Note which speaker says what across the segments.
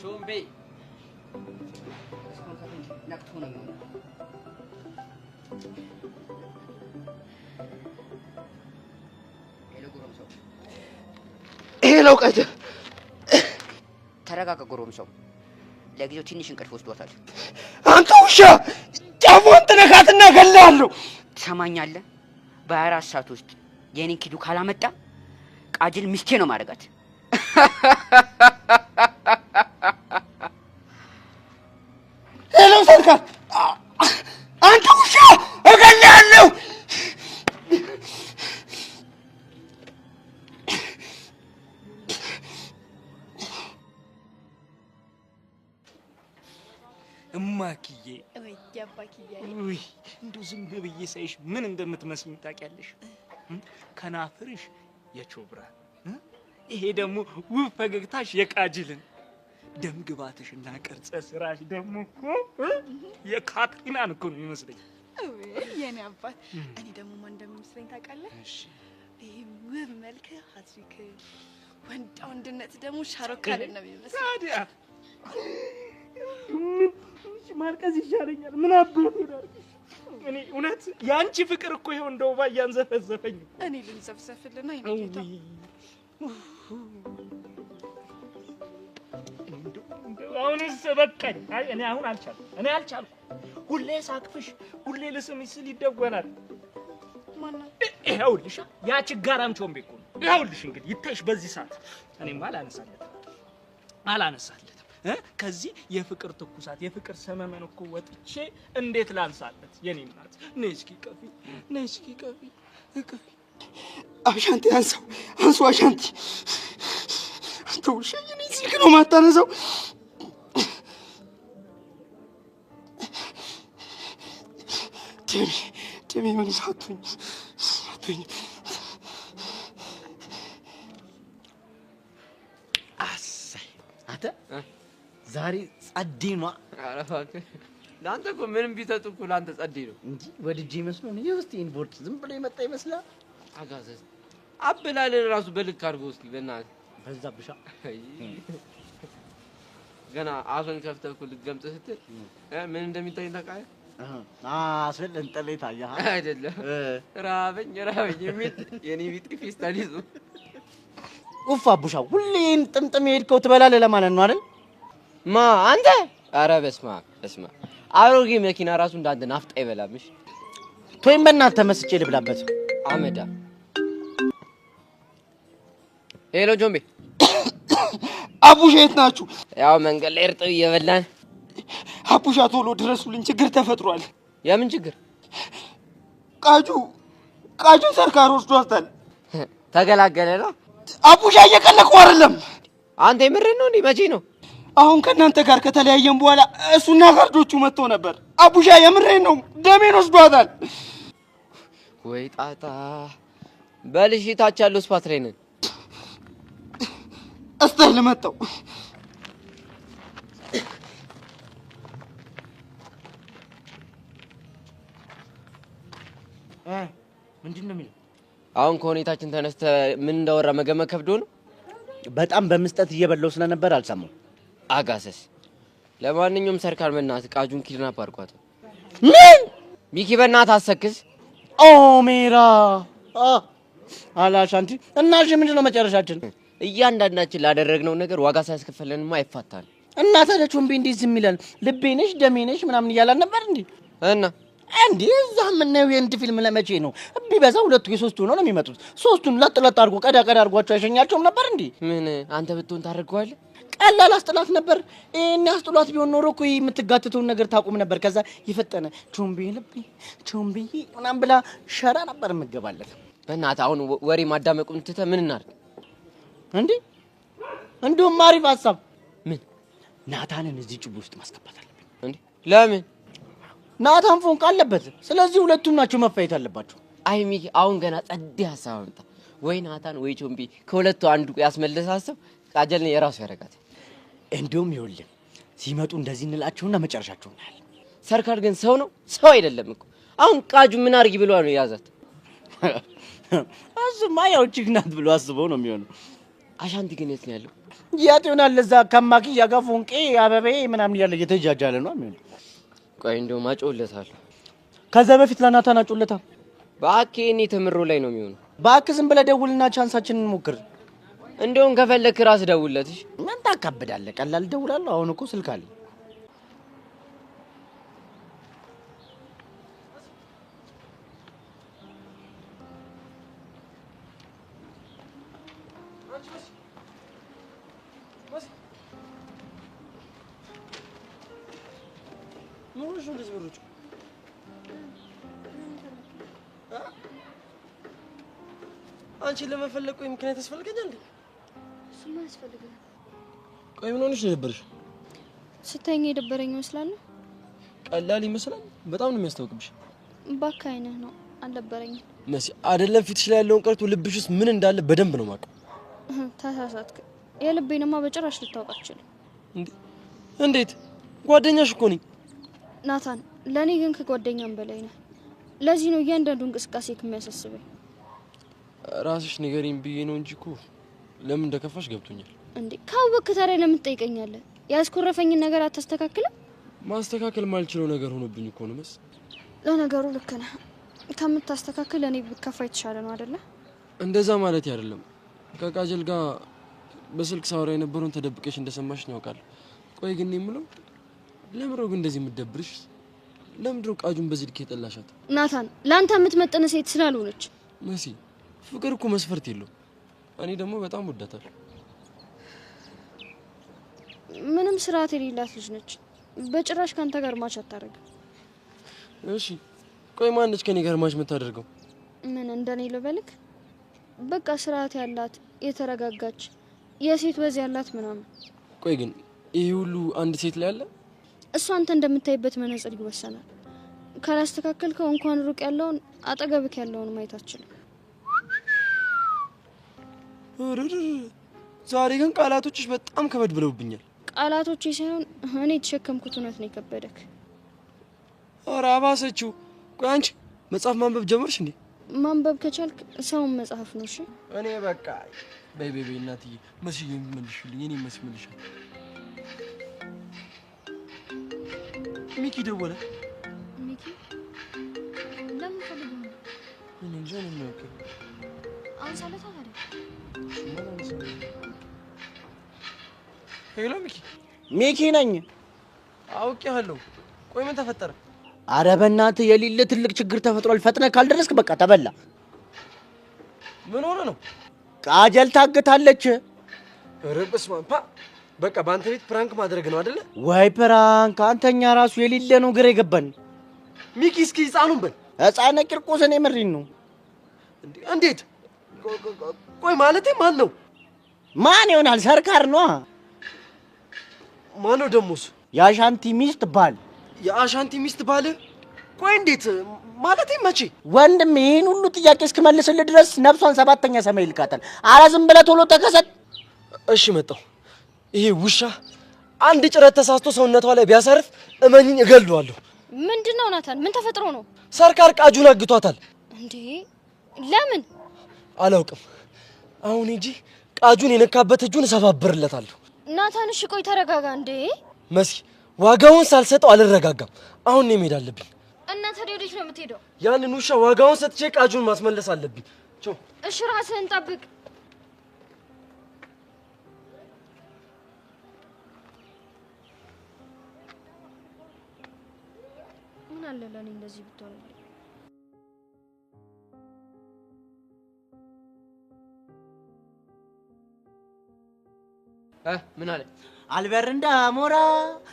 Speaker 1: ቾምቤ ነቅቶ ነው
Speaker 2: ሄሎ ቀጀ
Speaker 1: ተረጋጋ ጎረምሳው ለጊዜው ትንሽ እንቅልፍ ወስዷታል
Speaker 2: አንተ ውሻ ጫፉን ትነካትና ገላለሁ
Speaker 1: ትሰማኛለህ በ24 ሰዓት ውስጥ የኔን ኪዱ ካላመጣ ቃጅል ሚስቴ ነው ማረጋት
Speaker 2: ሄሎ ሰርካር አንተ ውሻ እገላለሁ
Speaker 3: እማክዬ
Speaker 4: ወይ ያባክዬ
Speaker 3: ውይ እንደው ዝም ብዬ ሳይሽ ምን እንደምትመስልኝ ታውቂያለሽ ከናፍርሽ የቾብራ ይሄ ደግሞ ውብ ፈገግታሽ የቃጅልን ደም ግባትሽና ቅርጸ ስራሽ ደግሞ እኮ የካትሪናን እኮ ነው የሚመስለኝ
Speaker 4: ወይ የኔ አባት እኔ ደግሞ ማን እንደሚመስለኝ ታውቃለህ እሺ ይሄ ውብ መልክ ሀትሪክ ወንድነት ደግሞ ሻሮካን ነው የሚመስለኝ ታዲያ
Speaker 3: ማልቀስ ይሻለኛል ምን አባቱ ዳርክሽ እኔ እውነት ያንቺ ፍቅር እኮ ይሄው እንደው ባያን ዘፈዘፈኝ
Speaker 4: እኔ ልንዘፍዘፍልና ይነጌታ
Speaker 3: አሁንስ በቃኝ አይ እኔ አሁን አልቻልኩም ሁሌ ሳቅፍሽ ሁሌ ልስምሽ ስል ይደወናል
Speaker 4: ማን
Speaker 3: ይኸውልሽ ያ ችጋራም ቾምቤ እኮ ነው ይኸውልሽ እንግዲህ ይታይሽ በዚህ ሰዓት እኔማ አላነሳለትም ከዚህ የፍቅር ትኩሳት የፍቅር ሰመመን እኮ ወጥቼ እንዴት ላንሳለት የኔ እናት ነይ እስኪ ቀፊ
Speaker 2: አሻንቲ አንሱ አሻንቲ አንተ ውሻ የኔ ስልክ ነው ማታነሳው ጀሚ ምን ሳቱኝ
Speaker 5: አሳይ አተ ዛሬ ጸዴማ
Speaker 6: አረፋክ ላንተ እኮ ምንም ቢሰጡ እኮ ላንተ ጸዴ ነው
Speaker 5: እንጂ ወድጄ መስሎ ነው የውስጤን ቦርጭ ዝም ብሎ የመጣ ይመስላል
Speaker 6: አጋዘዝ አብላልን ራሱ በልክ አድርጎ እስኪ በእናትህ
Speaker 5: በዛብሻ
Speaker 6: ገና አፈን ከፍተህ እኮ ልትገምጥ ስትል ምን እንደሚታይ ታውቃለህ
Speaker 5: አስል እንጠለይ ታያ
Speaker 6: አይደለም ራበኝ የሚል የኔ ቢጥ ፌስታል ይዞ
Speaker 5: ኡፍ አቡሻ ሁሌን ጥምጥም ሄድከው ትበላለህ ለማለት ነው አይደል
Speaker 6: ማ አንተ ኧረ በስማ አሮጌ መኪና ራሱ እንዳንተ ናፍጣ ይበላምሽ
Speaker 5: ቶይም በእናትህ ተመስጬ ልብላበት
Speaker 6: አመዳ ሄሎ ጆምቤ
Speaker 2: አቡሻ የት ናችሁ
Speaker 6: ያው መንገድ ላይ እርጥብ እየበላን
Speaker 2: አቡሻ ቶሎ ድረሱልኝ ችግር ተፈጥሯል
Speaker 6: የምን ችግር
Speaker 2: ቃጁ ሰርካር ወስዷታል
Speaker 6: ተገላገለ ነው
Speaker 2: አቡሻ እየቀለኩ አይደለም
Speaker 6: አንተ የምርህን ነው እንዴ መቼ ነው
Speaker 2: አሁን ከናንተ ጋር ከተለያየን በኋላ እሱና ጋርዶቹ መጥቶ ነበር አቡሻ የምርህን ነው ደሜን ወስዷታል
Speaker 6: ወይ ጣጣ በልሽ ታች ያለው ስፓት ላይ ነን
Speaker 2: እስታይል መጣው
Speaker 5: ምንድነው የሚለው
Speaker 6: አሁን ከሁኔታችን ተነስተ ምን እንዳወራ መገመት ከብዶ ነው
Speaker 5: በጣም በመስጠት እየበለው ስለነበር አልሰማው
Speaker 6: አጋሰስ ለማንኛውም ሰርካር በእናትህ ቃጁን ኪድናፕ አድርጓት
Speaker 5: ምን
Speaker 6: ሚኪ በእናትህ አሰክስ
Speaker 5: ሜራ አላሻንቲ እናሽ ምንድነው መጨረሻችን
Speaker 6: እያንዳንዳችን ላደረግነው ነገር ዋጋ ሳያስከፈለንማ አይፋታን
Speaker 5: እና ታዲያ ቾምቤ እንዴት ዝም ይላል ልቤ ነሽ ደሜ ነሽ ምናምን እያላን ነበር እንዴ
Speaker 6: እና
Speaker 5: እንዴ እዛ ምነው የእንት ፊልም ለመቼ ነው ቢበዛ ሁለቱ የሶስቱ ነው የሚመጡት ሶስቱን ለጥለጥ አድርጎ ቀዳ አድርጓቸው አይሸኛቸውም ነበር እንዴ
Speaker 6: ምን አንተ ብትሆን ታደርገዋለህ
Speaker 5: ቀላል አስጥላት ነበር እኔ አስጥሏት ቢሆን ኖሮ እኮ የምትጋተተውን ነገር ታቆም ነበር ከዛ ይፈጠነ ቾምቤ ምናምን ብላ ሸራ ነበር የምገባለት
Speaker 6: በእናትህ አሁን ወሬ ማዳመቁን ትተህ ምን እናድርግ
Speaker 5: እንዴ እንደውም አሪፍ ሐሳብ
Speaker 6: ምን
Speaker 5: ናታንን እዚህ ጭቡ ውስጥ ማስገባት አለብን
Speaker 6: እንዴ ለምን
Speaker 5: ናታን ፎንቅ አለበት ስለዚህ ሁለቱም ናቸው መፋየት አለባቸው
Speaker 6: አይ ሚኪ አሁን ገና ጸዴ ሐሳብ አመጣ ወይ ናታን ወይ ቾምቤ ከሁለቱ አንዱ ያስመለሰ ሐሳብ ቃጀልን የራሱ ያረጋት
Speaker 5: እንደውም ይኸውልህ ሲመጡ እንደዚህ እንላቸውና መጨረሻቸው እናያለን
Speaker 6: ሰርካር ግን ሰው ነው ሰው አይደለም እኮ አሁን ቃጁ ምን አርጊ ብሎ ነው ያዛት
Speaker 5: እሱማ ያው ችግናት ብሎ አስበው ነው የሚሆነው
Speaker 6: አሻንቲ ግን የት ነው ያለው?
Speaker 5: የት ይሆናል? ለዛ ከማኪያ ጋር ፎንቄ አበቤ ምናምን እያለ እየተጃጃለ ነው የሚሆነው።
Speaker 6: ቆይ እንደውም አጮለታለሁ።
Speaker 5: ከዛ በፊት ለናታን አጮለታ።
Speaker 6: እባክህ እኔ ተምሮ ላይ ነው የሚሆነው።
Speaker 5: እባክህ ዝም ብለህ ደውልና ቻንሳችንን ሞክር።
Speaker 6: እንደውም ከፈለክ ራስ ደውልለት። እሺ
Speaker 5: ምን ታካብዳለህ? ቀላል ደውላለሁ። አሁን እኮ ስልክ አለ።
Speaker 2: አንቺን ለመፈለግ ቆይ ምክንያት ያስፈልገኛል እንዴ?
Speaker 7: እሱማ ያስፈልጋል።
Speaker 2: ቆይ ምን ሆነሽ ነበርሽ?
Speaker 7: ስታይኝ የደበረኝ ይመስላል።
Speaker 2: ቀላል ይመስላል። በጣም ነው የሚያስታውቅብሽ።
Speaker 7: እባክህ አይነህ ነው አልደበረኝም።
Speaker 2: መሲ አይደለም ፊትሽ ላይ ያለውን ቀርቶ ልብሽ ውስጥ ምን እንዳለ በደንብ ነው የማውቀው።
Speaker 7: ተሳሳትክ። የልቤንማ በጭራሽ ልታውቅ አትችልም።
Speaker 2: እንዴት? ጓደኛሽ እኮ ነኝ
Speaker 7: ናታን። ለእኔ ግን ከጓደኛም በላይ ነህ። ለዚህ ነው እያንዳንዱ እንቅስቃሴ ከሚያሳስበኝ።
Speaker 2: ራስሽ ንገሪኝ ብዬ ነው እንጂ እኮ ለምን እንደከፋሽ ገብቶኛል።
Speaker 7: እንዴ ካወቅክ ታዲያ ለምን ትጠይቀኛለህ? ያስኮረፈኝን ነገር አታስተካክልም?
Speaker 2: ማስተካከል ማልችለው ነገር ሆኖብኝ እኮ ነው።
Speaker 7: ለነገሩ ልክ ነህ። ከምታስተካክል እኔ ብከፋ የተሻለ ነው አይደለ?
Speaker 2: እንደዛ ማለት አይደለም። ከቃጀል ጋር በስልክ ሳወራ የነበረውን ተደብቀሽ እንደሰማሽ ነው ያውቃለሁ። ቆይ ግን የምለው ለምንድነው ግን እንደዚህ የምትደብርሽ? ለምንድነው ቃጁን በዚህ ልክ የጠላሻት?
Speaker 7: ናታን ለአንተ የምትመጥን ሴት ስላልሆነች።
Speaker 2: መሲ ፍቅር እኮ መስፈርት የለው። እኔ ደግሞ በጣም ወዳታለሁ።
Speaker 7: ምንም ስርዓት የሌላት ልጅ ነች። በጭራሽ ካንተ ጋር ማች አታደርግም።
Speaker 2: እሺ ቆይ ማነች ከኔ ጋር ማች የምታደርገው?
Speaker 7: ምን እንደኔ ልበልክ? በቃ ስርዓት ያላት የተረጋጋች የሴት ወዝ ያላት ምናምን።
Speaker 2: ቆይ ግን ይሄ ሁሉ አንድ ሴት ላይ አለ?
Speaker 7: እሷ አንተ እንደምታይበት መነጽር ይወሰናል። ካላስተካከልከው እንኳን ሩቅ ያለውን አጠገብክ ያለውን ማየት አትችልም።
Speaker 2: ዛሬ ግን ቃላቶችሽ በጣም ከበድ ብለውብኛል።
Speaker 7: ቃላቶቼ ሳይሆን እኔ የተሸከምኩት እውነት ነው የከበደክ።
Speaker 2: ኧረ አባሰችው። ቆይ አንቺ መጽሐፍ ማንበብ ጀመርሽ እንዴ?
Speaker 7: ማንበብ ከቻልክ ሰውን መጽሐፍ ነው። እሺ
Speaker 2: እኔ በቃ በይ እናትዬ መስዬ መልሽልኝ። እኔ መስዬ መልሻለሁ። ሚኪ ደወለ።
Speaker 7: ሚኪ ለምን ፈልገው ነው?
Speaker 2: ምን እንጃ ነው የሚያውቀው።
Speaker 7: አንሳለታ ታዲያ።
Speaker 2: ሄሎ ሚኪ።
Speaker 5: ሚኪ ነኝ።
Speaker 2: አውቄሃለሁ። ቆይ ምን ተፈጠረ?
Speaker 5: አረ በእናትህ የሌለ ትልቅ ችግር ተፈጥሯል። ፈጥነህ ካልደረስክ በቃ ተበላ።
Speaker 2: ምን ሆነ ነው?
Speaker 5: ቃጀል ታግታለች።
Speaker 2: ኧረ በስመ አብ። በቃ በአንተ ቤት ፕራንክ ማድረግ ነው አይደለ?
Speaker 5: ወይ ፕራንክ! አንተኛ ራሱ የሌለ ነው ግራ የገባን።
Speaker 2: ሚኪ እስኪ ህፃኑን በል።
Speaker 5: ህፃነ ቂርቆስ እኔ ምሪን ነው።
Speaker 2: እንዴት? ቆይ ማለቴ ማን ነው?
Speaker 5: ማን ይሆናል? ሰርካር ነው።
Speaker 2: ማን ነው ደሞስ?
Speaker 5: የአሻንቲ ሚስት ባል።
Speaker 2: የአሻንቲ ሚስት ባል? ቆይ እንዴት ማለቴ መቼ?
Speaker 5: ወንድም ይሄን ሁሉ ጥያቄ እስክመልስልህ ድረስ ነፍሷን ሰባተኛ ሰማይ ይልካታል። አረ ዝም ብለህ ቶሎ ተከሰት።
Speaker 2: እሺ መጣሁ። ይሄ ውሻ አንድ ጭረት ተሳስቶ ሰውነቷ ላይ ቢያሰርፍ እመኝኝ እገለዋለሁ።
Speaker 7: ምንድነው ናታን? ምን ተፈጥሮ ነው?
Speaker 2: ሰርካር ቃጁን አግቷታል።
Speaker 7: እንዴ ለምን?
Speaker 2: አላውቅም። አሁን ሂጂ ቃጁን የነካበት እጁን እሰባብርለታለሁ።
Speaker 7: ናታን እሺ ቆይ ተረጋጋ። እንዴ
Speaker 2: መሲ ዋጋውን ሳልሰጠው አልረጋጋም። አሁን ነው መሄድ አለብኝ።
Speaker 7: እና ታዲያ ወዴት ነው የምትሄደው?
Speaker 2: ያንን ውሻ ዋጋውን ሰጥቼ ቃጁን ማስመለስ አለብኝ። ቻው።
Speaker 7: እሺ ራስህን ጠብቅ። ምን አለ ለኔ እንደዚህ ብትሆን።
Speaker 6: ምን አለ?
Speaker 5: አልበር እንደ አሞራ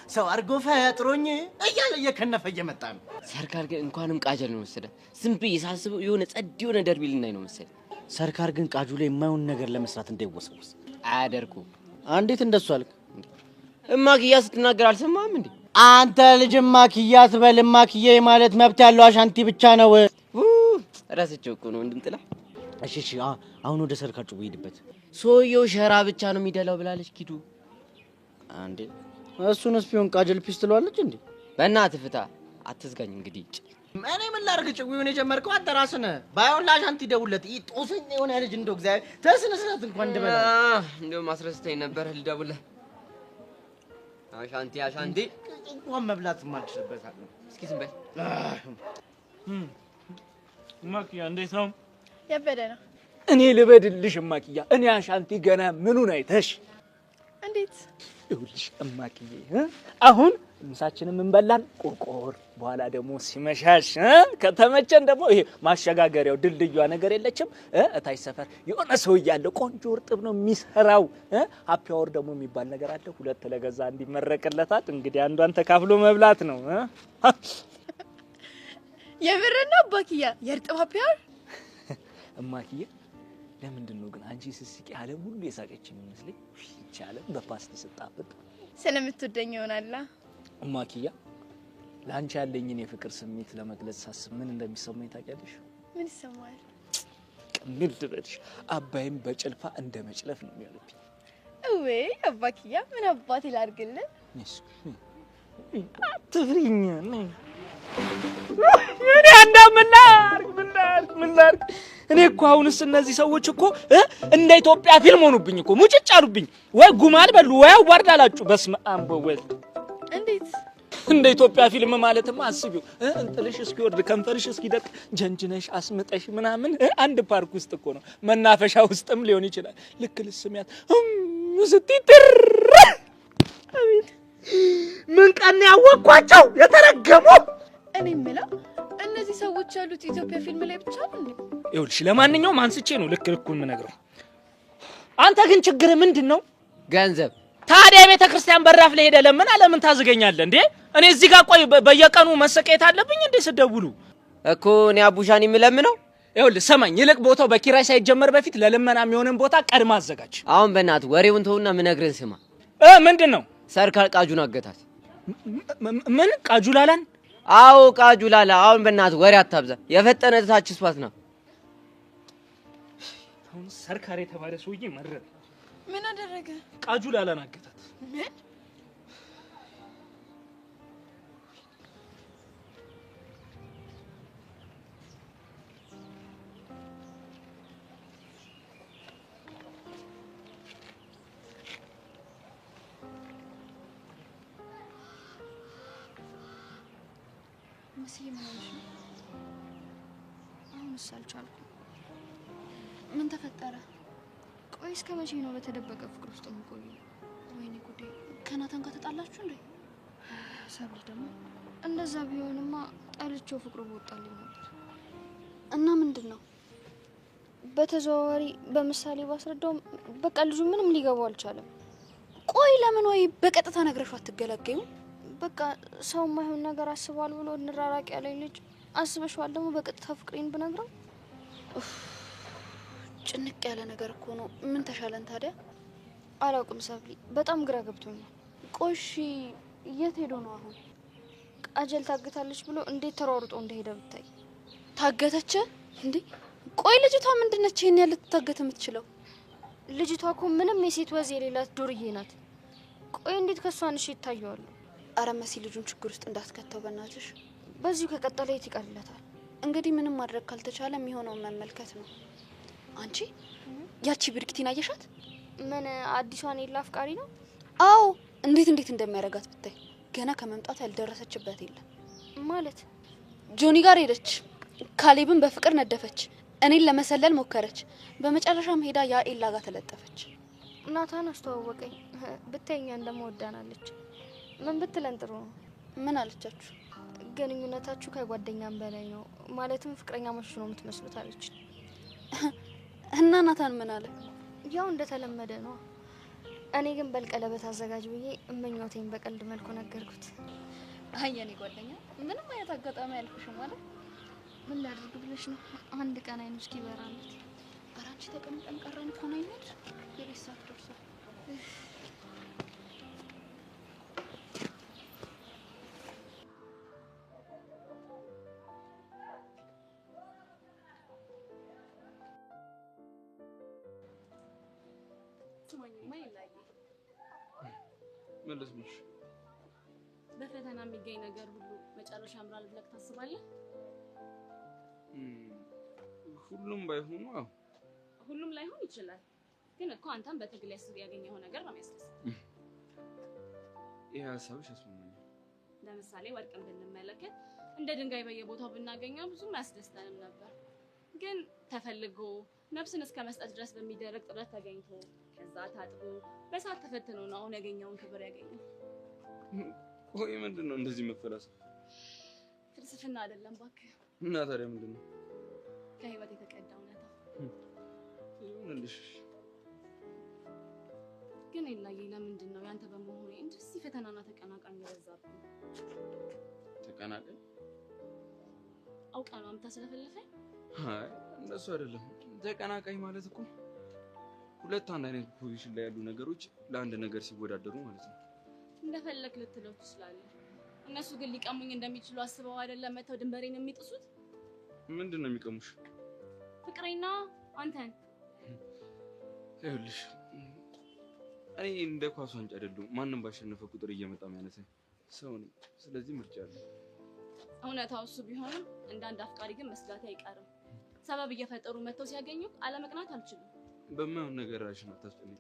Speaker 5: ሰው አድርጎ ፈጥሮኝ እያለ እየከነፈ እየመጣ ነው።
Speaker 6: ሰርካር ግን እንኳንም ቃጀል ነው መሰለህ። ዝም ብዬ ሳስበው የሆነ ጸድ የሆነ ደርቢ ልናይ ነው መሰለህ።
Speaker 5: ሰርካር ግን ቃጁ ላይ የማይሆን ነገር ለመስራት እንዳይወሰውስ
Speaker 6: አያደርጉም።
Speaker 5: እንዴት እንደሱ አልክ?
Speaker 6: እማክያ ስትናገር አልሰማህም እንዴ?
Speaker 5: አንተ ልጅ እማክያ ትበል። እማክያ ማለት መብት ያለው አሻንቲ ብቻ ነው።
Speaker 6: እራስቸው እኮ ነው እንድንጥላ።
Speaker 5: እሺ አሁን ወደ ሰርካር ጩኸ ሄድበት።
Speaker 6: ሰውየው ሸራ ብቻ ነው የሚደላው ብላለች ኪዱ።
Speaker 5: አንዴ እሱንስ ቢሆን ቃጀል ፒስ ትለዋለች እንዴ?
Speaker 6: በእናትህ ፍታ። አትዝጋኝ እንግዲህ
Speaker 5: እኔ ምን ላድርግ? ጭዊውን የጀመርከው አንተ ራስህ ነህ። ባይሆን ለአሻንቲ ደውልለት። ይህ ጦሰኛ የሆነ ልጅ እንደው እግዚአብሔር ተስነ ስርዓት እንኳን እንደበላ
Speaker 6: እንደው ማስረስተኝ ነበር ልደውልህ። አሻንቲ
Speaker 5: እንኳን መብላት ማልችልበት አለ።
Speaker 6: እስኪ ዝም በል።
Speaker 3: ማኪያ እንዴት ነው?
Speaker 4: ያበደ ነው።
Speaker 3: እኔ ልበድልሽ ማኪያ፣ እኔ አሻንቲ ገና ምኑን አይተሽ?
Speaker 4: እንዴት?
Speaker 3: ይኸውልሽ እማክዬ አሁን ምሳችንን እንበላን ቁርቁር፣ በኋላ ደግሞ ሲመሻሽ ከተመቸን ደግሞ ይሄ ማሸጋገሪያው ድልድዩዋ ነገር የለችም እታች ሰፈር የሆነ ሰው ያለ ቆንጆ እርጥብ ነው የሚሰራው። ሃፒ አወር ደግሞ የሚባል ነገር አለ። ሁለት ለገዛ እንዲመረቅለታል። እንግዲህ አንዷን ተካፍሎ መብላት ነው።
Speaker 4: የምርና አባክያ የእርጥብ ሃፒ አወር
Speaker 3: እማክዬ ለምንድን ነው ግን አንቺ ስስቂ ዓለም ሁሉ የሳቀች የሚመስለኝ? ይቻላል በፓስት ስጣፍጥ
Speaker 4: ስለምትወደኝ ይሆናል።
Speaker 3: እማክያ ላንቺ ያለኝን የፍቅር ስሜት ለመግለጽ ሳስብ ምን እንደሚሰማኝ ታውቂያለሽ?
Speaker 4: ምን ይሰማል?
Speaker 3: ቅምል ትበልሽ አባይም በጭልፋ እንደ መጭለፍ ነው የሚያለብኝ።
Speaker 4: ወይ አባክያ ምን አባት ይላርግልህ?
Speaker 3: አትፍሪኝ ነኝ እኔ ምን ላድርግ? እኔ እኮ አሁንስ እነዚህ ሰዎች እኮ እንደ ኢትዮጵያ ፊልም ሆኑብኝ እኮ ሙጭጭ አሉብኝ። ወይ ጉማል በሉ ወይ አዋርድ አላችሁ። በስመ አብ ወወልድ።
Speaker 4: እንዴት
Speaker 3: እንደ ኢትዮጵያ ፊልም ማለትማ አስቢው። እንጥልሽ እስኪወርድ ከንፈርሽ እስኪደርቅ ጀንጅነሽ አስምጠሽ ምናምን አንድ ፓርክ ውስጥ እኮ ነው፣ መናፈሻ ውስጥም ሊሆን ይችላል። ልክ ልስሚያት ስትይጥር አቤት ምን ቀን ያወቅኳቸው የተረገሙ።
Speaker 4: እኔ የምለው እነዚህ ሰዎች ያሉት ኢትዮጵያ ፊልም ላይ ብቻ ነው እንዴ?
Speaker 3: ይኸውልሽ ለማንኛውም አንስቼ ነው ልክ ልኩን የምነግረው። አንተ ግን ችግር ምንድነው?
Speaker 6: ገንዘብ።
Speaker 3: ታዲያ የቤተ ክርስቲያን በራፍ ላይ ሄደህ ለምን ታዝገኛለህ እንዴ? እኔ እዚህ ጋር ቆይ በየቀኑ መሰቀየት አለብኝ እንዴ ስደውሉ?
Speaker 6: እኮ እኔ አቡሻን የምለምነው
Speaker 3: ይኸውልህ ሰማኝ፣ ይልቅ ቦታው በኪራይ ሳይጀመር በፊት ለልመና የሚሆንን ቦታ ቀድማ አዘጋጅ።
Speaker 6: አሁን በእናትህ ወሬውን ተውና ምነግርህን ስማ።
Speaker 3: ምንድነው?
Speaker 6: ሰርካር ቃጁን አገታት።
Speaker 3: ምን ቃጁላላን?
Speaker 6: አዎ ቃጁላላ። አሁን በእናትህ ወሬ አታብዛ። የፈጠነ ታች ስፋት ነው።
Speaker 3: አሁን ሰርካር የተባለ ሰውዬ መረረ።
Speaker 4: ምን አደረገ?
Speaker 3: ቃጁላላን አገታት።
Speaker 4: ምን?
Speaker 7: መስዬ ምን ሆነሽ ነው? አሁንስ አልቻልኩም። ምን ተፈጠረ? ቆይ እስከ መቼ ነው በተደበቀ ፍቅር ውስጥ የምቆየው? ወይኔ ጉዴ! ከናታን ጋር ተጣላችሁ እንዴ? ሰብል ደግሞ እንደዛ ቢሆንማ ጠልቼው ፍቅሩ በወጣልኝ ነበር። እና ምንድነው? በተዘዋዋሪ በምሳሌ ባስረዳው በቃ ልጁ ምንም ሊገባው አልቻለም።
Speaker 8: ቆይ ለምን ወይ በቀጥታ ነግረሽው አትገላገዩ?
Speaker 7: በቃ ሰው ማይሆን ነገር አስባል ብሎ እንራራቅ ያለኝ ልጅ አስበሽዋል ደግሞ በቀጥታ ፍቅሬን ብነግረው?
Speaker 8: ጭንቅ ያለ ነገር እኮ ነው። ምን ተሻለን ታዲያ?
Speaker 7: አላውቅም ሰብሊ፣ በጣም ግራ ገብቶኛል። ቆሺ የት ሄዶ ነው አሁን? ቃጀል ታገታለች ብሎ እንዴት ተሯሩጦ እንደሄደ ብታይ።
Speaker 8: ታገተች እንዴ? ቆይ ልጅቷ ምንድነች ይሄን ያለ ልትታገት የምትችለው?
Speaker 7: ልጅቷ እኮ ምንም የሴት ወዝ የሌላት ዱርዬ ናት። ቆይ እንዴት ከሷንሽ ይታየዋል?
Speaker 8: አረ መሲ ልጁን ችግር ውስጥ እንዳትከተው በእናትሽ።
Speaker 7: በዚሁ ከቀጠለ የት ይቀርለታል?
Speaker 8: እንግዲህ ምንም ማድረግ ካልተቻለ የሚሆነውን መመልከት ነው። አንቺ ያቺ ብርክቲን አየሻት?
Speaker 7: ምን አዲሷን የላ አፍቃሪ ነው?
Speaker 8: አዎ እንዴት እንደሚያረጋት ብታይ። ገና ከመምጣት ያልደረሰችበት የለም
Speaker 7: ማለት።
Speaker 8: ጆኒ ጋር ሄደች፣ ካሌብን በፍቅር ነደፈች፣ እኔን ለመሰለል ሞከረች። በመጨረሻም ሄዳ ያ ኤላ ጋር ተለጠፈች።
Speaker 7: ናታን አስተዋወቀኝ። ብታይኛ እንደምወዳናለች። ምን ብትለን ጥሩ ነው?
Speaker 8: ምን አለቻችሁ?
Speaker 7: ግንኙነታችሁ ከጓደኛም በላይ ነው፣ ማለትም ፍቅረኛ ማሽ ነው የምትመስሉት አለች።
Speaker 8: እና ናታን ምን አለ?
Speaker 7: ያው እንደተለመደ ነው። እኔ ግን በልቀለበት አዘጋጅ ብዬ እመኛቴን በቀልድ መልኩ ነገርኩት።
Speaker 8: አየኔ ጓደኛ ምንም አይነት አጋጣሚ ያልኩሽ ማለት
Speaker 7: ምን ላድርግ ብለሽ ነው? አንድ ቀን አይኑ እስኪ ይበራለት።
Speaker 8: አራንቺ ተቀምጠን ቀረን እኮ ነው አይነት የቤተሰብ ደርሶ
Speaker 2: መለስሽ
Speaker 8: በፈተና
Speaker 9: የሚገኝ ነገር ሁሉ መጨረሻ ያምራል ብለህ ታስባለህ?
Speaker 2: ሁሉም ባይሆኑ አዎ
Speaker 9: ሁሉም ላይሆን ይችላል። ግን እኮ አንተም በትግል ያገኘው ነገር ነው የሚያስደስት።
Speaker 2: ይሄ ሀሳብሽ ያስማማኛል።
Speaker 9: ለምሳሌ ወርቅን ብንመለከት እንደ ድንጋይ በየቦታው ብናገኘው ብዙም ያስደስተንም ነበር። ግን ተፈልጎ ነፍስን እስከ መስጠት ድረስ በሚደረግ ጥረት ተገኝቶ ከዛ ታጥቦ በሳት ተፈትኖ ነው አሁን ያገኘውን ክብር ያገኘው።
Speaker 2: ወይ ምንድነው እንደዚህ መፈላሰፍ?
Speaker 9: ፍልስፍና አይደለም እባክህ።
Speaker 2: እና ታዲያ ምንድነው?
Speaker 9: ከህይወት የተቀዳ እውነታ
Speaker 2: ይሁንልሽ።
Speaker 9: ግን ኤላዬ ለምንድን ነው ያንተ በመሆኔ እንደዚህ ፈተናና ተቀናቃኝ የበዛብኝ?
Speaker 2: ተቀናቃኝ?
Speaker 9: አውቃ ነው የምታስለፈልፈኝ?
Speaker 2: አይ እንደሱ አይደለም። ተቀናቃኝ ማለት እኮ ሁለት አንድ አይነት ፖዚሽን ላይ ያሉ ነገሮች ለአንድ ነገር ሲወዳደሩ ማለት ነው።
Speaker 9: እንደፈለክ ልትለው ትችላለህ። እነሱ ግን ሊቀሙኝ እንደሚችሉ አስበው አይደለም መተው ድንበሬን የሚጥሱት።
Speaker 2: ምንድነው የሚቀሙሽ?
Speaker 9: ፍቅሬና አንተን።
Speaker 2: ይኸውልሽ እኔ እንደ ኳስ ዋንጫ አይደለሁም። ማንም ባሸነፈ ቁጥር እየመጣ የሚያነሳኝ ሰው ነኝ። ስለዚህ ምርጫ አለ።
Speaker 9: እውነታው እሱ ቢሆንም እንዳንድ አፍቃሪ ግን መስጋቴ አይቀርም። ሰበብ እየፈጠሩ መተው ሲያገኙ አለመቅናት አልችልም።
Speaker 2: በማይሆን ነገር ራስሽን አታስጨንቂ።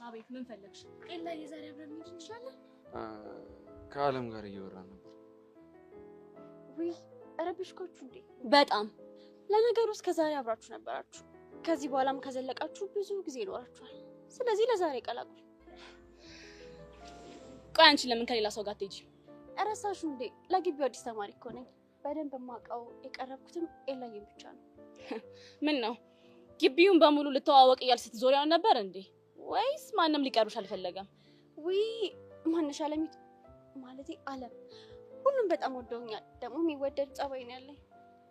Speaker 9: አቤት ምን ፈለግሽ? ኤላዬ ዛሬ አብረን መሄድ እንችላለን?
Speaker 2: ከአለም ጋር እያወራን ነበር።
Speaker 8: ውይ ረብሽኳችሁ እንዴ? በጣም ለነገሩ እስከ ዛሬ አብራችሁ ነበራችሁ። ከዚህ በኋላም ከዘለቃችሁ ብዙ ጊዜ ይኖራችኋል። ስለዚህ ለዛሬ ቀላቅሉ።
Speaker 9: ቆይ አንቺ ለምን ከሌላ ሰው ጋር ትሄጂ?
Speaker 8: እረሳሹ እንዴ? ለግቢው አዲስ ተማሪ እኮ ነኝ። በደንብ የማውቀው የቀረብኩትም ኤላዬን ብቻ ነው።
Speaker 9: ምን ነው ግቢውን በሙሉ ልተዋወቅ እያልሽ ስትዞሪያው ነበር እንዴ? ወይስ ማንም ሊቀርብሽ አልፈለገም?
Speaker 8: ውይ ማንሽ አለሚቱ ማለቴ አለም ሁሉም በጣም ወደውኛል። ደግሞ የሚወደድ ጸባይ ነው ያለኝ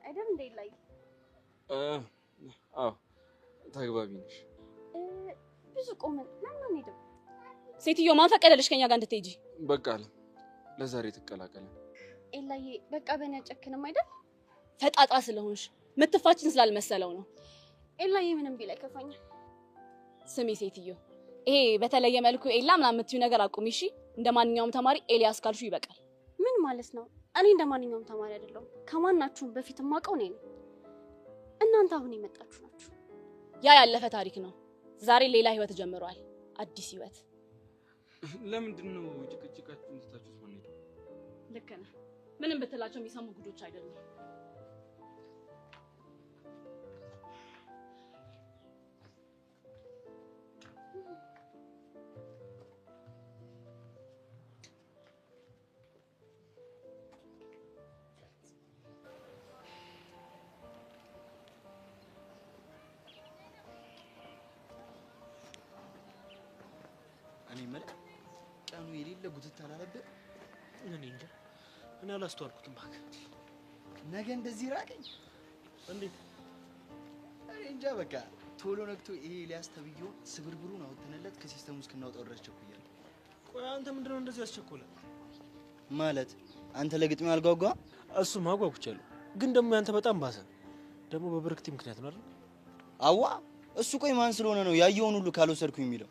Speaker 8: አይደል እንዴ ኤላዬ?
Speaker 2: አዎ ተግባቢ ነሽ።
Speaker 8: ብዙ ቆመን ለምን አንሄድም?
Speaker 9: ሴትዮ ማን ፈቀደልሽ ከኛ ጋር እንድትሄጂ?
Speaker 2: በቃ አለ ለዛሬ ትቀላቀለ።
Speaker 8: ኤላዬ በቃ በእኔ አጨክንም አይደል?
Speaker 9: ፈጣጣ ስለሆንሽ ምትፋችን ስላልመሰለው ነው።
Speaker 8: ኤላዬ ምንም ቢል አይከፋኝም።
Speaker 9: ስሚ ሴትዮ፣ ይሄ በተለየ መልኩ ኤላ ምናምን የምትዩ ነገር አቁሚ እሺ። እንደማንኛውም ተማሪ ኤልያስ ካልሹ ይበቃል።
Speaker 8: ምን ማለት ነው? እኔ እንደማንኛውም ተማሪ አይደለሁም። ከማናችሁም በፊት የማውቀው ነኝ። እናንተ አሁን የመጣችሁ ናችሁ።
Speaker 9: ያ ያለፈ ታሪክ ነው። ዛሬ ሌላ ህይወት ጀምሯል። አዲስ ህይወት።
Speaker 2: ለምንድን ነው ጭቅጭቃችሁን ትታችሁት ማለት ነው?
Speaker 9: ልክ ነህ። ምንም ብትላቸው የሚሰሙ ጉዶች አይደሉም።
Speaker 5: እኔ ማለት ቀኑ የሌለ ጉትት አላለብህ?
Speaker 3: እኔ እንጃ እኔ አላስተዋልኩትም። እባክህ
Speaker 5: ነገ እንደዚህ ራቀኝ
Speaker 3: እንዴት?
Speaker 5: እኔ እንጃ በቃ ቶሎ ነግቶ ይሄ ኤልያስ ተብዬው ስብርብሩን አውጥተንለት ከሲስተሙ እስክናወጣው ድረስ ቸኩያለሁ።
Speaker 3: ቆይ አንተ ምንድነው እንደዚህ ያስቸኮለ?
Speaker 5: ማለት አንተ ለግጥሚ አልጓጓ?
Speaker 3: እሱ ማጓጉቻለሁ፣ ግን ደግሞ ያንተ በጣም ባሰ። ደግሞ በብርክቲ ምክንያት ነው አይደል?
Speaker 5: አዋ እሱ ቆይ ማን ስለሆነ ነው ያየውን ሁሉ ካልወሰድኩ የሚለው?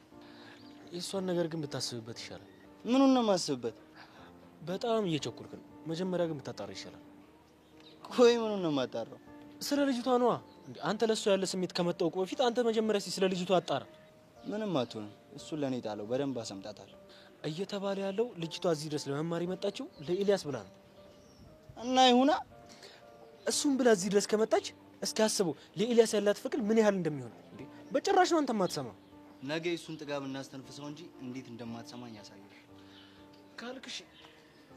Speaker 3: የእሷን ነገር ግን ብታስብበት ይሻላል።
Speaker 5: ምኑን ነው የማስብበት?
Speaker 3: በጣም እየቸኮልክ ነው። መጀመሪያ ግን ብታጣራ ይሻላል።
Speaker 5: ቆይ ምኑን ነው የማጣራው?
Speaker 3: ስለ ልጅቷ ነዋ። አንተ ለእሷ ያለ ስሜት ከመጣውቁ በፊት አንተ መጀመሪያ ስለ ልጅቷ አጣራ።
Speaker 5: ምንም አትሆንም። እሱን ለኔ ጣለው፣ በደንብ አሰምጣታለሁ።
Speaker 3: እየተባለ ያለው ልጅቷ እዚህ ድረስ ለመማር የመጣችው ለኤልያስ ብላ ነው።
Speaker 5: እና ይሁና
Speaker 3: እሱም ብላ እዚህ ድረስ ከመጣች እስኪ አስበው ለኤልያስ ያላት ፍቅር ምን ያህል እንደሚሆን። እንዴ በጭራሽ ነው አንተ ማትሰማ።
Speaker 5: ነገ እሱን ጥጋብ እናስተንፍሰው እንጂ እንዴት እንደማትሰማኝ ያሳየሽ
Speaker 3: ካልክሽ።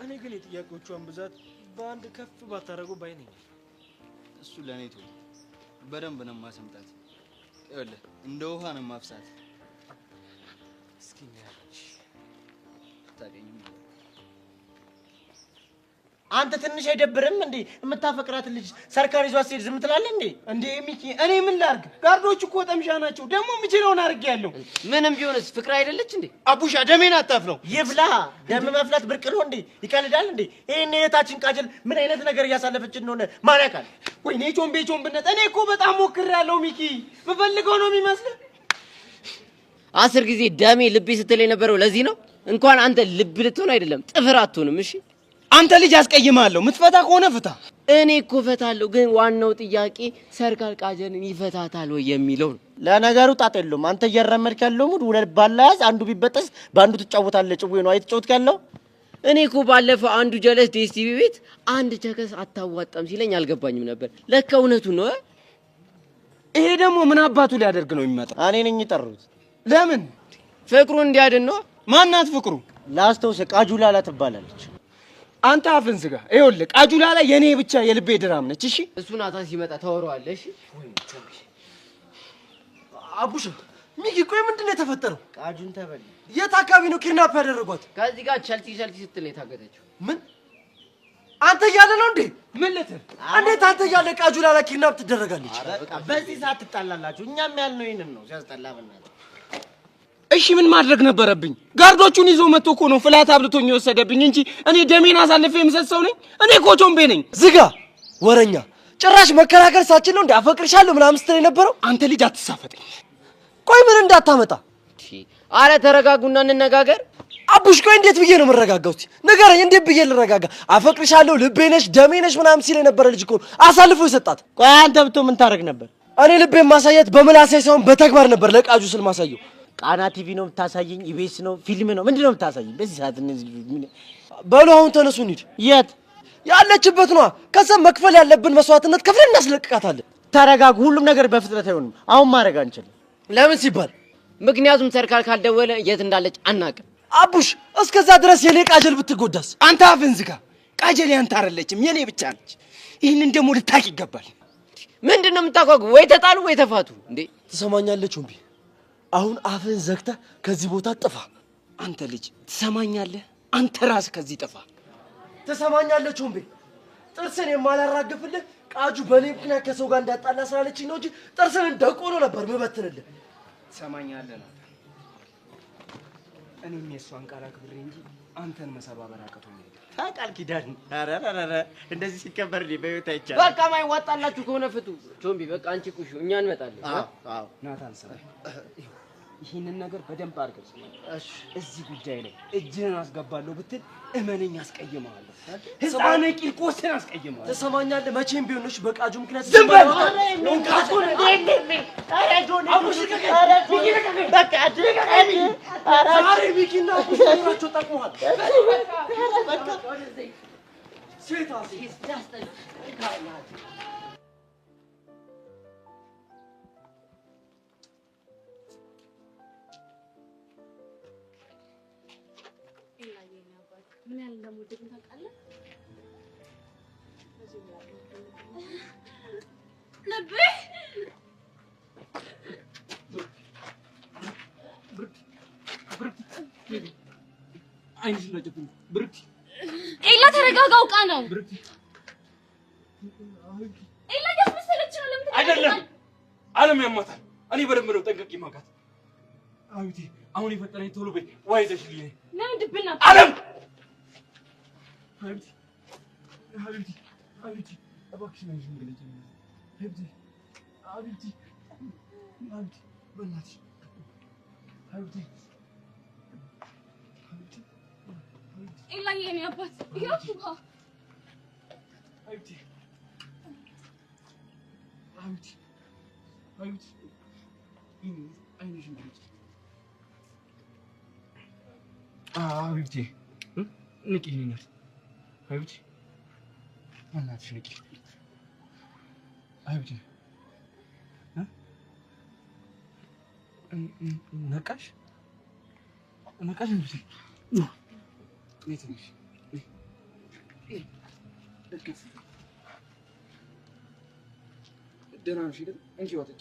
Speaker 3: እኔ ግን የጥያቄዎቿን ብዛት በአንድ ከፍ ባታረገው ባይ ነኝ።
Speaker 5: እሱ ለኔ ተው፣ በደንብ ነው ማሰምጣት። ይኸውልህ እንደ ውሃ ነው ማፍሳት። እስኪ ያለሽ ታገኙ አንተ ትንሽ አይደብርም እንዴ? የምታፈቅራት ልጅ ሰርካር ይዟት ሲሄድ ዝም ትላለህ እንዴ? እንዴ ሚኪ እኔ ምን ላድርግ? ጋርዶቹ እኮ ጠምሻ ናቸው። ደግሞ የምችለውን አድርጌያለሁ።
Speaker 6: ምንም ቢሆንስ ፍቅር አይደለች እንዴ?
Speaker 5: አቡሻ ደሜን አታፍለው። ይብላ። ደም መፍላት ብርቅ ነው እንዴ? ይቀልዳል እንዴ? ይሄን የታችን ቃጀል ምን አይነት ነገር እያሳለፈች እንደሆነ ማን ያውቃል?
Speaker 2: ወይኔ ቾምቤነት እኔ እኮ በጣም ሞክሬያለሁ ሚኪ። ምፈልገው ነው የሚመስልህ?
Speaker 6: 10 ጊዜ ደሜ ልቤ ስትል የነበረው ለዚህ ነው። እንኳን አንተ ልብ ልትሆን አይደለም ጥፍር አትሆንም። እሺ
Speaker 2: አንተ ልጅ አስቀይማለሁ። ምትፈታ ከሆነ ፍታ።
Speaker 6: እኔ እኮ ፈታለሁ፣ ግን ዋናው ጥያቄ ሰርካር ቃጀልን ይፈታታል ወይ የሚለው ነው።
Speaker 5: ለነገሩ ጣጣ የለውም። አንተ እያራመድክ ያለው ሙድ ሁለት ባላያዝ አንዱ ቢበጠስ በአንዱ ትጫወታለህ። ጭዌ ነው አይተጫወትክ ያለው።
Speaker 6: እኔ እኮ ባለፈው አንዱ ጀለስ ዲኤስቲቪ ቤት አንድ ቸከስ አታዋጣም ሲለኝ አልገባኝም ነበር። ለካ እውነቱን ነው።
Speaker 2: ይሄ ደግሞ ምን አባቱ ሊያደርግ ነው የሚመጣው?
Speaker 5: እኔ ነኝ የጠሩት።
Speaker 2: ለምን?
Speaker 6: ፍቅሩ እንዲያድን ነው።
Speaker 2: ማናት ፍቅሩ?
Speaker 5: ላስታውስ፣ ቃጁላላ ትባላለች።
Speaker 2: አንተ አፍን ዝጋ። ይኸውልህ ቃጁላላ የኔ ብቻ የልቤ ድራም ነች። እሺ
Speaker 6: እሱ ናታን ሲመጣ ታወራዋለህ። እሺ
Speaker 2: አቡሽ ሚኪ፣ ቆይ ምንድን ነው የተፈጠረው?
Speaker 5: ቃጁን ተበል።
Speaker 2: የት አካባቢ ነው ኪድናፕ ያደረጓት?
Speaker 6: ከዚህ ጋር ቸልቲ ስትል የታገተችው።
Speaker 2: ምን አንተ እያለ ነው እንዴ? ምን ልትል? እንዴት አንተ እያለ ቃጁላላ ኪድናፕ ትደረጋለች?
Speaker 5: በቃ በዚህ ሰዓት ትጣላላችሁ። እኛም ያልነው ይሄንን ነው። ሲያስጠላ በእናትህ።
Speaker 2: እሺ ምን ማድረግ ነበረብኝ? ጋርዶቹን ይዞ መጥቶ እኮ ነው ፍላት አብልቶኝ የወሰደብኝ እንጂ እኔ ደሜን አሳልፌ የምሰጥ ሰው ነኝ? እኔ እኮ ቾምቤ ነኝ።
Speaker 10: ዝጋ ወረኛ። ጭራሽ መከራከር ሳችል ነው እንዴ አፈቅርሻለሁ ምናምን ስትል የነበረው?
Speaker 2: አንተ ልጅ አትሳፈጠኝ።
Speaker 10: ቆይ ምን እንዳታመጣ።
Speaker 6: አረ ተረጋጉና እንነጋገር።
Speaker 10: አቡሽ ቆይ እንዴት ብዬ ነው የምረጋጋው? እስቲ ንገረኝ፣ እንዴት ብዬ ልረጋጋ? አፈቅርሻለሁ ልቤ ነሽ ደሜ ነሽ ምናምን ሲል የነበረ ልጅ እኮ አሳልፎ የሰጣት።
Speaker 5: ቆይ አንተ ብትሆን ምን ታደርግ ነበር?
Speaker 10: እኔ ልቤን ማሳየት በምላሴ ሳይሆን በተግባር ነበር ለቃጁ ስል ማሳየው።
Speaker 5: ቃና ቲቪ ነው የምታሳየኝ? ኢቢኤስ ነው? ፊልም ነው? ምንድን ነው የምታሳየኝ በዚህ ሰዓት? እነዚህ
Speaker 10: በሉ አሁን ተነሱ እንሂድ።
Speaker 5: የት?
Speaker 10: ያለችበት ነዋ። ከሰም መክፈል ያለብን መስዋዕትነት ከፍለን እናስለቅቃታለን።
Speaker 5: ተረጋጉ። ሁሉም ነገር በፍጥነት አይሆንም። አሁን ማድረግ አንችልም።
Speaker 10: ለምን ሲባል?
Speaker 6: ምክንያቱም ሰርካር ካልደወለ የት እንዳለች አናውቅም።
Speaker 10: አቡሽ እስከዛ ድረስ የኔ ቃጀል ብትጎዳስ?
Speaker 2: አንተ አፍን ዝጋ። ቃጀል ያንተ አይደለችም የኔ ብቻ ነች። ይህንን ደግሞ ልታቅ ይገባል።
Speaker 6: ምንድነው የምታጓጉ? ወይ ተጣሉ ወይ ተፋቱ እንዴ።
Speaker 10: ትሰማኛለች ወንቢ? አሁን አፍን ዘግተህ ከዚህ ቦታ ጥፋ።
Speaker 2: አንተ ልጅ ትሰማኛለህ? አንተ ራስ ከዚህ ጥፋ።
Speaker 10: ትሰማኛለች ወንቢ? ጥርስን የማላራግፍልህ ቃጁ በኔ ምክንያት ከሰው ጋር እንዳጣላ ስላለችኝ ነው እንጂ ጥርስን እንደቆሎ ነበር ምበትንልህ።
Speaker 2: ትሰማኛለህ ነው። እኔም የእሷን ቃል አክብሬ እንጂ አንተን መሰባበር አቅቶኝ
Speaker 5: ቃል ኪዳን። ኧረ እንደዚህ ሲከበር በህይወት አይቻልም።
Speaker 6: በቃ ማይዋጣላችሁ ከሆነ ፍቱ። ቾምቢ በቃ አንቺ ቁሹ፣ እኛ እንመጣለን።
Speaker 5: አዎ
Speaker 2: ናታን ስራ ይህንን ነገር በደንብ አድርገህ ስማ። እዚህ ጉዳይ ላይ እጅህን አስገባለሁ ብትል እመነኝ አስቀይምሃለሁ። ህፃነ ቂርቆስን አስቀይምሃለሁ።
Speaker 10: ትሰማኛለህ? መቼም ቢሆንሽ በቃጁ ምክንያት
Speaker 2: ዝም በል።
Speaker 10: ዛሬ ሚኪና አቡሽ ናቸው ጠቅመዋል። ሴታ
Speaker 9: ምን ያህል እንደምወድህ ታውቃለህ? ልቤ
Speaker 2: አይንሽ ለጭፍን ብርክ
Speaker 9: ኤላ ተረጋጋ። አውቃ ነው ኤላ እያስመሰለች ነው። ለምን
Speaker 2: አይደለም አለም ያማታል። እኔ በደንብ ነው ጠንቀቂ ማጋት። አዩቲ አሁን የፈጠረኝ ቶሎ በይ ዋይዘሽልኝ።
Speaker 9: ለምን ድብና
Speaker 2: አለም አዩቲ አዩቲ አዩቲ እባክሽ ነኝ እንግሊዝ አዩቲ አዩቲ አዩቲ በእናትሽ አዩቲ
Speaker 9: ኤላ የኔ አባት ይኸው
Speaker 2: አዩቲ አዩቲ አዩቲ አይንሽ እንግሊዝ አዩቲ ንቂ ነኝ አዩቲ እናትሽ ንቂ አዩቲ ነቃሽ ነቃሽ እንዴ ነትንሽ እከፍ ደህና ነሽ አይደል? እንኪ ወጥቂ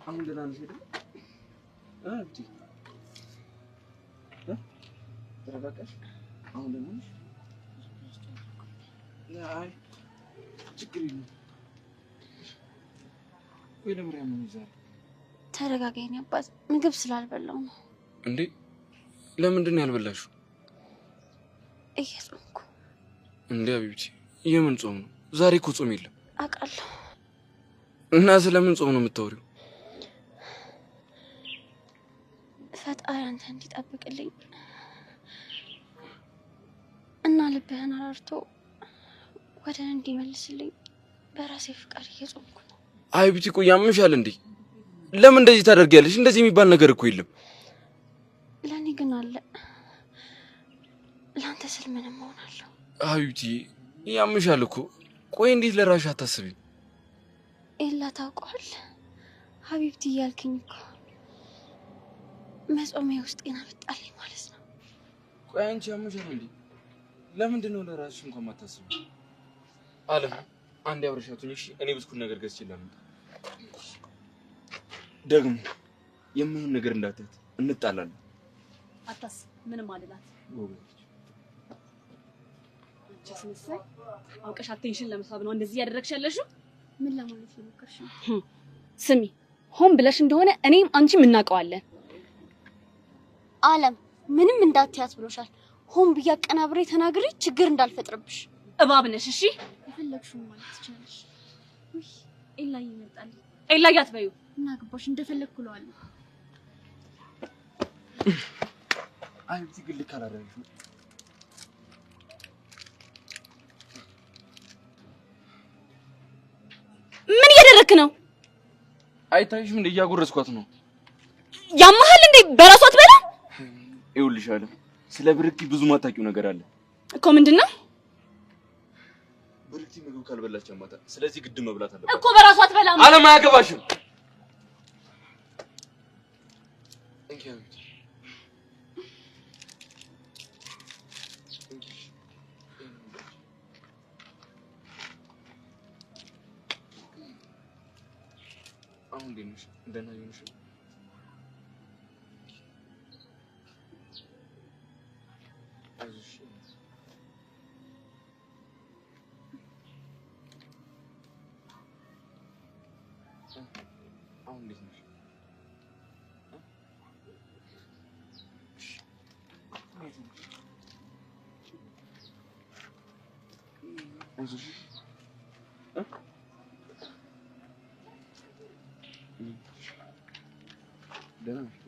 Speaker 2: አሁን ደህና ነሽ አይደል? አዩቲ ተረጋጋሽ? አሁን ደግሞ አይ ችግር የለም። ወይ ለምሪያ ምን ይዛል?
Speaker 8: ተረጋጋኝ አባት፣ ምግብ ስላልበላው ነው።
Speaker 2: እንዴ ለምንድን ነው ያልበላሽው?
Speaker 8: እየጾምኩ።
Speaker 2: እንዴ አቢብቲ የምን ጾም ነው? ዛሬ እኮ ጾም የለም።
Speaker 8: አውቃለሁ።
Speaker 2: እና ስለምን ጾም ነው የምታወሪው?
Speaker 8: ፈጣሪ አንተ እንዲጠብቅልኝ እና ልብህን አራርቶ ወደ እንዲመልስልኝ በራሴ ፍቃድ እየጾምኩ ነው።
Speaker 2: አቢብቲ እኮ ያምሻል እንዴ? ለምን እንደዚህ ታደርጊያለሽ? እንደዚህ የሚባል ነገር እኮ የለም።
Speaker 8: ለኔ ግን አለ። ላንተ ስል ምንም እሆናለሁ።
Speaker 2: አቢብቲ ያምሻል እኮ። ቆይ እንዴት ለራስሽ አታስቢም?
Speaker 8: ኤላ ታውቀዋል ሀቢብቲ እያልክኝ እኮ መጾሜ ውስጤን አመጣልኝ ማለት ነው።
Speaker 2: ቆይ አንቺ ያምሻል እንዴ? ለምንድን ነው ለራስሽ እንኳን ማታስቢ? አለም አንድ ያብረሻቱኝ። እሺ እኔ ብስኩት ነገር ገዝቼልሃለሁ። ደግሞ የምን ነገር እንዳትት እንጣላለን።
Speaker 9: አታስ ምንም አልላት። ጀስንስ አውቀሽ አቴንሽን ለመሳብ ነው እንደዚህ ያደረግሽ ያለሽው?
Speaker 8: ምን ለማለት የሞከርሽ ነው?
Speaker 9: ስሚ ሆን ብለሽ እንደሆነ እኔም አንቺም እናውቀዋለን።
Speaker 8: አለም ምንም እንዳትያት ብሎሻል። ሆን ብዬ አቀናብሬ ተናግሬ ችግር እንዳልፈጥርብሽ።
Speaker 9: እባብ ነሽ። እሺ
Speaker 8: የፈለግሽውን ማለት ትችላለሽ። ውይ ኤላ ይመጣል።
Speaker 9: ኤላ ያትበዩ
Speaker 8: እና ግባሽ እንደፈለግኩ እለዋለሁ።
Speaker 2: አይ እዚህ ግል ካላደረግሽ
Speaker 9: ምን እያደረክ ነው?
Speaker 2: አይታይሽም እንደ እያጎረስኳት ነው።
Speaker 9: ያማሃል እንዴ? በራሷ አትበላ።
Speaker 2: ይኸውልሽ አለ ስለ ብርክቲ ብዙ ማታውቂው ነገር አለ
Speaker 9: እኮ። ምንድነው?
Speaker 2: ብርክቲ ምግብ ካልበላች አማታ፣ ስለዚህ ግድ መብላት አለባት
Speaker 9: እኮ። በራሷ አትበላም።
Speaker 2: አለም አያገባሽም። አሁን ደንሽ ደና ይሆንሽ። አይዞሽ አሁን እንዴት ነሽ? አይዞሽ ደህና ነሽ?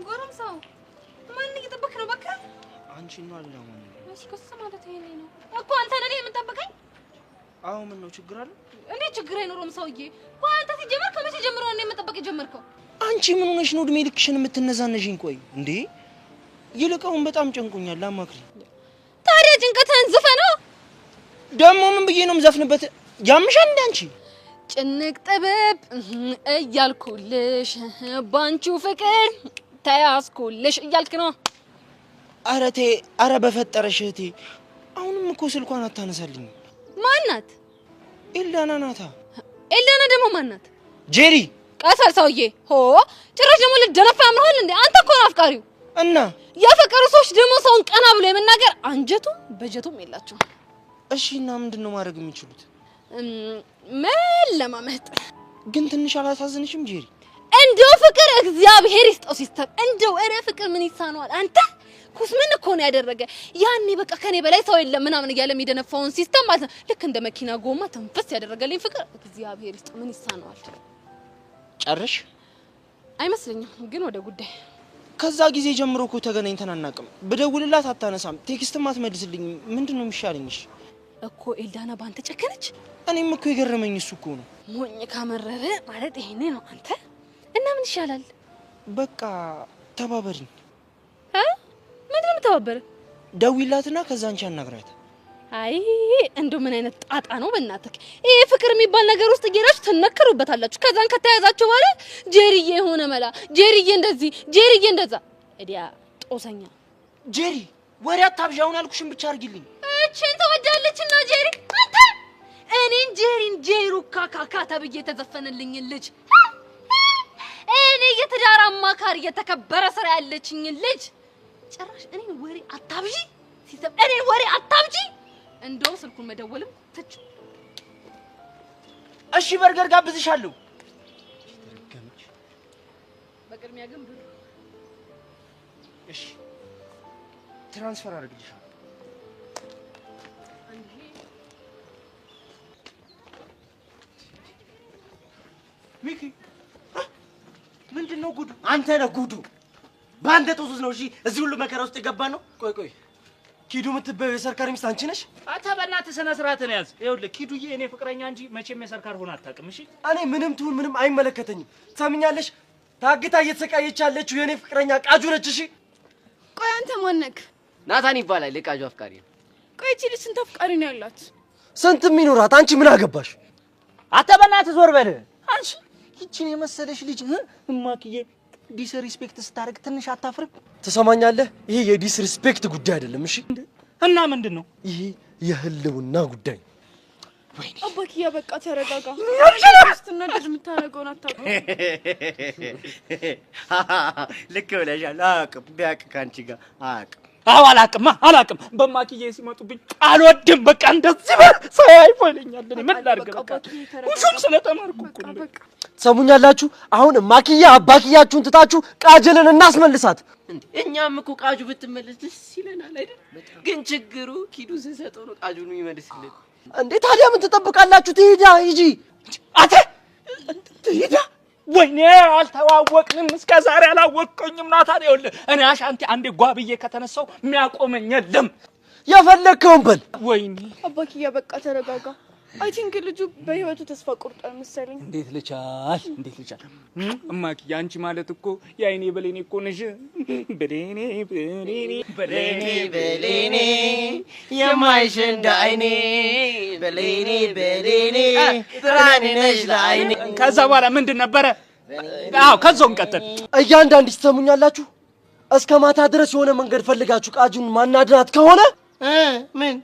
Speaker 4: ጎረምሳው ማን እየጠበክ ነው? በቃ
Speaker 5: አንቺ ነው አለ ማን ነው?
Speaker 4: እሺ ከሱ ማለት ይሄ ነው እኮ። አንተ ነህ የምትጠብቀኝ?
Speaker 5: አዎ ምን ነው ችግር አለ?
Speaker 4: እንዴ ችግር አይኖርም ሰውዬ። ቆይ አንተ ሲጀመር ከመቼ ጀምሮ ነው የምትጠብቅ ጀመርከው?
Speaker 5: አንቺ ምን ሆነሽ ነው እድሜ ልክሽን የምትነዛነሽኝ? ቆይ እንዴ ይልቀውን በጣም ጨንቆኛል። አማክሪ።
Speaker 4: ታዲያ ጭንቀትህን ዝፈነው።
Speaker 5: ደግሞ ምን ብዬ ነው የምዘፍንበት? ያምሻል እንዴ አንቺ?
Speaker 4: ጭንቅ ጥብብ እያልኩልሽ ባንቺው ፍቅር ተያዝኩልሽ እያልክ ነው።
Speaker 5: ኧረ ተይ፣ ኧረ በፈጠረሽ እህቴ፣ አሁንም እኮ ስልኳን አታነሳልኝ።
Speaker 4: ማናት?
Speaker 5: ኤልዳና ናታ።
Speaker 4: ኤልዳና ደግሞ ማናት?
Speaker 5: ጄሪ።
Speaker 4: ቀሰር ሰውዬ ሆ ጭራሽ ደግሞ ልደነፋ ያምርሃል እንዴ? አንተ እኮ ነው አፍቃሪው።
Speaker 5: እና
Speaker 4: ያፈቀሩ ሰዎች ደግሞ ሰውን ቀና ብሎ የመናገር አንጀቱም በጀቱም የላቸውም።
Speaker 5: እሺ እና ምንድነው ማድረግ የሚችሉት?
Speaker 4: መለማመጥ።
Speaker 5: ግን ትንሽ አላሳዝንሽም ጄሪ?
Speaker 4: እንደው ፍቅር እግዚአብሔር ይስጠው ሲስተም። እንደው እረ ፍቅር ምን ይሳነዋል? አንተ ኩስ ምን እኮ ነው ያደረገ? ያኔ በቃ ከኔ በላይ ሰው የለም ምናምን እያለ የሚደነፋውን ሲስተም ማለት ነው ልክ እንደ መኪና ጎማ ተንፈስ ያደረገልኝ ፍቅር እግዚአብሔር ይስጠው። ምን ይሳነዋል?
Speaker 5: ጨርሽ?
Speaker 4: አይመስለኝም። ግን ወደ ጉዳይ።
Speaker 5: ከዛ ጊዜ ጀምሮ እኮ ተገናኝተን አናውቅም። ብደውልላት አታነሳም፣ ቴክስትም አትመልስልኝም። ምንድነው የሚሻለኝሽ?
Speaker 4: እኮ ኤልዳና ባንተ ጨከነች።
Speaker 5: እኔም እኮ የገረመኝ እሱ እኮ ነው።
Speaker 4: ሞኝ ካመረረ ማለት ይሄኔ ነው። አንተ እና ምን ይሻላል?
Speaker 5: በቃ ተባበሪኝ።
Speaker 4: ምንድነው የምተባበረ?
Speaker 5: ደውይላትና ከዛ አንቺ አናግራት።
Speaker 4: አይ እንደው ምን አይነት ጣጣ ነው በእናትህ? ይሄ ፍቅር የሚባል ነገር ውስጥ እየሄዳችሁ ትነከሩበታላችሁ። ከዛን ከተያዛችሁ በኋላ ጄሪዬ የሆነ መላ፣ ጄሪዬ እንደዚህ፣ ጄሪዬ እንደዛ። እዲያ ጦሰኛ
Speaker 5: ጄሪ ወሬ አታብዣውን አልኩሽን ብቻ አርጊልኝ።
Speaker 4: እቺን ተወዳለችና ጄሪ አንተ እኔን ጄሪን ጄሩ ካካካ ተብዬ ተዘፈነልኝ ልጅ እኔ የትዳር አማካሪ የተከበረ ስራ ያለችኝ ልጅ ጭራሽ እኔን ወሬ አታብዢ ሲሰብ እኔን ወሬ አታብዢ። እንደው ስልኩን መደወልም ትች
Speaker 5: እሺ በርገር ጋብዝሻለሁ።
Speaker 4: በቅድሚያ ግን ብር
Speaker 5: እሺ ትራንስፈር አድርግልሻለሁ። ሚኪ ምንድነው ጉዱ? አንተ ነህ ጉዱ። ባንተ ጦስ ነው። እሺ እዚህ ሁሉ መከራ ውስጥ የገባ ነው። ቆይ ኪዱ የምትበይው የሰርካር ሚስት አንቺ ነሽ?
Speaker 3: አንተ በእናትህ ስነ ስርዓትን ያዝ። ይኸውልህ ኪዱዬ እኔ ፍቅረኛ እንጂ መቼም የሰርካር ሆና አታውቅም። እሺ
Speaker 10: እኔ ምንም ትሁን ምንም አይመለከተኝም። ትሰምኛለሽ? ታግታ እየተሰቃየች ያለችው የኔ ፍቅረኛ ቃጁ ነች። እሺ
Speaker 7: ቆይ አንተ ማነክ?
Speaker 6: ናታን ይባላል። የቃጁ አፍቃሪ ነው።
Speaker 7: ቆይ እቺ ልጅ ስንት አፍቃሪ ነው ያላት?
Speaker 10: ስንትም ይኖራት አንቺ ምን አገባሽ?
Speaker 5: አንተ በእናትህ ዞር በል አንቺ። ይቺን የመሰለሽ ልጅ እማክዬ ዲስሪስፔክት ስታደርግ ትንሽ አታፍርም?
Speaker 10: ትሰማኛለህ? ይሄ የዲስሪስፔክት ጉዳይ አይደለም። እሺ
Speaker 3: እና ምንድነው?
Speaker 10: ይሄ የህልውና ጉዳይ።
Speaker 3: ወይኔ
Speaker 7: አባክዬ በቃ ተረጋጋ። ስትናደድ የምታደርገውን አታውቅም።
Speaker 5: ልክ ብለሻል። አያውቅም። ቢያውቅ ከአንቺ ጋር አያውቅም።
Speaker 3: አዎ አላውቅም። በማኪዬ ሲመጡብኝ አልወድም። በቃ እንደዚህ ሳይ አይፎልኛል። እኔ ምን ላድርግ? በቃ ሁሉም ስለተማርኩ እኮ ነው።
Speaker 10: ሰሙኛላችሁ? አሁን ማኪያ አባኪያችሁን ትታችሁ ቃጀልን እናስመልሳት።
Speaker 6: እኛም እኮ ቃጁ ብትመለስ ደስ ይለናል አይደል? ግን ችግሩ ኪዱ ሲሰጠው ነው ቃጁን የሚመልስልን።
Speaker 10: እንዴ ታዲያ ምን ትጠብቃላችሁ? ትሄዳ ሂጂ።
Speaker 3: አተ ትሄዳ ወይኔ አልተዋወቅንም። እስከ ዛሬ አላወቅከኝም ናታን። ይኸውልህ እኔ አሻንቲ አንዴ ጓብዬ ከተነሳው የሚያቆመኝ የለም።
Speaker 10: የፈለግከውን በል።
Speaker 3: ወይኔ
Speaker 7: አባክዬ በቃ ተረጋጋ። አይ ቲንክ ልጁ በህይወቱ ተስፋ ቆርጧል መሰለኝ።
Speaker 3: እንዴት ልቻል? እማክዬ አንቺ ማለት እኮ የአይኔ በሌኔ እኮ ነሽ። በሌኔ
Speaker 5: የማይሽ እንደ አይኔ በሌኔ ብርሃኔ ነሽ ለአይኔ።
Speaker 3: ከዛ በኋላ ምንድን ነበረ? አዎ ከዛው እንቀጥል።
Speaker 10: እያንዳንዱ ትሰሙኛላችሁ? እስከ ማታ ድረስ የሆነ መንገድ ፈልጋችሁ ቃጁን ማናድናት ከሆነ
Speaker 5: ምን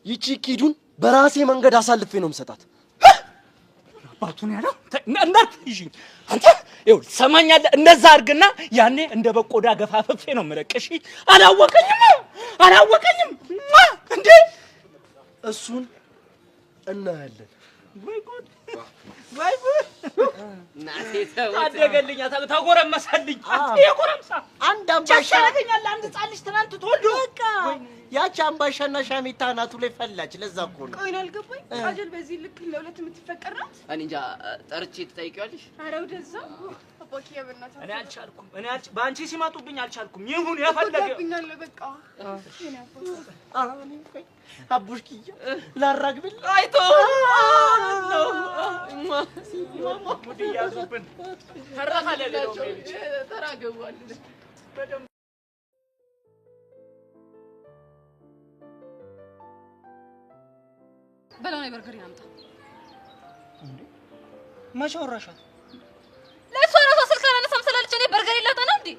Speaker 10: ይቺ ኪዱን በራሴ መንገድ አሳልፌ ነው የምሰጣት።
Speaker 3: አባቱን ያለው እንዳትይኝ አንተ። ይኸውልህ ትሰማኛለህ? እንደዛ አድርግና ያኔ እንደ በቆዳ ገፋፍፌ ነው የምለቅሽ። አላወቀኝም እንዴ?
Speaker 10: እሱን እናያለን።
Speaker 3: ወይ ጉድ! እናቴ ታደገልኛ ታጎረመሰልኝ። የጎረምሳ
Speaker 5: አንድ አምባሻ
Speaker 3: ያረገኛል። አንድ ህጻን ልጅ ትናንት ተወልዶ
Speaker 5: በቃ ያቺ አምባሻና ሻሚታ ናቱ ላይ ፈላች። ለዛ እኮ ነው።
Speaker 7: ቆይ ነው አልገባኝ። ቃጀል በዚህ ልክ ለሁለት የምትፈቀር ናት?
Speaker 6: እኔ እንጃ። ጠርቼ ትጠይቂዋለሽ?
Speaker 7: ኧረ ወደዛ አባክዬ በእናትህ
Speaker 3: እኔ አልቻልኩም። በአንቺ ሲመጡብኝ አልቻልኩም። ይሁን የፈለገ
Speaker 7: ብኛለ በቃ እኔ
Speaker 5: አቡሽኪያ ላራግብል
Speaker 6: አይቶ ነው
Speaker 3: ሙድ ያዙብን። ተራካለ ነው ልጅ
Speaker 6: ተራገዋል።
Speaker 4: በላው ነው በርገር ያምጣ።
Speaker 5: መቼ ወራሻት?
Speaker 4: ለሷ ራሷ ስልክ አላነሳም ስላለች እኔ በርገር ይላጣ ነው እንዴ?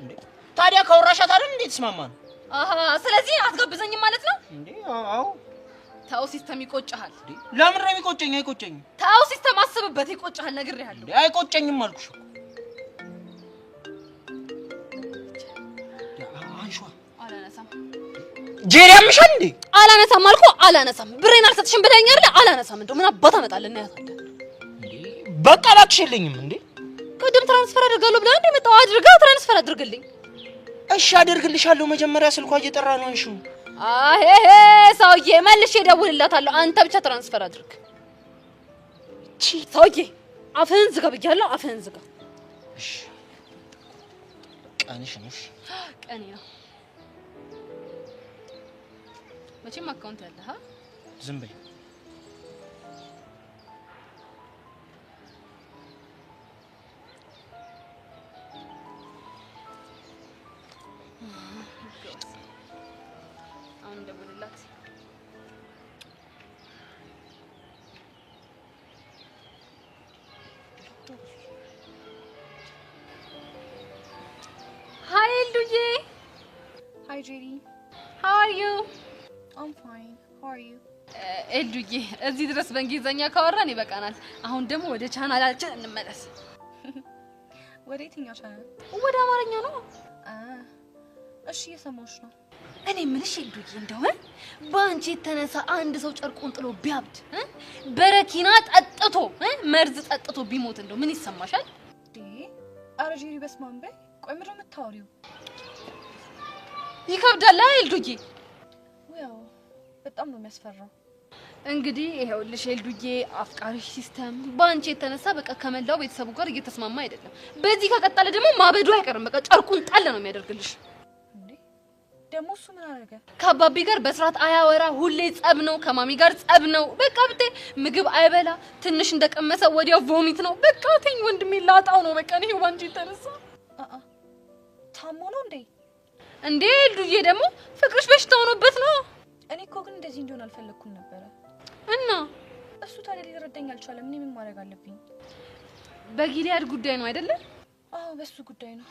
Speaker 5: ታዲያ ከወራሻት አይደል እንዴ ተስማማን?
Speaker 4: አሃ ስለዚህ አትጋብዘኝም ማለት ነው
Speaker 5: እንዴ? አዎ
Speaker 4: ታው ሲስተም ይቆጭሃል።
Speaker 5: ለምን ነው የሚቆጨኝ? አይቆጨኝም።
Speaker 4: ታው ሲስተም አስብበት ይቆጭሃል። ነግሬሃለሁ።
Speaker 5: እንዴ አይቆጨኝም አልኩሽ እኮ። አንሿ
Speaker 4: አላነሳም።
Speaker 5: ጄሪ ያምሻል እንዴ?
Speaker 4: አላነሳም አልኩ አላነሳም። ብሬን አልሰጥሽም ብለኸኝ አይደል? አላነሳም። እንደው ምን አባታ መጣለና ያታደ
Speaker 5: እንዴ? በቃ ላክሽልኝም እንዴ?
Speaker 4: ቅድም ትራንስፈር አድርጋለሁ ብለህ እንዴ መጣው? አድርጋ ትራንስፈር አድርግልኝ።
Speaker 5: እሺ አደርግልሻለሁ። መጀመሪያ ስልኳ እየጠራ ነው። አንሺው።
Speaker 4: አሄ ሰውዬ መልሼ እደውልላታለሁ። አንተ ብቻ ትራንስፈር አድርግ። ሰውዬ አፍህን ዝጋ ብያለሁ። አፍህን ዝጋ።
Speaker 5: እሺ ቀንሽ ነሽ?
Speaker 4: ቀኔ ነው። መቼም አካውንት ያለህ አ
Speaker 5: ዝም በይ።
Speaker 4: አሁን ደውልላት። Hi Elduye.
Speaker 7: Hi JD.
Speaker 4: How are you?
Speaker 7: I'm fine. How are you?
Speaker 4: ኤልዱዬ እዚህ ድረስ በእንግሊዘኛ ካወራን ይበቃናል። አሁን ደግሞ ወደ ቻናላችን እንመለስ።
Speaker 7: ወደ የትኛው ቻናል?
Speaker 4: ወደ አማርኛ ነው።
Speaker 7: እሺ እየሰማሁሽ ነው።
Speaker 4: እኔ የምልሽ ኤልዱዬ እንደው በአንቺ የተነሳ አንድ ሰው ጨርቁን ጥሎ ቢያብድ በረኪና ጠጥቶ መርዝ ጠጥቶ ቢሞት እንደው ምን ይሰማሻል?
Speaker 7: ኧረ ጄሪ በስመ አብ በይ። ቆይ ምንድን ነው የምታወሪው?
Speaker 4: ይከብዳል ኤልዱዬ።
Speaker 7: ያው በጣም ነው የሚያስፈራው።
Speaker 4: እንግዲህ ይሄውልሽ ኤልዱዬ አፍቃሪሽ ሲስተም በአንቺ የተነሳ በቃ ከመላው ቤተሰቡ ጋር እየተስማማ አይደለም። በዚህ ከቀጠለ ደግሞ ማበዱ አይቀርም። በቃ ጨርቁን ጣል ነው የሚያደርግልሽ።
Speaker 7: እንዴ ደግሞ እሱ ምን አደረገ?
Speaker 4: ከአባቢ ጋር በስርዓት አያወራ፣ ሁሌ ጸብ ነው። ከማሚ ጋር ጸብ ነው። በቃ ብቴ ምግብ አይበላ፣ ትንሽ እንደቀመሰ ወዲያው ቮሚት ነው። በቃ ተኝ ወንድሜ ላጣው ነው። በቃ ነው ባንቺ የተነሳ
Speaker 7: ታሞ ነው እንዴ?
Speaker 4: እንዴ ኤልዱዬ ደግሞ ፍቅርሽ በሽታ ሆኖበት ነው።
Speaker 7: እኔ እኮ ግን እንደዚህ እንዲሆን አልፈለኩም ነበር።
Speaker 4: እና
Speaker 7: እሱ ታዲያ ሊረዳኝ አልቻለም። እኔ ምን ማድረግ አለብኝ?
Speaker 4: በጊሊያድ ጉዳይ ነው አይደለ?
Speaker 7: አዎ በሱ ጉዳይ ነው።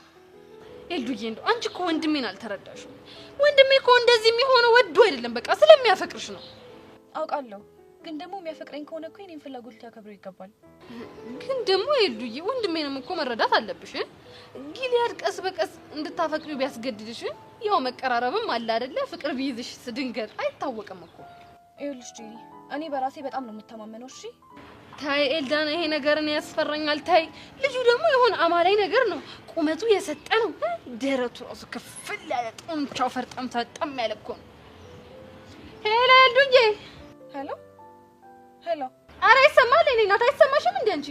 Speaker 4: ኤልዱዬ እንደው አንቺ እኮ ወንድሜን አልተረዳሽም። ወንድሜ እኮ እንደዚህ የሚሆነው ወዶ አይደለም፣ በቃ ስለሚያፈቅርሽ ነው።
Speaker 7: አውቃለሁ፣ ግን ደግሞ የሚያፈቅረኝ ከሆነ እኮ የኔን ፍላጎት ሊያከብረው ይገባል።
Speaker 4: ግን ደግሞ ኤልዱዬ ወንድሜንም እኮ መረዳት አለብሽ። ጊሊያድ ቀስ በቀስ እንድታፈቅሪው ቢያስገድድሽ ያው መቀራረብም አለ አይደለ? ፍቅር ቢይዝሽ ድንገት አይታወቅም እኮ።
Speaker 7: ይኸውልሽ ጄሪ እኔ በራሴ በጣም ነው የምተማመነው። እሺ
Speaker 4: ታይ ኤልዳና፣ ይሄ ነገርን ያስፈራኛል። ታይ ልጁ ደግሞ የሆነ አማላይ ነገር ነው። ቁመቱ የሰጠ ነው። ደረቱ ራሱ ከፍል ያለ ጡንቻው ፈርጠም ተጠም ያለ እኮ ነው። ሄሎ ኤልዱዬ።
Speaker 7: ሄሎ ሄሎ።
Speaker 4: አረ ይሰማል? እኔ እናት አይሰማሽም እንዴ አንቺ?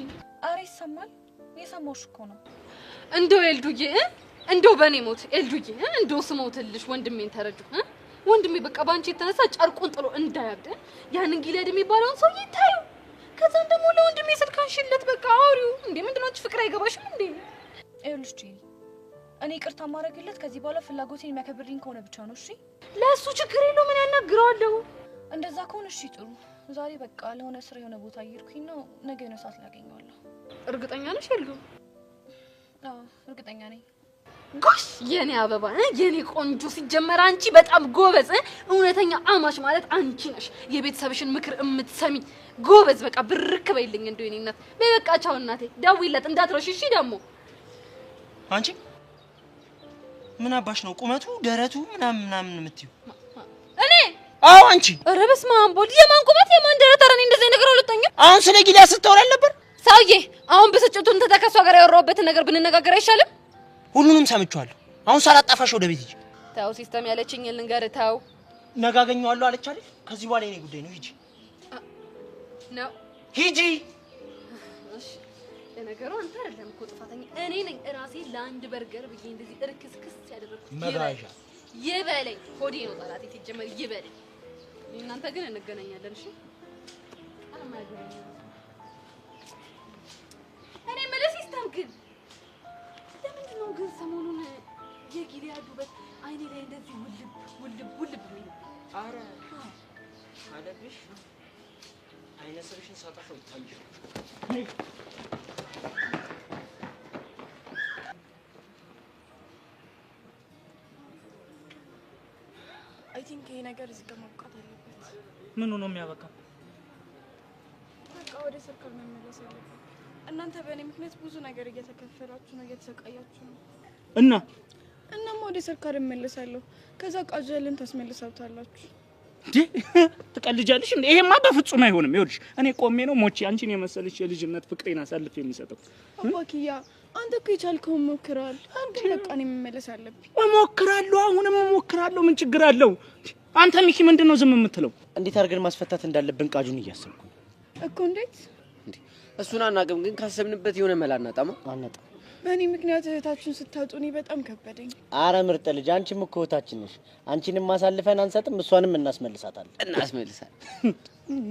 Speaker 7: አረ ይሰማል። የሰማሁሽ እኮ ነው።
Speaker 4: እንደው ኤልዱዬ እንደው በኔ ሞት ኤልዱዬ እንደው ስሞትልሽ ወንድሜን ተረጁ። ወንድሜ በቃ ባንቺ የተነሳ ጨርቁን ጥሎ እንዳያብድ ያንን ጊሊያድ የሚባለውን ሰው ይታዩ። ከዛም ደግሞ ለወንድሜ ስልካንሽለት በቃ አውሪው። እንዴ ምንድነው አንቺ ፍቅር አይገባሽም እንዴ?
Speaker 7: ይኸውልሽ ጄሪ እኔ ይቅርታ ማድረግለት ከዚህ በኋላ ፍላጎቴን የሚያከብርልኝ ከሆነ ብቻ ነው። እሺ
Speaker 4: ለሱ ችግር የለው፣ ምን ያናግረዋለሁ?
Speaker 7: እንደዛ ከሆነ እሺ ጥሩ። ዛሬ በቃ ለሆነ ስራ የሆነ ቦታ እየሄድኩኝ ነው። ነገ የሆነ ሰዓት ላገኘዋለሁ።
Speaker 4: እርግጠኛ ነሽ ኤልዱ?
Speaker 7: አዎ እርግጠኛ ነኝ።
Speaker 4: ጎሽ የኔ አበባ የኔ ቆንጆ፣ ሲጀመር አንቺ በጣም ጎበዝ እውነተኛ አማች ማለት አንቺ ነሽ። የቤተሰብሽን ምክር የምትሰሚ ጎበዝ። በቃ ብርክ በይልኝ እንደው የኔ እናት። በቃ ቻው እናቴ፣ ደውይለት እንዳትረሺ እሺ። ደግሞ
Speaker 5: አንቺ ምን አባሽ ነው ቁመቱ ደረቱ ምናምን የምትይው?
Speaker 4: እኔ
Speaker 5: አዎ አንቺ።
Speaker 4: ኧረ በስመ አብ ወልድ፣ የማን ቁመት የማን ደረት? ኧረ እኔ እንደዚህ ነገር አልወጣኝም።
Speaker 5: አሁን ስለ ጊሊያድ ስታወራል ነበር
Speaker 4: ሰውዬ። አሁን ብስጭቱን ተከሷ ጋር ያወራውበትን ነገር ብንነጋገር አይሻልም?
Speaker 5: ሁሉንም ሰምቻለሁ። አሁን ሳላጣፋሽ ወደ ቤት ሂጂ።
Speaker 4: ታው ሲስተም ያለችኝ ልንገርህ። ታው
Speaker 5: ነገ አገኘዋለሁ አለች አይደል? ከዚህ በኋላ የኔ ጉዳይ ነው። ሂጂ
Speaker 4: ነው
Speaker 5: ሂጂ።
Speaker 4: እሺ ለነገሩ አንተ አይደለም እኮ ጥፋተኛ፣ እኔ ነኝ ራሴ ለአንድ በርገር ብዬ እንደዚህ እርክስክስ ያደረኩት።
Speaker 5: መጋዣ
Speaker 4: ይበለኝ፣ ሆዴ ነው ጠላቴ ሲጀመር ይበለኝ። እናንተ ግን እንገናኛለን። እሺ አማገኝ እኔ ማለት ሲስተም ግን ለምንድን ነው ግን ሰሞኑን የጊሊያድ ውበት አይኔ ላይ እንደዚህ ውልብ የሚለው?
Speaker 5: ኧረ አለብሽ አይነ ስርሽን ሳጠፋው ይታይሽ።
Speaker 7: አይ ቲንክ ይሄ ነገር እዚህ ጋር ማብቃት አለበት።
Speaker 3: ምኑ ነው የሚያበቃው?
Speaker 7: በቃ ወደ ሰርካል መመለስ አለበት። እናንተ በእኔ ምክንያት ብዙ ነገር እየተከፈላችሁ ነው፣ እየተሰቃያችሁ ነው። እናማ ወደ ሰርካል እመለሳለሁ። ከዛ ቃጀልን ታስመልሳታላችሁ።
Speaker 3: እንዴ ትቀልጃለሽ እንዴ? ይሄማ በፍጹም አይሆንም። ይኸውልሽ እኔ ቆሜ ነው ሞቼ አንቺን የመሰለሽ የልጅነት ፍቅሬን አሳልፌ የሚሰጠው።
Speaker 7: አባኪያ አንተ እኮ የቻልከውን ሞክራል። አንተ በቃ እኔ መመለስ አለብኝ።
Speaker 3: እሞክራለሁ፣ አሁንም እሞክራለሁ። ምን ችግር አለው? አንተ ሚኪ ምንድነው ዝም የምትለው?
Speaker 5: እንዴት አድርገን ማስፈታት እንዳለብን ቃጁን እያሰብኩ
Speaker 7: እኮ። እንዴት
Speaker 6: እንዴ? እሱን አናውቅም፣ ግን ካሰብንበት የሆነ መላ እናጣማ።
Speaker 5: አናጣም።
Speaker 7: በእኔ ምክንያት እህታችሁን ስታጡ እኔ በጣም ከበደኝ።
Speaker 5: አረ ምርጥ ልጅ፣ አንቺም እኮ እህታችን ነሽ። አንቺንም ማሳልፈን አንሰጥም፣ እሷንም እናስመልሳታለን።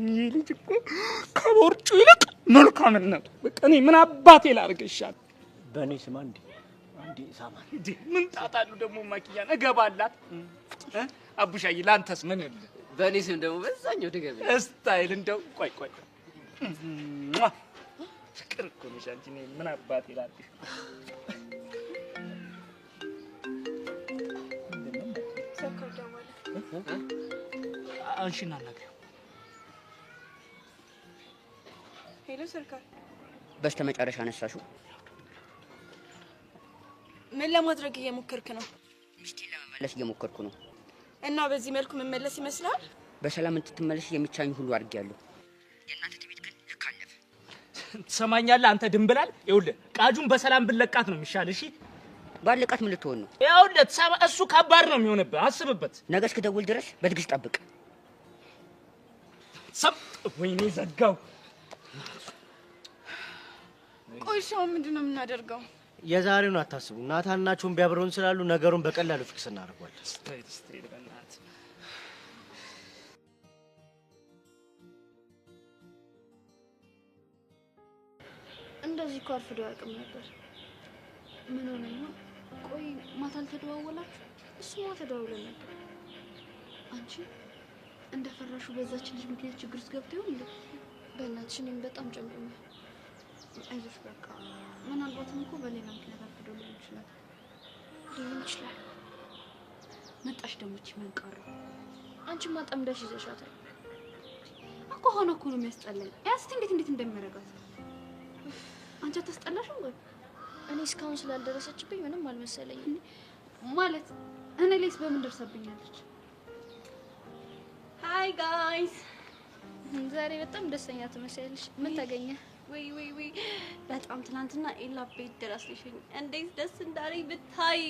Speaker 3: ይሄ ልጅ እኮ ከቦርጩ ይልቅ መልካምነቱ በቃ እኔ ምን አባቴ ላድርግሻል?
Speaker 5: በእኔ ስማ እንዴ፣ እንዴ ሳማን
Speaker 3: እንዴ ምን ጣጣሉ ደግሞ ማኪያን እገባላት አቡሻዬ ላንተስ ምን ል
Speaker 6: በእኔ ስም ደግሞ በዛኛው ድገም
Speaker 3: ስታይል እንደው ቆይ ፍቅር እኮ ነሽ አንቺ ምን አባት ይላልሽ አንቺና ነገር
Speaker 11: ሄሎ ሰርካር
Speaker 1: በስተመጨረሻ አነሳሽው
Speaker 11: ምን ለማድረግ እየሞከርክ ነው
Speaker 1: ሚስቴን ለመመለስ እየሞከርኩ ነው
Speaker 11: እና በዚህ መልኩ መመለስ ይመስላል
Speaker 1: በሰላም እንድትመለሽ የሚቻኝ ሁሉ አድርጌያለሁ የእናንተ ትቤት ግን ልክ አለፈ
Speaker 3: ትሰማኛለህ አንተ ድንብላል ይኸውልህ ቃጁን በሰላም ብለቃት ነው የሚሻል እሺ
Speaker 1: ባለቃት ምን ልትሆን ነው
Speaker 3: ይኸውልህ እሱ ከባድ ነው የሚሆንብህ አስብበት
Speaker 1: ነገ እስክደውል ድረስ በትዕግስት ጠብቅ
Speaker 3: ወይኔ ዘጋው
Speaker 11: ቆይ ሻው ምንድነው የምናደርገው
Speaker 5: የዛሬውን አታስቡ ናታንና ቾምቢ አብረውን ስላሉ ነገሩን በቀላሉ ፊክስ እናደርጋለን
Speaker 3: ስታይ በእናት
Speaker 8: እንደዚህ እኮ አርፍዶ አያውቅም ነበር ምን ሆነ ነው ቆይ ማታ አልተደዋወላችሁ እሱማ ተደዋውለን ነበር አንቺ እንደፈራሹ በዛች ልጅ ምክንያት ችግር ውስጥ ገብቶ ይሆን እንዴ በእናትሽ እኔም በጣም ጨንቆኛል አይዞሽ በቃ ምናልባትም እኮ በሌላ ምክንያት አርፍዶ ሊሆን ይችላል መጣሽ ደግሞ እቺ ምን ቀረ አንቺማ ጠምደሽ ይዘሻታል እኮ ሆነ እኮ ነው የሚያስጠላኝ ያስቲ እንዴት እንደሚያረጋት አንቺ አታስጠላሽም ወይ እኔ እስካሁን ስላልደረሰችብኝ ምንም አልመሰለኝም ማለት እኔ ላይስ በምን ደርሰብኛለች ሃይ ጋይስ ዛሬ በጣም ደስተኛ ትመስያለሽ ምን ታገኘ ወይ በጣም ትናንትና ኤላ ቤት ድረስ ልሽኝ እንዴት ደስ እንዳለኝ ብታይ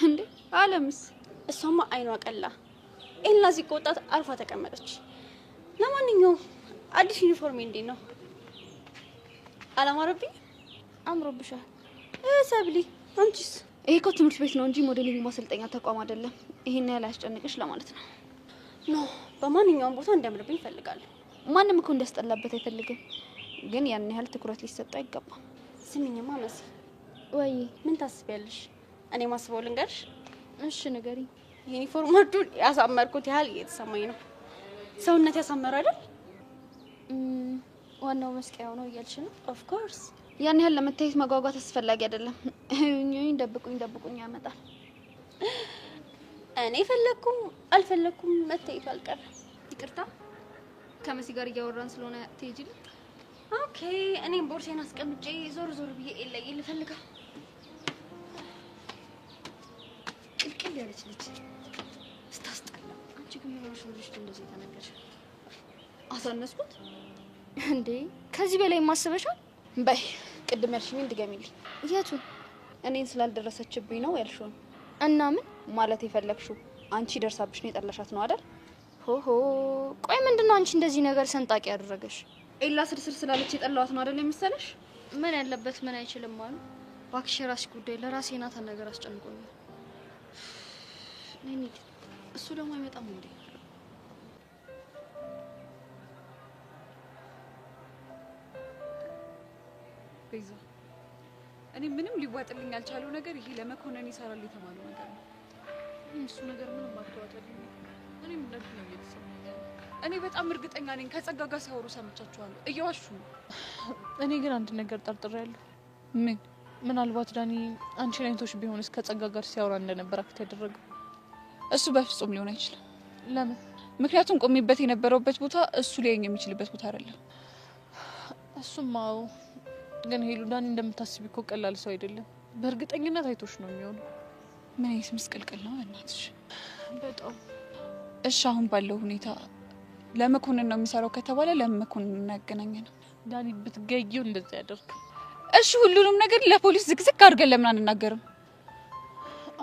Speaker 8: እንዴ አለምስ እሷማ አይኗ ቀላ ኤላ ሲቆጣት አርፋ ተቀመጠች ለማንኛውም አዲስ ዩኒፎርም እንዴት ነው አላማረብኝ አምሮብሻል ሰብሊ አንቺስ ይሄ እኮ ትምህርት ቤት ነው እንጂ ሞዴሊንግ ማሰልጠኛ ተቋም አይደለም ይሄን ያህል አያስጨንቅሽ ለማለት ነው ኖ በማንኛውም ቦታ እንዲያምርብኝ እፈልጋለሁ ማንም እኮ እንዲያስጠላበት አይፈልግም ግን ያን ያህል ትኩረት ሊሰጠው አይገባም ስሚኝማ መሲ ወይ ምን ታስቢያለሽ እኔ ማስበው ልንገርሽ እሺ ንገሪኝ ዩኒፎርማችሁ ያሳመርኩት ያህል እየተሰማኝ ነው ሰውነት ያሳመረ አይደል ዋናው መስቀያው ነው እያልሽ ነው ኦፍ ኮርስ ያን ያህል ለመታየት መጓጓት አስፈላጊ አይደለም ደብቁኝ ያመጣል እኔ ፈለኩም አልፈለኩም መታየቱ አልቀረም ይቅርታ ከመሲ ጋር እያወራን ስለሆነ ትሄጂልኝ ኦኬ እኔም ቦርሴን አስቀምጬ ዞር ብዬ ኤለይ ልፈልጋ ቅልቅል ያለች ልጅ ስታስጠላ አንቺ ግን ምን ሆነሽ ልጅ እንደዚህ ተነገርሽ አሳነስኩት እንዴ ከዚህ በላይ ማሰበሻል በይ ቅድም ያልሽኝን ድገሚልኝ የቱን እኔን ስላልደረሰችብኝ ነው ያልሽው እና ምን ማለት የፈለግሽው አንቺ ደርሳብሽ ነው የጠላሻት ነው አይደል ሆሆ ቆይ ምንድነው አንቺ እንደዚህ ነገር ሰንጣቂ ያደረገሽ ኤላ ስርስር ስላለች የጠላዋት ነው አይደል የሚሰለሽ ምን ያለበት ምን አይችልም ማለት ባክሽ ራስሽ ጉዳይ ለራሴ ናታ ነገር አስጨንቆኛል ነኝ እሱ ደግሞ አይመጣም እንዴ
Speaker 11: ቤዛ እኔ ምንም ሊዋጥልኝ ያልቻለው ነገር ይሄ ለመኮነን ይሰራል የተባለው ነገር ነው
Speaker 8: እሱ ነገር ምንም አትዋጥልኝ
Speaker 11: እኔ ምን ነው እየተሰማኝ እኔ በጣም እርግጠኛ ነኝ ከጸጋ ጋር ሲያወሩ ሰምቻቸዋለሁ እየዋሹ ነው
Speaker 12: እኔ ግን አንድ ነገር ጠርጥሬያለሁ ምን ምናልባት ዳኒ አንቺን አይቶሽ ቢሆንስ ከጸጋ ጋር ሲያወራ እንደነበር አክት ያደረገው
Speaker 11: እሱ በፍጹም ሊሆን አይችልም
Speaker 12: ለምን
Speaker 11: ምክንያቱም ቆሜበት የነበረውበት ቦታ እሱ ሊያየኝ የሚችልበት ቦታ አይደለም
Speaker 12: እሱማው ግን ሄሉ ዳኒ እንደምታስቢ እኮ ቀላል ሰው አይደለም በእርግጠኝነት አይቶሽ ነው የሚሆነው
Speaker 11: ምን አይነት ምስቅልቅል ነው እናትሽ
Speaker 12: በጣም
Speaker 11: እሺ አሁን ባለው ሁኔታ ለመኮንን ነው የሚሰራው ከተባለ ለመኮንን ያገናኘን
Speaker 12: ዳኒ ብትገይው እንደዛ ያደርግ
Speaker 11: እሺ ሁሉንም ነገር ለፖሊስ ዝግዝግ አድርገን ለምን አንናገርም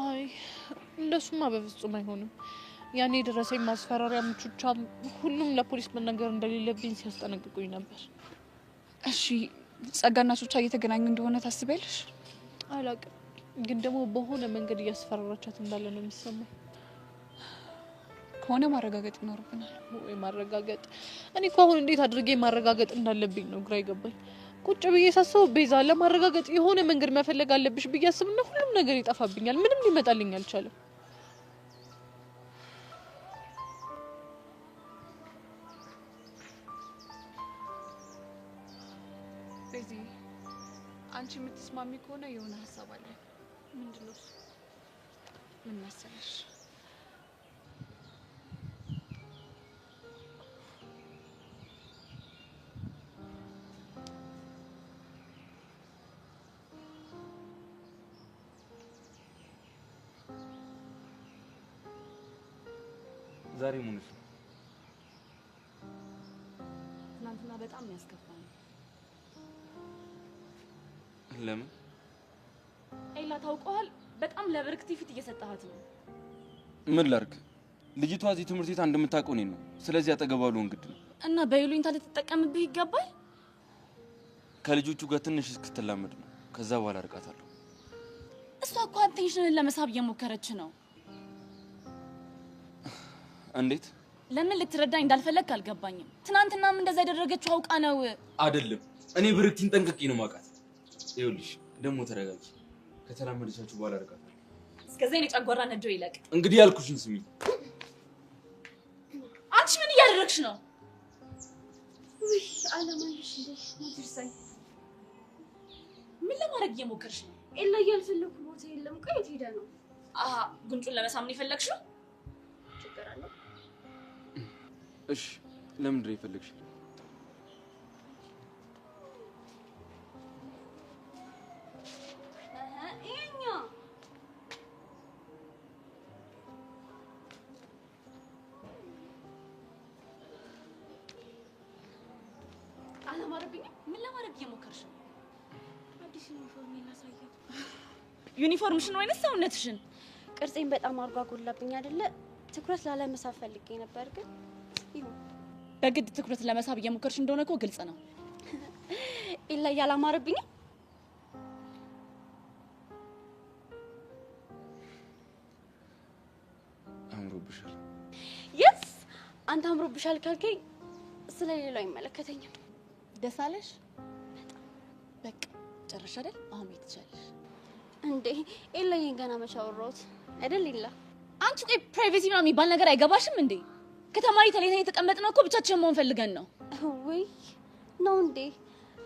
Speaker 12: አይ እንደሱማ በፍጹም አይሆንም ያኔ ድረሰኝ ማስፈራሪያ ምቹቻ ሁሉም ለፖሊስ መናገር እንደሌለብኝ ሲያስጠነቅቁኝ ነበር
Speaker 11: እሺ ጸጋና ሱቻ እየተገናኙ እንደሆነ ታስቢያለሽ
Speaker 12: አላውቅም ግን ደግሞ በሆነ መንገድ እያስፈራራቻት እንዳለ ነው የሚሰማኝ
Speaker 11: ከሆነ ማረጋገጥ ይኖርብናል
Speaker 12: ወይ ማረጋገጥ እኔ እኮ አሁን እንዴት አድርጌ ማረጋገጥ እንዳለብኝ ነው ግራ ይገባኝ ቁጭ ብዬ ሳስበው ቤዛ ለማረጋገጥ የሆነ መንገድ መፈለግ አለብሽ ብዬ አስብና ሁሉም ነገር ይጠፋብኛል። ምንም ሊመጣልኝ አልቻለም።
Speaker 11: ቤዚ አንቺ የምትስማሚ ከሆነ የሆነ ሀሳብ አለ።
Speaker 8: ምንድነው?
Speaker 11: ምን መሰለሽ?
Speaker 2: ዛሬ ሙንሽ
Speaker 9: ትናንትና በጣም ያስከፋኝ።
Speaker 2: ለምን?
Speaker 9: ኤላ ታውቀዋል፣ በጣም ለብርክቲ ፊት እየሰጣሃት ነው።
Speaker 2: ምን ላድርግ? ልጅቷ እዚህ ትምህርት ቤት እንደምታውቀው እኔን ነው። ስለዚህ አጠገባሉ እንግድ ነው
Speaker 9: እና በይሉኝታ ልትጠቀምብህ ይገባል።
Speaker 2: ከልጆቹ ጋር ትንሽ እስክትላመድ ነው። ከዛ በኋላ አርቃታለሁ።
Speaker 9: እሷ እኮ አቴንሽንን ለመሳብ እየሞከረች ነው።
Speaker 2: እንዴት?
Speaker 9: ለምን ልትረዳኝ እንዳልፈለግክ አልገባኝም። ትናንትናም እንደዛ ያደረገችው አውቃ ነው።
Speaker 2: አይደለም፣ እኔ ብርክቲን ጠንቅቄ ነው ማውቃት። ይኸውልሽ ደግሞ ተረጋጊ። ከተላመደቻችሁ በኋላ አርቃታለሁ።
Speaker 9: እስከዛ የኔ ጨጓራ ነዶ ይለቅ።
Speaker 2: እንግዲህ ያልኩሽን ስሚ።
Speaker 9: አንቺ ምን እያደረግሽ ነው?
Speaker 8: ውይ አለማለሽ እንዴ ማትርሳይ።
Speaker 9: ምን ለማድረግ እየሞከርሽ ነው?
Speaker 8: ኤላ ያልፈለኩ ቦታ የለም። ቆይ የት ሄደ ነው?
Speaker 9: አሃ ጉንጩን ለመሳም ነው የፈለግሽው?
Speaker 8: ችግር አለ?
Speaker 2: እሺ ለምንድን ነው የፈለግሽ?
Speaker 9: አላማረብኝም። ምን ለማድረግ እየሞከርሽ ነው?
Speaker 8: አዲስ ዩኒፎርም ላሳየው።
Speaker 9: ዩኒፎርምሽን ወይንስ ሰውነትሽን?
Speaker 8: ቅርጼን በጣም አርጓ ጎላብኝ አይደለ? ትኩረት ላለመሳብ ፈልጌ ነበር ግን ይሁን።
Speaker 9: በግድ ትኩረት ለመሳብ እየሞከርሽ እንደሆነ እኮ ግልጽ ነው።
Speaker 8: ኢላ ያላማረብኝ
Speaker 2: አምሮብሻል።
Speaker 8: የስ አንተ አምሮብሻል ካልከኝ ስለሌላው አይመለከተኝም።
Speaker 9: ደስ አለሽ? በቃ ጨረሽ አይደል? አሁን ቤት ትችያለሽ።
Speaker 8: እንዴ ኤላዬን ገና መቼ አወራሁት አይደል? ኢላ
Speaker 9: አንቺ ቆይ ፕራይቬሲ ምናምን የሚባል ነገር አይገባሽም እንዴ? ከተማሪ ተለይተን የተቀመጥነው እኮ ብቻችንን መሆን ፈልገን ነው።
Speaker 8: ወይ ነው እንዴ?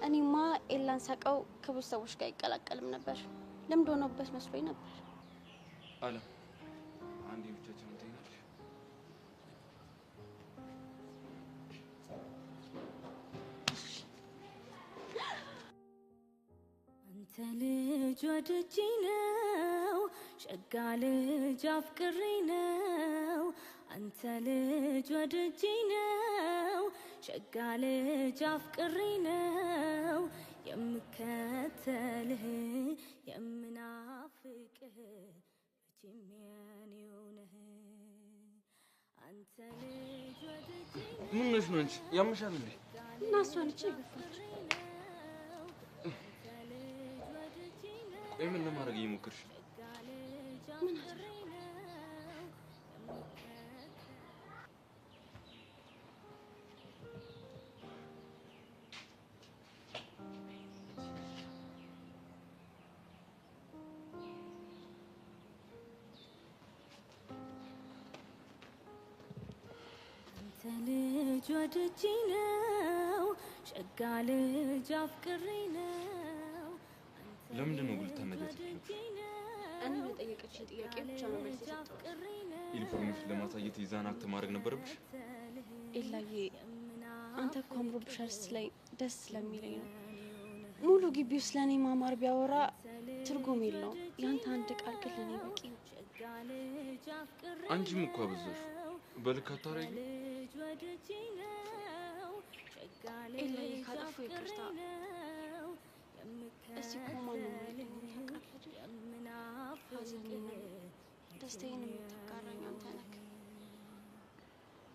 Speaker 8: እኔማ ኤላን ሳቀው ከብዙ ሰዎች ጋር አይቀላቀልም ነበር። ለምን ሆነበት መስሎኝ ነበር።
Speaker 2: አለ አንዴ ብቻችንን ትይናለሽ።
Speaker 13: አንተ ልጅ ወድጄ ነው ሸጋ ልጅ አፍቅሬ ነው አንተ ልጅ ወድጄ ነው ሸጋ ልጅ አፍቅሬ ነው የምከተልህ የምናፍቅህ መቼም የኔው ነህ አንተ ልጅ ወድጄ
Speaker 2: ምን ነሽ ነው አንቺ? ያምሻል እንዴ?
Speaker 8: እና እሷን እቺ ይገፋች።
Speaker 2: ቆይ ምን ለማድረግ እየሞከርሽ ነው?
Speaker 8: ምን አደረኩ?
Speaker 13: አንተ ልጅ ወድጄ ነው ሸጋ ልጅ አፍቅሬ ነው
Speaker 2: ለምንድን ነው ጉልታ ነገር
Speaker 8: እኔ ለጠየቀች ጥያቄ ብቻ ነው መልስ የሰጠሁት።
Speaker 2: ዩኒፎርምሽን ለማሳየት ይዛን አክት ማድረግ ነበረብሽ?
Speaker 8: ኤላዬ አንተ እኮ አምሮብሻል ስትለኝ ደስ ስለሚለኝ ነው። ሙሉ ግቢው ስለኔ ማማር ቢያወራ ትርጉም የለውም። ያንተ አንድ ቃል ግን ለኔ በቂ ነው።
Speaker 2: አንቺም እኮ አበዛሽ። በልክ አታረጊ።
Speaker 8: ኤላዬ ካጠፋሁ ይቅርታ። እዚህ እኮ ማንም የለኝም ታውቃለህ። ሐዘኔን ደስታዬን የምትጋራኝ አንተ ነህ።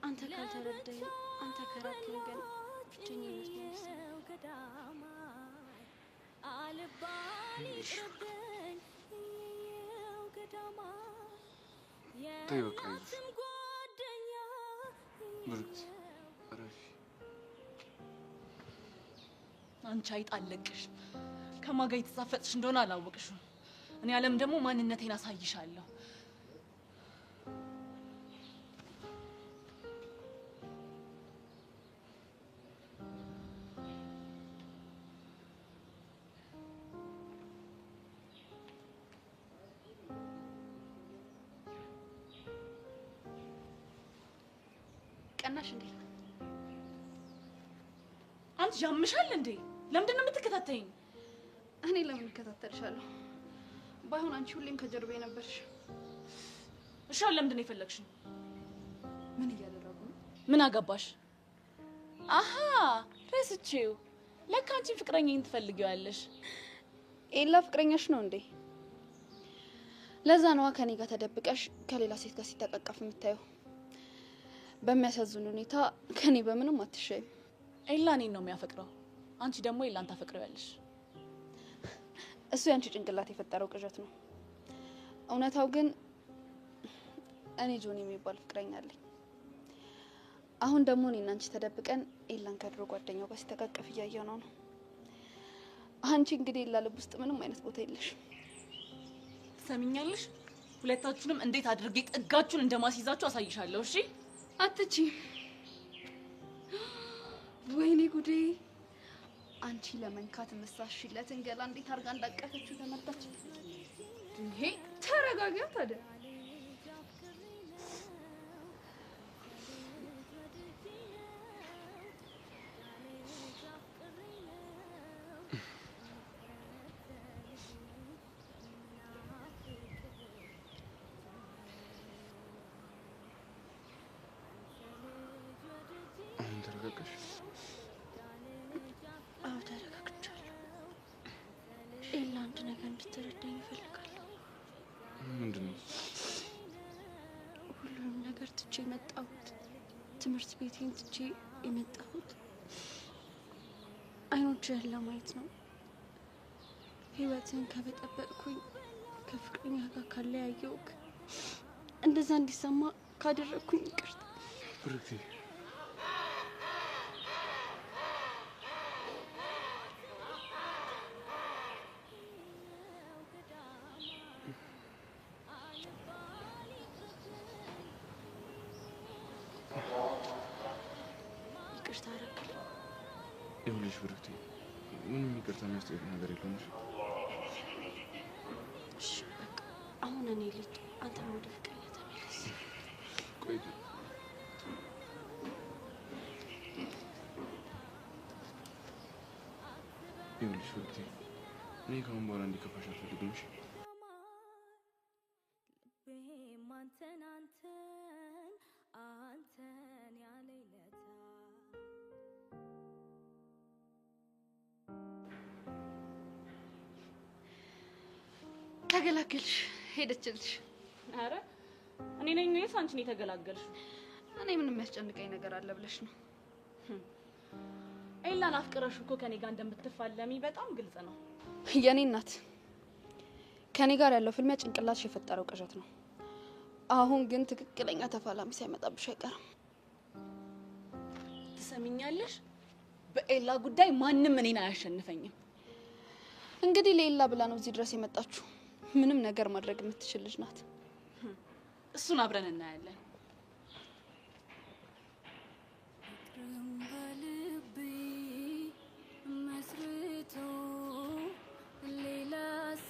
Speaker 8: አንተ ካልተረዳኝ፣ አንተ ከራቅኝ ግን ብቸኝነት ነው የሚሰማኝ።
Speaker 2: ተይ በቃ ይዞሽ ብርክት እረፊ።
Speaker 12: አንቺ አይጣለቅሽ ከማጋ የተሳፈጥሽ እንደሆነ አላወቅሽም። እኔ ዓለም ደግሞ ማንነቴን አሳይሻለሁ።
Speaker 4: ቀናሽ እንዴ?
Speaker 12: አንቺ ያምሻል እንዴ? ለምንድን ነው የምትከታተይኝ?
Speaker 4: እኔ ለምን እከታተልሻለሁ? ባይሆን አንቺ ሁሌም ከጀርባዬ ነበርሽ።
Speaker 12: እሺ ለምንድን ነው የፈለግሽኝ?
Speaker 4: ምን እያደረጉ ነው?
Speaker 12: ምን አገባሽ? አሃ ረስቼው። ለካ አንቺ ፍቅረኛዬን ትፈልጊዋለሽ።
Speaker 4: ኤላ ፍቅረኛሽ ነው እንዴ? ለዛ ነዋ ከኔ ጋር ተደብቀሽ ከሌላ ሴት ጋር ሲተቃቀፍ የምታየው። በሚያሳዝን ሁኔታ ከኔ በምንም አትሻይም።
Speaker 12: ኤላ እኔን ነው የሚያፈቅረው፣ አንቺ ደግሞ ኤላን ታፈቅሪዋለሽ።
Speaker 4: እሱ ያንቺ ጭንቅላት የፈጠረው ቅዠት ነው። እውነታው ግን እኔ ጆኒ የሚባል ፍቅረኛ አለኝ። አሁን ደግሞ እኔና አንቺ ተደብቀን ኤላን ከድሮ ጓደኛው ጋር ሲተቃቀፍ እያየው ነው። አንቺ እንግዲህ ኤላ ልብ ውስጥ ምንም አይነት ቦታ የለሽ።
Speaker 12: ትሰሚኛለሽ? ሁለታችሁንም እንዴት አድርጌ ጥጋችሁን እንደማስይዛችሁ አሳይሻለሁ። እሺ
Speaker 4: አትቺ። ወይኔ ጉዴ! አንቺ ለመንካት መሳሽለትን ገላ እንዴት አርጋ እንዳቀፈችው ተመጣች። ይሄ ተረጋጋ ታዲያ።
Speaker 2: ተረጋጋሽ?
Speaker 8: አዎ ተረጋግቻለሁ። ኤላ አንድ ነገር እንድትረዳኝ እፈልጋለሁ።
Speaker 2: ምንድን ነው?
Speaker 8: ሁሉንም ነገር ትቼ የመጣሁት ትምህርት ቤቴን ትቼ የመጣሁት አይኖችህን ለማየት ነው። ህይወትን ከበጠበጥኩኝ ከፍቅረኛ ጋር ካለያየሁክ እንደዛ እንዲሰማ ካደረግኩኝ ይቅርታ።
Speaker 2: ብሩክቴ
Speaker 8: ይቅርታ አደረግልኝ።
Speaker 2: ይኸውልሽ ብሩክቴ ምንም ይቅርታ የሚያስጠይቅ ነገር የለውም።
Speaker 8: እሺ በቃ አሁን እኔ ልጅ አንተ ወደ ፍቅረኛ ተመለስ።
Speaker 2: ቆይ ይኸውልሽ ብሩክቴ እኔ ከአሁን በኋላ እንዲከፋሽ አልፈልግም። እሺ
Speaker 13: ልቤም አንተን አንተን አንተን ያለኝ ለታ
Speaker 4: ተገላገልሽ፣ ሄደችልሽ።
Speaker 12: አረ እኔ ነኝ ወይስ አንቺ ነኝ የተገላገልሽው?
Speaker 4: እኔ ምንም የሚያስጨንቀኝ ነገር አለ ብለሽ ነው?
Speaker 12: ኤላን አፍቅረሽ እኮ ከኔ ጋር እንደምትፋለሚ በጣም ግልጽ ነው።
Speaker 4: የኔ እናት ከኔ ጋር ያለው ፍልሚያ ጭንቅላትሽ የፈጠረው ቅዠት ነው። አሁን ግን ትክክለኛ ተፋላሚ ሳይመጣብሽ አይቀርም።
Speaker 12: ትሰሚኛለሽ? በኤላ ጉዳይ ማንም እኔን አያሸንፈኝም።
Speaker 4: እንግዲህ ለኤላ ብላ ነው እዚህ ድረስ የመጣችሁ። ምንም ነገር ማድረግ የምትችል ልጅ ናት።
Speaker 12: እሱን አብረን እናያለን።
Speaker 13: በልቤ መስርቶ ሌላ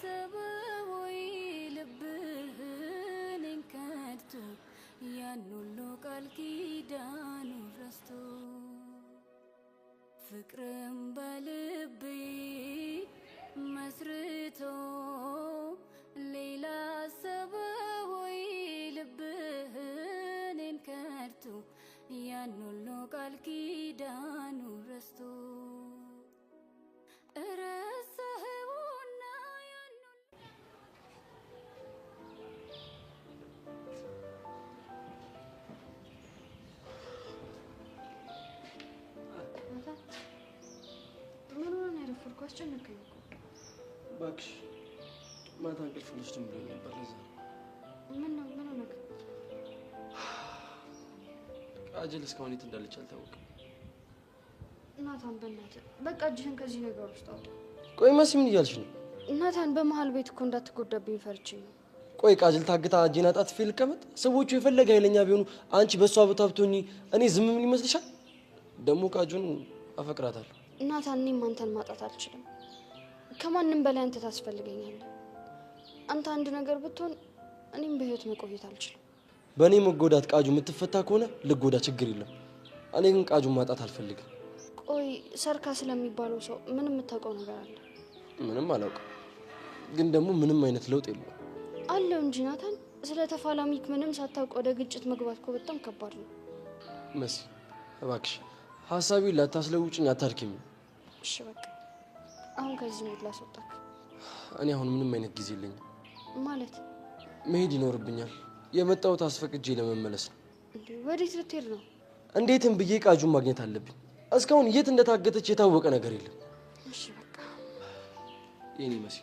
Speaker 13: ሰበብ ወይ ልብህን ከድቶ ያን ሁሉ ቃል ኪዳኑ ረስቶ ፍቅርም በልቤ መስርቶ ሌላ ሰበብ ወይ ልብህን ከድቶ ያን ሁሉ ቃል ኪዳኑ ረስቶ ረሳኸውና ያን
Speaker 8: ምን ሆነ ነው ያረፈርኩ? አስጨነቀኝ እኮ።
Speaker 2: እባክሽ ማታ እንቅልፍ ልወስድም ብሎኝ ነበር። ለዛ
Speaker 8: ምን ነው ምን ሆነ?
Speaker 2: ቃጀል እስካሁን የት እንዳለች አልታወቅም።
Speaker 8: ናታን በእናትህ በቃ እጅህን ከዚህ ነገር ውስጥ አውጣ።
Speaker 2: ቆይ መሲ ምን እያልሽ ነው?
Speaker 8: ናታን በመሀል ቤት እኮ እንዳትጎዳብኝ ፈርቼ ነው።
Speaker 2: ቆይ ቃጅል ታግታ እጄን አጣጥፌ ልቀመጥ? ሰዎቹ የፈለገ ኃይለኛ ቢሆኑ አንቺ በሷ ቦታ ብትሆኚ እኔ ዝም ምን ይመስልሻል? ደግሞ ቃጁን አፈቅራታለሁ።
Speaker 8: ናታን እኔም አንተን ማጣት አልችልም። ከማንም በላይ አንተ ታስፈልገኛለህ። አንተ አንድ ነገር ብትሆን እኔም በህይወት መቆየት አልችልም።
Speaker 2: በእኔ መጎዳት ቃጁ የምትፈታ ከሆነ ልጎዳ፣ ችግር የለም። እኔ ግን ቃጁን ማጣት አልፈልግም።
Speaker 8: ቆይ ሰርካ ስለሚባለው ሰው ምንም የምታውቀው ነገር አለ?
Speaker 2: ምንም አላውቅም፣ ግን ደግሞ ምንም አይነት ለውጥ የለውም።
Speaker 8: አለው እንጂ ናታን፣ ስለ ተፋላሚክ ምንም ሳታውቅ ወደ ግጭት መግባት እኮ በጣም ከባድ ነው።
Speaker 2: መሲ እባክሽ ሀሳቤን ላታስለውጭኝ፣ አታድክሚ።
Speaker 8: እሺ በቃ አሁን ከዚህ ነው ላስወጣክ።
Speaker 2: እኔ አሁን ምንም አይነት ጊዜ የለኝም።
Speaker 8: ማለት
Speaker 2: መሄድ ይኖርብኛል። የመጣሁት አስፈቅጄ ለመመለስ ነው።
Speaker 8: እንዴ ወዴት ልትሄድ ነው?
Speaker 2: እንዴትም ብዬ ቃጁን ማግኘት አለብኝ። እስካሁን የት እንደታገተች የታወቀ ነገር የለም።
Speaker 8: እሺ በቃ
Speaker 2: የኔ መሲ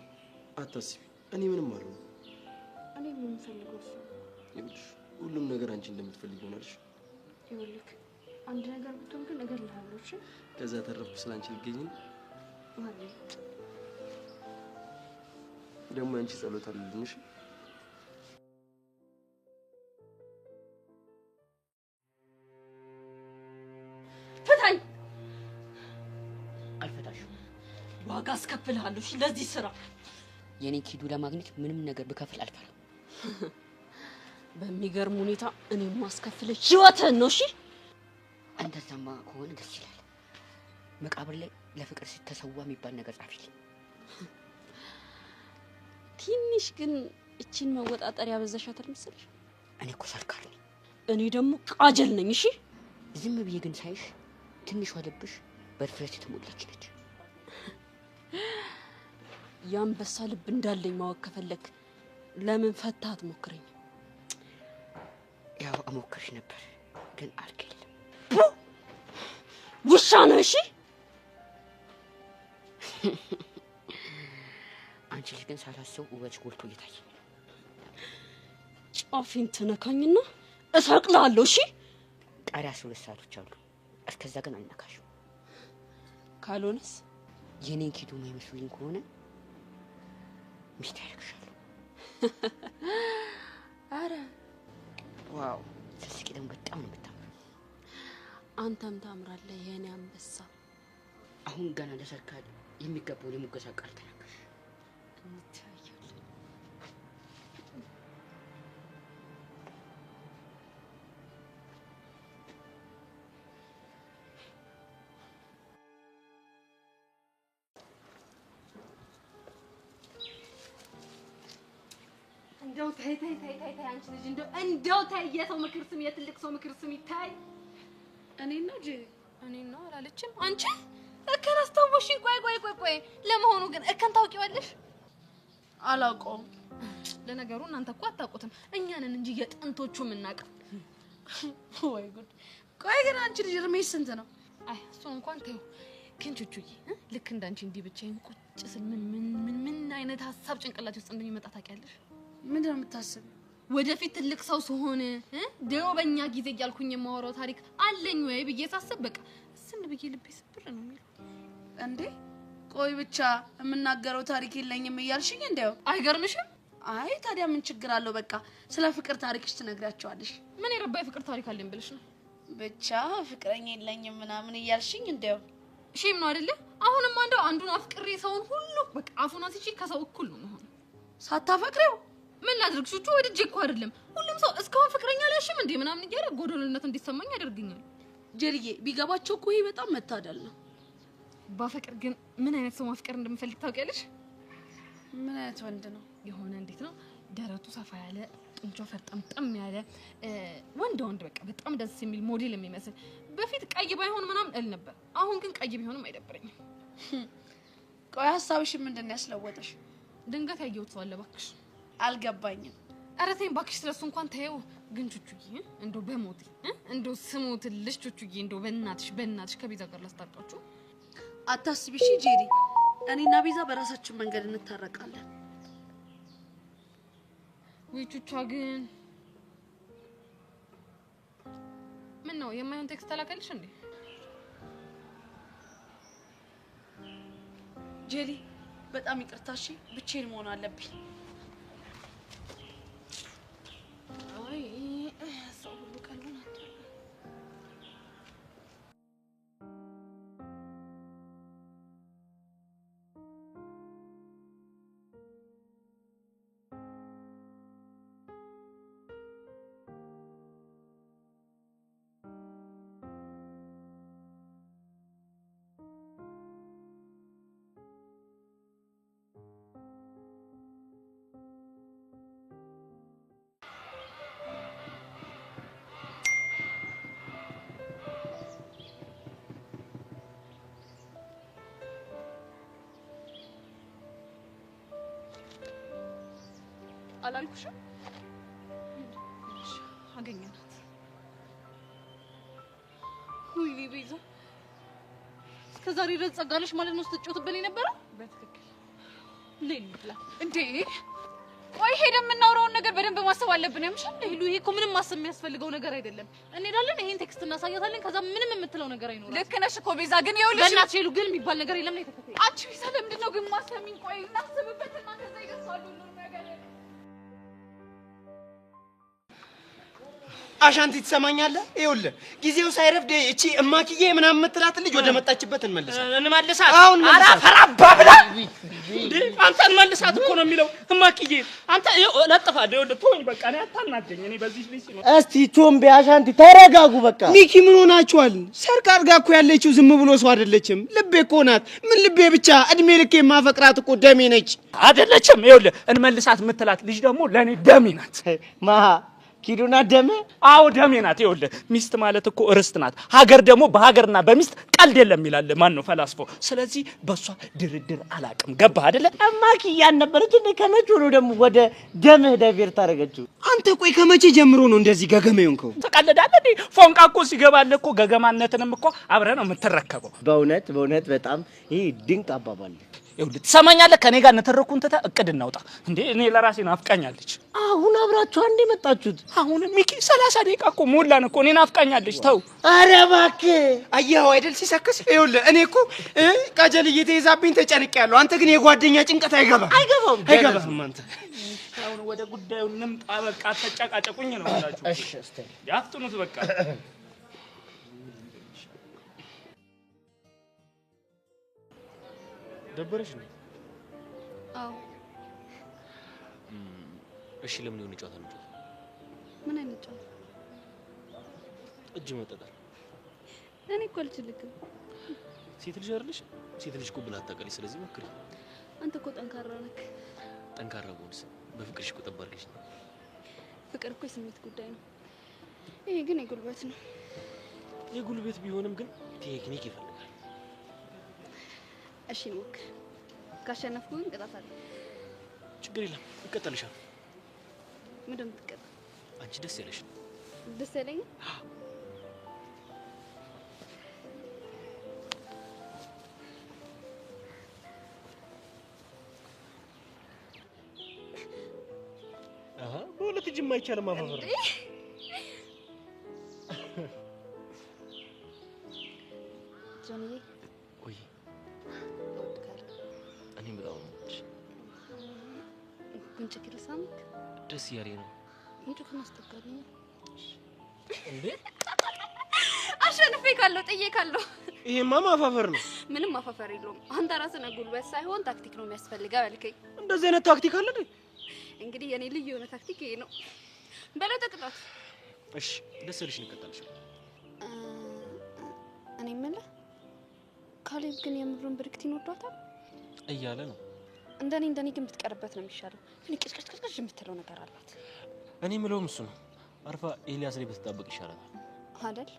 Speaker 2: አታስቢ፣ እኔ ምንም አልሆንም።
Speaker 8: እኔ ምን ፈልገው እሱ
Speaker 2: ይኸውልሽ ሁሉም ነገር አንቺ እንደምትፈልጊ ሆናልሽ።
Speaker 8: ይኸውልህ አንድ ነገር ብትሆን ግን እገልሃለሁ። እሺ
Speaker 2: ከዛ ተረፍኩ ስላንቺ ልገኝ ነው
Speaker 8: ማለት
Speaker 2: ደግሞ አንቺ ጸሎት አለልሽ።
Speaker 4: ፍታኝ።
Speaker 1: አልፈታሽም።
Speaker 4: ዋጋ አስከፍልሃለሁ እሺ ለዚህ ስራ።
Speaker 1: የኔ ኪዱ ለማግኘት ምንም ነገር ብከፍል አልፈራም።
Speaker 4: በሚገርም ሁኔታ እኔም ማስከፍልህ ህይወትህን ነው። እሺ
Speaker 1: እንደዛማ ከሆነ ደስ ይላል። መቃብር ላይ ለፍቅር ሲተሰዋ የሚባል ነገር ጻፊልኝ።
Speaker 4: ትንሽ ግን እቺን መወጣጠር ያበዛሻት አይመስልሽ?
Speaker 1: እኔ እኮ ሰርካለሁ።
Speaker 4: እኔ ደግሞ ቃጀል ነኝ። እሺ
Speaker 1: ዝም ብዬ ግን ሳይሽ ትንሿ ልብሽ በድፍረት የተሞላች ነች።
Speaker 4: የአንበሳ ልብ እንዳለኝ ማወቅ ከፈለክ ለምን ፈታህ አትሞክረኝ?
Speaker 1: ያው አሞክርሽ ነበር ግን አልከለም።
Speaker 4: ውሻ ነው። እሺ
Speaker 1: አንቺ ልጅ ግን ሳላስበው ውበትሽ ጎልቶ እየታየኝ።
Speaker 4: ጫፊን ትነካኝና እሰቅልሃለሁ። እሺ
Speaker 1: ጣሪያ 12 ሰዓቶች አሉ። እስከዛ ግን አልነካሽም።
Speaker 4: ካልሆነስ
Speaker 1: የኔን ኪዱ የማይመስሉኝ ከሆነ ሚስት ያደርግሻለሁ።
Speaker 4: አረ
Speaker 1: ዋው ስትስቂ ደግሞ በጣም ነው የምታምረው።
Speaker 4: አንተም ታምራለህ የኔ አንበሳ።
Speaker 1: አሁን ገና ለሰርካል የሚገባውን የሙገሳ ቃል ተናገርሽ።
Speaker 4: እንታያለን። እንደው ተይ አንቺ ልጅ እንደው ተይ። የሰው ምክር ስም፣ የትልቅ ሰው ምክር ስም ይታይ።
Speaker 11: እኔና ጂ
Speaker 4: እኔና አላለችም። አንቺ እከን አስታወሽኝ። ቆይ ለመሆኑ ግን እከን ታውቂዋለሽ?
Speaker 11: አላውቀውም።
Speaker 4: ለነገሩ እናንተ እኮ አታውቁትም፣ እኛ ነን እንጂ የጥንቶቹ የምናውቀው።
Speaker 11: ወይ ጉድ! ቆይ ግን አንቺ ልጅ እድሜሽ ስንት ነው?
Speaker 4: አይ እሱን እንኳን ተይው። ግን ቹቹዬ ልክ እንዳንቺ እንዲህ ብቻዬን ቁጭ ስል ምን አይነት ሀሳብ ጭንቅላቴ ውስጥ እንደሚመጣ ታውቂያለሽ?
Speaker 11: ምንድን ነው የምታስቢው?
Speaker 4: ወደፊት ትልቅ ሰው ስሆን ድሮ በእኛ ጊዜ እያልኩኝ የማወራው ታሪክ አለኝ ወይ ብዬ ሳስብ በቃ ስን ብዬ ልቤ ስብር ነው የሚለው።
Speaker 11: እንዴ ቆይ ብቻ የምናገረው ታሪክ የለኝም እያልሽኝ እንደው
Speaker 4: አይገርምሽም?
Speaker 11: አይ ታዲያ ምን ችግር አለው? በቃ ስለ ፍቅር ታሪክሽ ትነግራቸዋለሽ።
Speaker 4: ምን የረባ ፍቅር ታሪክ አለኝ ብለሽ ነው?
Speaker 11: ብቻ ፍቅረኛ የለኝም ምናምን እያልሽኝ እንደው
Speaker 4: ሼም ነው አይደለ? አሁንማ እንደው አንዱን አፍቅሬ ሰውን ሁሉ በቃ አፉን አስይዤ ከሰው እኩል ነው መሆን።
Speaker 11: ሳታፈቅሪው
Speaker 4: ምን ላድርግ? ቹቹ ወድጄ እኮ አይደለም። ሁሉም ሰው እስካሁን ፍቅረኛ አልያሽም እንዴ ምናምን እያለ ጎዶልነት እንዲሰማኝ ያደርገኛል።
Speaker 11: ጀልዬ ቢገባቸው እኮ ይሄ በጣም መታደል ነው።
Speaker 4: ባፈቅር ግን ምን አይነት ሰው ማፍቀር እንደምፈልግ ታውቂያለሽ?
Speaker 11: ምን አይነት ወንድ ነው?
Speaker 4: የሆነ እንዴት ነው ደረቱ ሰፋ ያለ ጡንቻው ፈርጠምጠም ያለ ወንድ በቃ በጣም ደስ የሚል ሞዴል የሚመስል። በፊት ቀይ ባይሆን ምናምን እል ነበር። አሁን ግን ቀይ ቢሆንም አይደብረኝም።
Speaker 11: ቆይ ሀሳብሽ ምንድን ነው ያስለወጠሽ?
Speaker 4: ድንገት ያየሁት ሰው አለ እባክሽ።
Speaker 11: አልገባኝም።
Speaker 4: ኧረ ተይኝ እባክሽ ስለሱ እንኳን ተይው። ግን ቹቹዬ እንደው በሞቴ እንደው ስሞትልሽ ቹቹዬ እንደው በእናትሽ ከቤዛ ጋር ላስታርቃችሁ።
Speaker 11: አታስቢ እሺ ጄሪ፣ እኔና ቤዛ በራሳችን መንገድ እንታረቃለን።
Speaker 4: ወይ ቹቹ ግን ምን ነው የማይሆን ቴክስት ተላከልሽ እንዴ?
Speaker 12: ጄሊ በጣም ይቅርታ እሺ ብቻዬን መሆን አለብኝ አይ ሰው ሁሉ ቀሉን አጥቷል አላልኩሽም አገኘናት ወይኔ ቤዛ እስከዛሬ ድረስ ጸጋለሽ ማለት ነው ስትጮትብልኝ ነበር በትክክል ለይልላ
Speaker 11: እንዴ ቆይ ሄደን የምናወራውን ነገር በደንብ ማሰብ አለብን ያምሻል
Speaker 12: ሄሉ ይሄ እኮ ምንም ማሰብ የሚያስፈልገው ነገር አይደለም እንሄዳለን ይሄን ቴክስት እናሳያታለን ከዛ ምንም የምትለው ነገር አይኖርም
Speaker 11: ልክ ነሽ እኮ ቤዛ ግን ይኸውልሽ
Speaker 12: በእናትሽ ሄሉ ግን የሚባል ነገር የለም ነው የተከፈለ
Speaker 11: አንቺ ቤዛ ለምንድን ነው ግን ማሰሚኝ ቆይ እናስብበትና ከዛ ይደርሳሉ ሁሉ ነገር
Speaker 5: አሻንቲ ትሰማኛለህ? ይኸውልህ ጊዜው ሳይረፍድ እቺ እማክዬ ምናምን የምትላት ልጅ ወደ መጣችበት
Speaker 3: እንመልሳት።
Speaker 5: አሁን
Speaker 3: ፈራባ ብላ እንዴ አንተ እንመልሳት እኮ ነው የሚለው እማክዬ። አንተ ለጥፋለህ። ይኸውልህ ተወኝ በቃ እኔ አታናደኝ። እኔ በዚህ ልጅ ነው።
Speaker 5: እስቲ ቾምቤ አሻንቲ ተረጋጉ በቃ። ሚኪ ምን ሆናችኋል? ሰርቅ አድርጋ እኮ ያለችው ዝም ብሎ ሰው አይደለችም። ልቤ እኮ ናት። ምን ልቤ ብቻ እድሜ ልኬ የማፈቅራት እኮ ደሜ ነች።
Speaker 3: አይደለችም? ይኸውልህ እንመልሳት የምትላት ልጅ ደግሞ ለኔ ደሜ ናት።
Speaker 5: ማሃ ኪዱና ደሜ?
Speaker 3: አዎ ደሜ ናት። ይኸውልህ ሚስት ማለት እኮ ርስት ናት። ሀገር ደግሞ በሀገርና በሚስት ቀልድ የለም ይላል ማን ነው ፈላስፋው። ስለዚህ በሷ ድርድር አላቅም። ገባህ አይደለ?
Speaker 5: እማክያን ነበረች እንዴ? ከመቼ ነው ደግሞ ወደ ደምህ ዳይቨር ታረጋችሁ? አንተ ቆይ ከመቼ ጀምሮ ነው እንደዚህ ገገማ የሆንከው?
Speaker 3: ተቀልዳለህ እንዴ? ፎንቃ እኮ ሲገባልህ እኮ ገገማነትንም እኮ አብረህ ነው የምትረከበው።
Speaker 5: በእውነት በጣም ይሄ ድንቅ አባባል።
Speaker 3: ይኸውልህ ትሰማኛለህ? ከኔ ጋር ንትርኩን ትተህ እቅድ እናውጣ። እንዴ እኔ ለራሴ ናፍቃኛለች።
Speaker 5: አሁን አብራችሁ አንዴ መጣችሁት?
Speaker 3: አሁን ሚኪ 30 ደቂቃ እኮ ሞላን እኮ። እኔ ናፍቃኛለች። ተው።
Speaker 5: ኧረ እባክህ አየኸው አይደል ሲሰክስ። ይኸውልህ እኔ እኮ ቃጀል እየተይዛብኝ ተጨንቄያለሁ። አንተ ግን የጓደኛ ጭንቀት አይገባም አንተ።
Speaker 3: አሁን ወደ ጉዳዩ እንምጣ። በቃ ተጨቃጨቁኝ ነው ያላችሁ።
Speaker 5: እሺ እስቲ
Speaker 3: ያፍጥኑት በቃ።
Speaker 2: ደበረሽ ነው?
Speaker 8: አዎ።
Speaker 2: እሺ ለምን ይሁን ጨዋታ ነው?
Speaker 8: ምን አይነት ጨዋታ?
Speaker 2: እጅ መጠጣል።
Speaker 8: እኔ እኮ አልችልም።
Speaker 2: ሴት ልጅ አይደለሽ? ሴት ልጅ እኮ ብላ አታውቃለሽ። ስለዚህ ሞክሪ።
Speaker 8: አንተ እኮ ጠንካራ ነህ።
Speaker 2: ጠንካራ ቦንስ በፍቅርሽ እኮ ጠባርሽ ነው።
Speaker 8: ፍቅር እኮ የስሜት ጉዳይ ነው። ይሄ ግን የጉልበት ነው።
Speaker 2: የጉልበት ቢሆንም ግን ቴክኒክ ይፈልጋል።
Speaker 8: እሺ ሞክር። ካሸነፍኩ ግን ቅጣት አለ።
Speaker 2: ችግር የለም እቀጣልሻለሁ።
Speaker 8: ምንድን ነው የምትቀጣ?
Speaker 2: አንቺ ደስ ያለሽ።
Speaker 8: ደስ ያለኝ
Speaker 2: በሁለት እጅ የማይቻልም አፋፈር ነው።
Speaker 8: ጆንዬ
Speaker 2: ወይ እኔም በጣም ወድሽ።
Speaker 8: ጉንጭ ክልሳምክ
Speaker 2: ደስ ያለኝ ነው።
Speaker 8: እንጭፍና አስጠጋኝ
Speaker 2: እንዴ
Speaker 8: አሸንፌ ካለው ጥዬ ካለው
Speaker 2: ይሄማ ማፋፈር ነው።
Speaker 8: ምንም ማፋፈር የለውም። አንተ ራስህ ነህ ጉልበት ሳይሆን ታክቲክ ነው የሚያስፈልገው ያልከኝ።
Speaker 2: እንደዚህ አይነት ታክቲክ አለ እንዴ?
Speaker 8: እንግዲህ የኔ ልዩ የሆነ ታክቲክ ይሄ ነው። በለው ተቅጣት።
Speaker 2: እሺ ደስ ያለሽ እንቀጣልሽ።
Speaker 8: እኔ የምልህ ካሌብ ግን የምሩን ብርክቲን ወዷታል
Speaker 2: እያለ ነው።
Speaker 8: እንደኔ ግን ብትቀርበት ነው የሚሻለው። ግን ቅጭቅጭቅጭ የምትለው ነገር አላት።
Speaker 2: እኔ የምለውም እሱ ነው። አርፋ ኤልያስ ላይ ብትጣበቅ ይሻላል
Speaker 8: አይደል?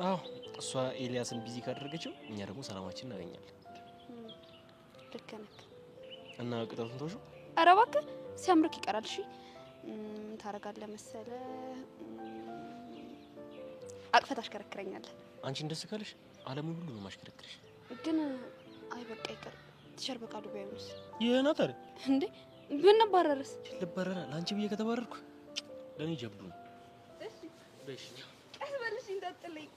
Speaker 2: አዎ እሷ ኤልያስን ቢዚ ካደረገችው እኛ ደግሞ ሰላማችን እናገኛለን።
Speaker 8: ልክ ነህ።
Speaker 2: እና ቅጣቱን ተውሹ።
Speaker 8: ኧረ እባክህ ሲያምርክ ይቀራል። እሺ ታረጋለህ መሰለህ? አቅፈት አሽከረክረኛለህ።
Speaker 2: አንቺን ደስ ካለሽ ዓለሙን ሁሉ ነው ማሽከረክርሽ።
Speaker 8: ግን አይ በቃ ይቀር። ትሸር በቃሉ ቢያዩስ
Speaker 2: የናት አይደል
Speaker 8: እንዴ? ብንባረርስ?
Speaker 2: ልባረራ ላንቺ ብዬ ከተባረርኩ ለኔ ጀብዱ ነው።
Speaker 8: እሺ ቀስ በልሽ እንዳትጥለኝ።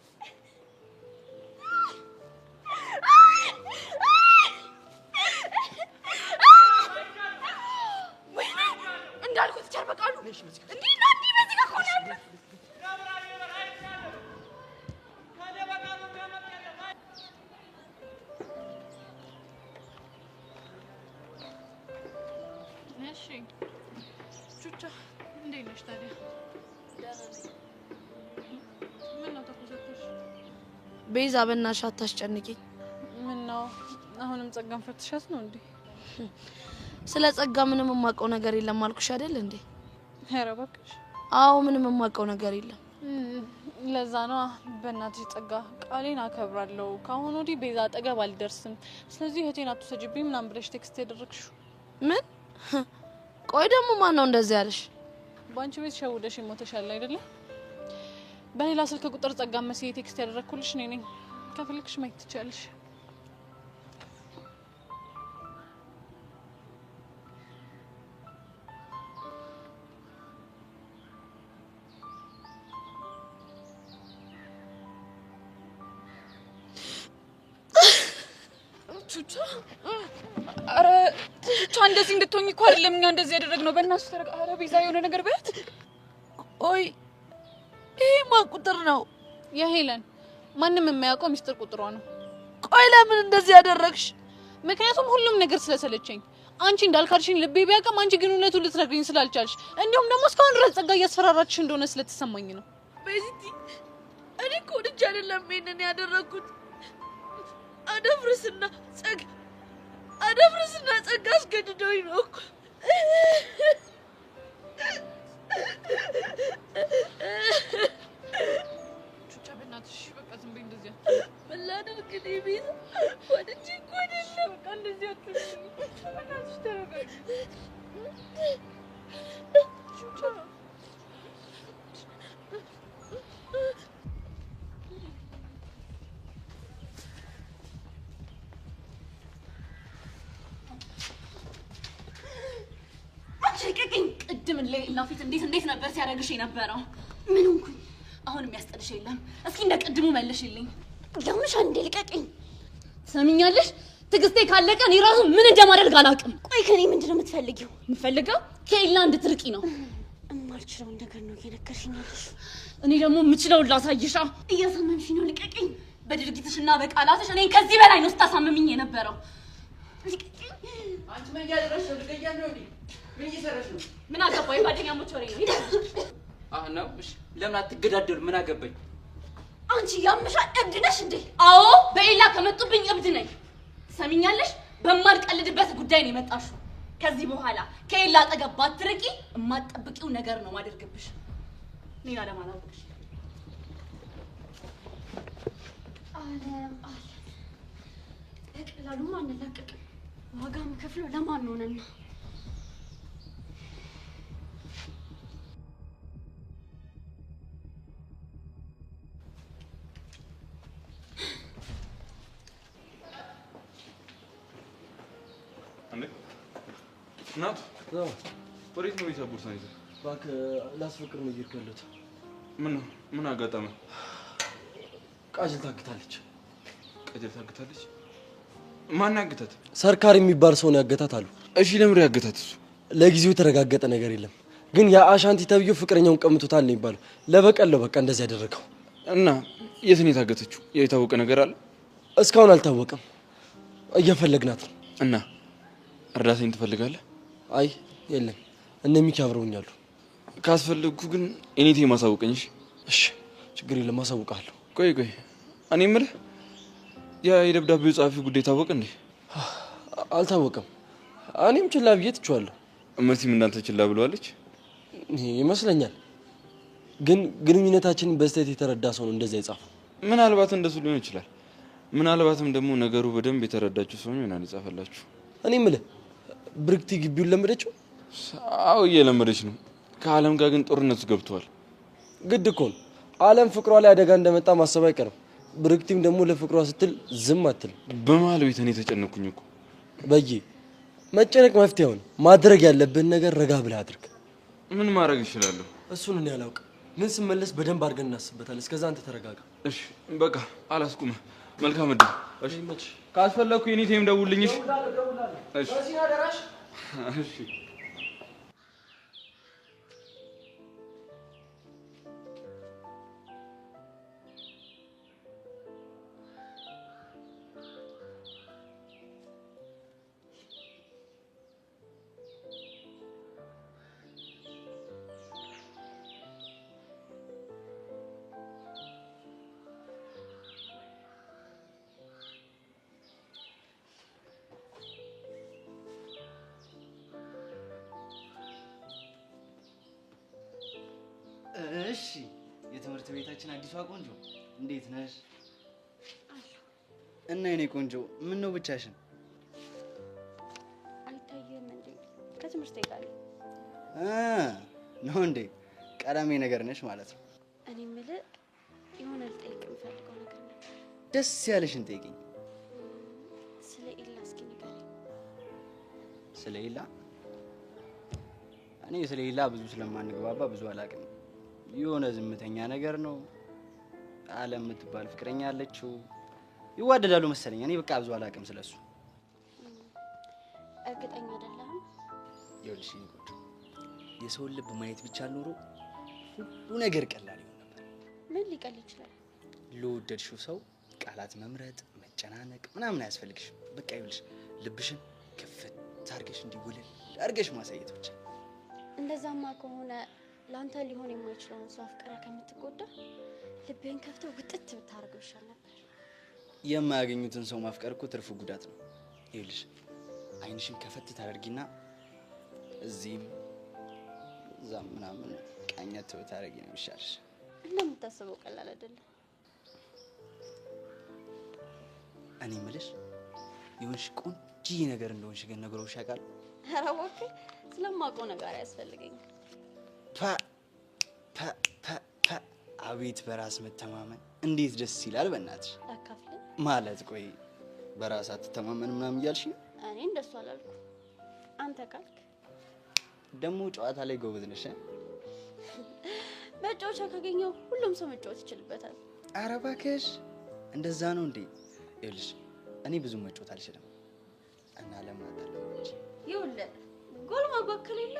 Speaker 11: በቃሉ እንዴ ናኒ በዚህ ጋር ሆነ ያለ
Speaker 12: እሺ ቹቻ እንዴት ነሽ ታዲያ? ምን ነው ተኮሰተሽ?
Speaker 14: ቤዛ በእናትሽ አታስጨንቂኝ።
Speaker 12: ምን ነው አሁንም ጸጋን ፈትሻት ነው እንዴ?
Speaker 14: ስለ ጸጋ ምንም የማውቀው ነገር የለም አልኩሽ አይደል እንዴ?
Speaker 12: ኧረ እባክሽ።
Speaker 14: አዎ ምንም የማውቀው ነገር የለም።
Speaker 12: ለዛ ነው በእናትሽ ጸጋ ቃሌን አከብራለሁ። ካሁን ወዲህ ቤዛ አጠገብ አልደርስም። ስለዚህ እህቴን አትሰጂብኝ ምናምን ብለሽ ቴክስት ያደረግሽው
Speaker 14: ምን? ቆይ ደግሞ ማን ነው እንደዚህ ያለሽ?
Speaker 12: ባንቺ ቤት ሸውደሽ ሞተሻል አይደለ? በሌላ ስልክ ቁጥር ጸጋ መስዬ ቴክስት ያደረኩልሽ እኔ ነኝ። ከፈልክሽ ማየት ትችያለሽ።
Speaker 11: ቹቻ አረ ቹቻ እንደዚህ እንድትሆኝ እኮ አይደለም እኛ እንደዚህ ያደረግነው። በእናትሽ ተረጋ። አረ ቤዛ የሆነ ነገር በያት።
Speaker 14: ቆይ ይሄ ማን ቁጥር ነው?
Speaker 12: የሄለን ማንም የማያውቀው ሚስጥር ቁጥሯ ነው።
Speaker 14: ቆይ ለምን እንደዚህ ያደረግሽ?
Speaker 12: ምክንያቱም ሁሉም ነገር ስለሰለቸኝ። አንቺ እንዳልካልሽኝ ልቤ ቢያውቅም አንቺ ግን እውነቱን ልትነግሪኝ ስላልቻልሽ እንዲሁም ደግሞ እስካሁን ድረስ ጸጋ እያስፈራራችሽ እንደሆነ ስለተሰማኝ ነው።
Speaker 14: ቤዚቲ እኔ እኮ ልጅ አይደለም ይሄንን ያደረኩት። አደፍርስና ጸጋ አስገድደውኝ ነው እኮ።
Speaker 12: ቹቻ በእናትሽ በቃ ዝም በይ። እንደዚህ
Speaker 14: ምን ላድርግ እኔ ቤዛ? ወድጄ እኮ አይደለም።
Speaker 12: በቃ እንደዚህ አትሁኝ። በእናትሽ ተረጋጊ ቹቻ።
Speaker 9: ቅድም ሌላ ፊት እንዴት ነበር ሲያደርግሽ የነበረው? ምን ሆንኩኝ? አሁን የሚያስጠልሽ የለም። እስኪ እንደ ቅድሙ መልሽልኝ።
Speaker 8: ለምሽ አንዴ ልቀቅኝ።
Speaker 9: ሰምኛለሽ? ትግስቴ ካለቀ እኔ ራሱ ምን እንደማደርግ አላውቅም።
Speaker 8: ቆይ ከኔ ምንድን ነው የምትፈልጊው?
Speaker 9: የምፈልገው ከኤላ እንድትርቂ ነው።
Speaker 8: የማልችለውን ነገር ነው እየነገርሽኝ ያለሽው።
Speaker 9: እኔ ደግሞ የምችለውን ላሳይሻ።
Speaker 8: እያሳመምሽ ነው። ልቀቅኝ።
Speaker 9: በድርጊትሽና በቃላትሽ እኔን ከዚህ በላይ ነው ስታሳምምኝ የነበረው።
Speaker 8: ልቀቅኝ።
Speaker 6: አንቺ ምን እያደረግሽ ነው? ልቀቂያለሁ እንዴ? ምን እየሰራሽ ነው?
Speaker 9: ምን አገባኝ? ጓደኛሞች ወሬ ነው።
Speaker 6: ነው እሺ፣ ለምን አትገዳደሉ? ምን አገባኝ?
Speaker 8: አንቺ ያምሻል። እብድ ነሽ እንዴ?
Speaker 9: አዎ በኤላ ከመጡብኝ እብድ ነኝ። ሰሚኛለሽ? በማልቀልድበት ጉዳይ ነው የመጣሽው። ከዚህ በኋላ ከኤላ አጠገብ ባትርቂ የማትጠብቂው ነገር ነው ማደርግብሽ። ሌላ ለማላውቅሽ
Speaker 8: አለም በቀላሉማ አንላቀቅም። ዋጋ የምከፍለው ለማን ሆነና?
Speaker 15: ናት ወዴት ነው የታቡርሳን ይዘህ?
Speaker 2: እባክህ ላስፈቅር ነው እየሄድኩ ያለሁት።
Speaker 15: ምን አጋጠመ?
Speaker 2: ቃጅል ታግታለች።
Speaker 15: ቃጅል ታግታለች? ማን ያገታት?
Speaker 2: ሰርካር የሚባል ሰው ነው ያገታት አሉ።
Speaker 15: እሺ ለምን ያገታት እሱ?
Speaker 2: ለጊዜው የተረጋገጠ ነገር የለም፣ ግን ያ አሻንቲ ተብዬው ፍቅረኛውን ቀምቶታል ነው የሚባለው። ለበቀል ነው በቃ እንደዚህ ያደረገው።
Speaker 15: እና የት ነው የታገተችው? የታወቀ ነገር አለ?
Speaker 2: እስካሁን አልታወቀም። እየፈለግናት ነው።
Speaker 15: እና እርዳታኝ ትፈልጋለህ?
Speaker 2: አይ የለም፣ እነ ሚኪ አብረውኛሉ።
Speaker 15: ካስፈልግኩ ግን እኔቴ ማሳውቀኝ።
Speaker 2: እሺ ችግር የለም አሳውቃለሁ።
Speaker 15: ቆይ እኔ የምልህ ያ የደብዳቤው ጸሐፊ ጉዳይ ታወቀ እንዴ?
Speaker 2: አልታወቀም። እኔም ችላ ብዬ ትቼዋለሁ።
Speaker 15: መሲም እንዳንተ ችላ ብለዋለች
Speaker 2: ይመስለኛል። ግን ግንኙነታችንን በስህተት የተረዳ ሰው ነው እንደዛ የጻፈው።
Speaker 15: ምናልባት እንደሱ ሊሆን ይችላል። ምናልባትም ደግሞ ነገሩ በደንብ የተረዳችሁ ሰው ነው የጻፈላችሁ።
Speaker 2: እኔ የምልህ ብርክቲ ግቢውን ለመደችው?
Speaker 15: አዎ እየለመደች ነው። ከአለም ጋር ግን ጦርነቱ ገብቷል።
Speaker 2: ግድ እኮ ነው። አለም ፍቅሯ ላይ አደጋ እንደመጣ ማሰብ አይቀርም። ብርክቲም ደግሞ ለፍቅሯ ስትል ዝም አትልም።
Speaker 15: በመሀል ቤት እኔ ተጨነኩኝ እኮ።
Speaker 2: በይ መጨነቅ መፍትሄው ነው። ማድረግ ያለብህን ነገር ረጋ ብለህ አድርግ።
Speaker 15: ምን ማድረግ እችላለሁ?
Speaker 2: እሱን እኔ አላውቅም፣ ግን ስመለስ በደንብ አድርገን እናስብበታለን። እስከዛ አንተ ተረጋጋ።
Speaker 15: እሺ በቃ አላስቁምህ። መልካም እድል። እሺ ካስፈለኩ የኔቴም ደውልልኝ። እሺ እሺ።
Speaker 5: የትምህርት ቤታችን አዲሷ ቆንጆ እንዴት ነሽ? እና የኔ ቆንጆ ምን ነው ብቻሽን?
Speaker 8: አይታየም እንዴ? ከትምህርት ጋር
Speaker 5: ነው እንዴ? ቀዳሚ ነገር ነሽ ማለት ነው።
Speaker 8: እኔ የምልህ የሆነ ልጠይቅ የምፈልገው ነገር ነው።
Speaker 5: ደስ ያለሽን ጠይቂኝ።
Speaker 8: ስለ ኤላ እስኪ ንገረኝ።
Speaker 5: ስለ ኤላ? እኔ ስለ ኤላ ብዙ ስለማንግባባ ብዙ አላውቅም። የሆነ ዝምተኛ ነገር ነው። አለም የምትባል ፍቅረኛ አለችው። ይዋደዳሉ መሰለኝ። እኔ በቃ ብዙ አላውቅም ስለሱ።
Speaker 8: እርግጠኛ አይደለህም?
Speaker 5: ይኸውልሽ ቆንጆ፣ የሰውን ልብ ማየት ብቻ ኖሮ ሁሉ ነገር ቀላል ይሆን ነበር።
Speaker 8: ምን ሊቀል ይችላል?
Speaker 5: ለወደድሽው ሰው ቃላት መምረጥ፣ መጨናነቅ ምናምን አያስፈልግሽም። በቃ ይኸውልሽ ልብሽን ክፍት አድርገሽ እንዲውልል አድርገሽ ማሳየት ብቻ።
Speaker 8: እንደዛማ ከሆነ ላንተ ሊሆን የማይችለውን ሰው አፍቅረህ ከምትጎዳ ልብህን ከፍተህ ውጥት ብታደርገው ይሻል ነበር።
Speaker 5: የማያገኙትን ሰው ማፍቀር እኮ ትርፉ ጉዳት ነው። ይኸውልሽ አይንሽን ከፈት ታደርጊና እዚህም እዛም ምናምን ቃኘት ብታደርጊ ነው የሚሻልሽ።
Speaker 8: እንደምታስበው ቀላል አይደለም።
Speaker 5: እኔ የምልሽ የሆንሽ ቆንጆ ነገር እንደሆንሽ ግን ነገሮች ያውቃል።
Speaker 8: ኧረ እባክህ ስለማውቀው ነገር አያስፈልገኝም።
Speaker 5: አቤት በራስ መተማመን እንዴት ደስ ይላል! በእናትሽ
Speaker 8: አካፍለ
Speaker 5: ማለት ቆይ በራስ አትተማመን ምናምን እያልሽ ነው?
Speaker 8: እኔ እንደሱ አላልኩ። አንተ ካልክ
Speaker 5: ደግሞ ጨዋታ ላይ ጎበዝ ነሽ።
Speaker 8: መጫወቻ ካገኘው ሁሉም ሰው መጫወት ይችልበታል።
Speaker 5: ኧረ እባክሽ እንደዛ ነው እንዴ? ይኸውልሽ እኔ ብዙ መጫወት አልችልም እና ለማታለው እንጂ
Speaker 8: ይኸውልህ ጎል ማግባት ከሌለ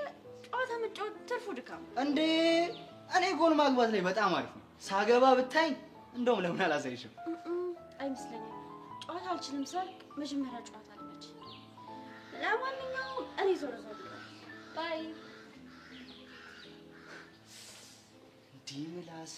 Speaker 8: ጨዋታ መጫወት ትርፉ ድካም
Speaker 5: እንዴ። እኔ ጎል ማግባት ላይ በጣም አሪፍ ነው። ሳገባ ብታይ እንደውም ለምን አላሳይሽም?
Speaker 8: አይመስለኝም። ጨዋታ አልችልም ስላልክ መጀመሪያ ጨዋታ አልመች። ለማንኛውም እኔ ዞር ባይ።
Speaker 5: እንዲህ ምላስ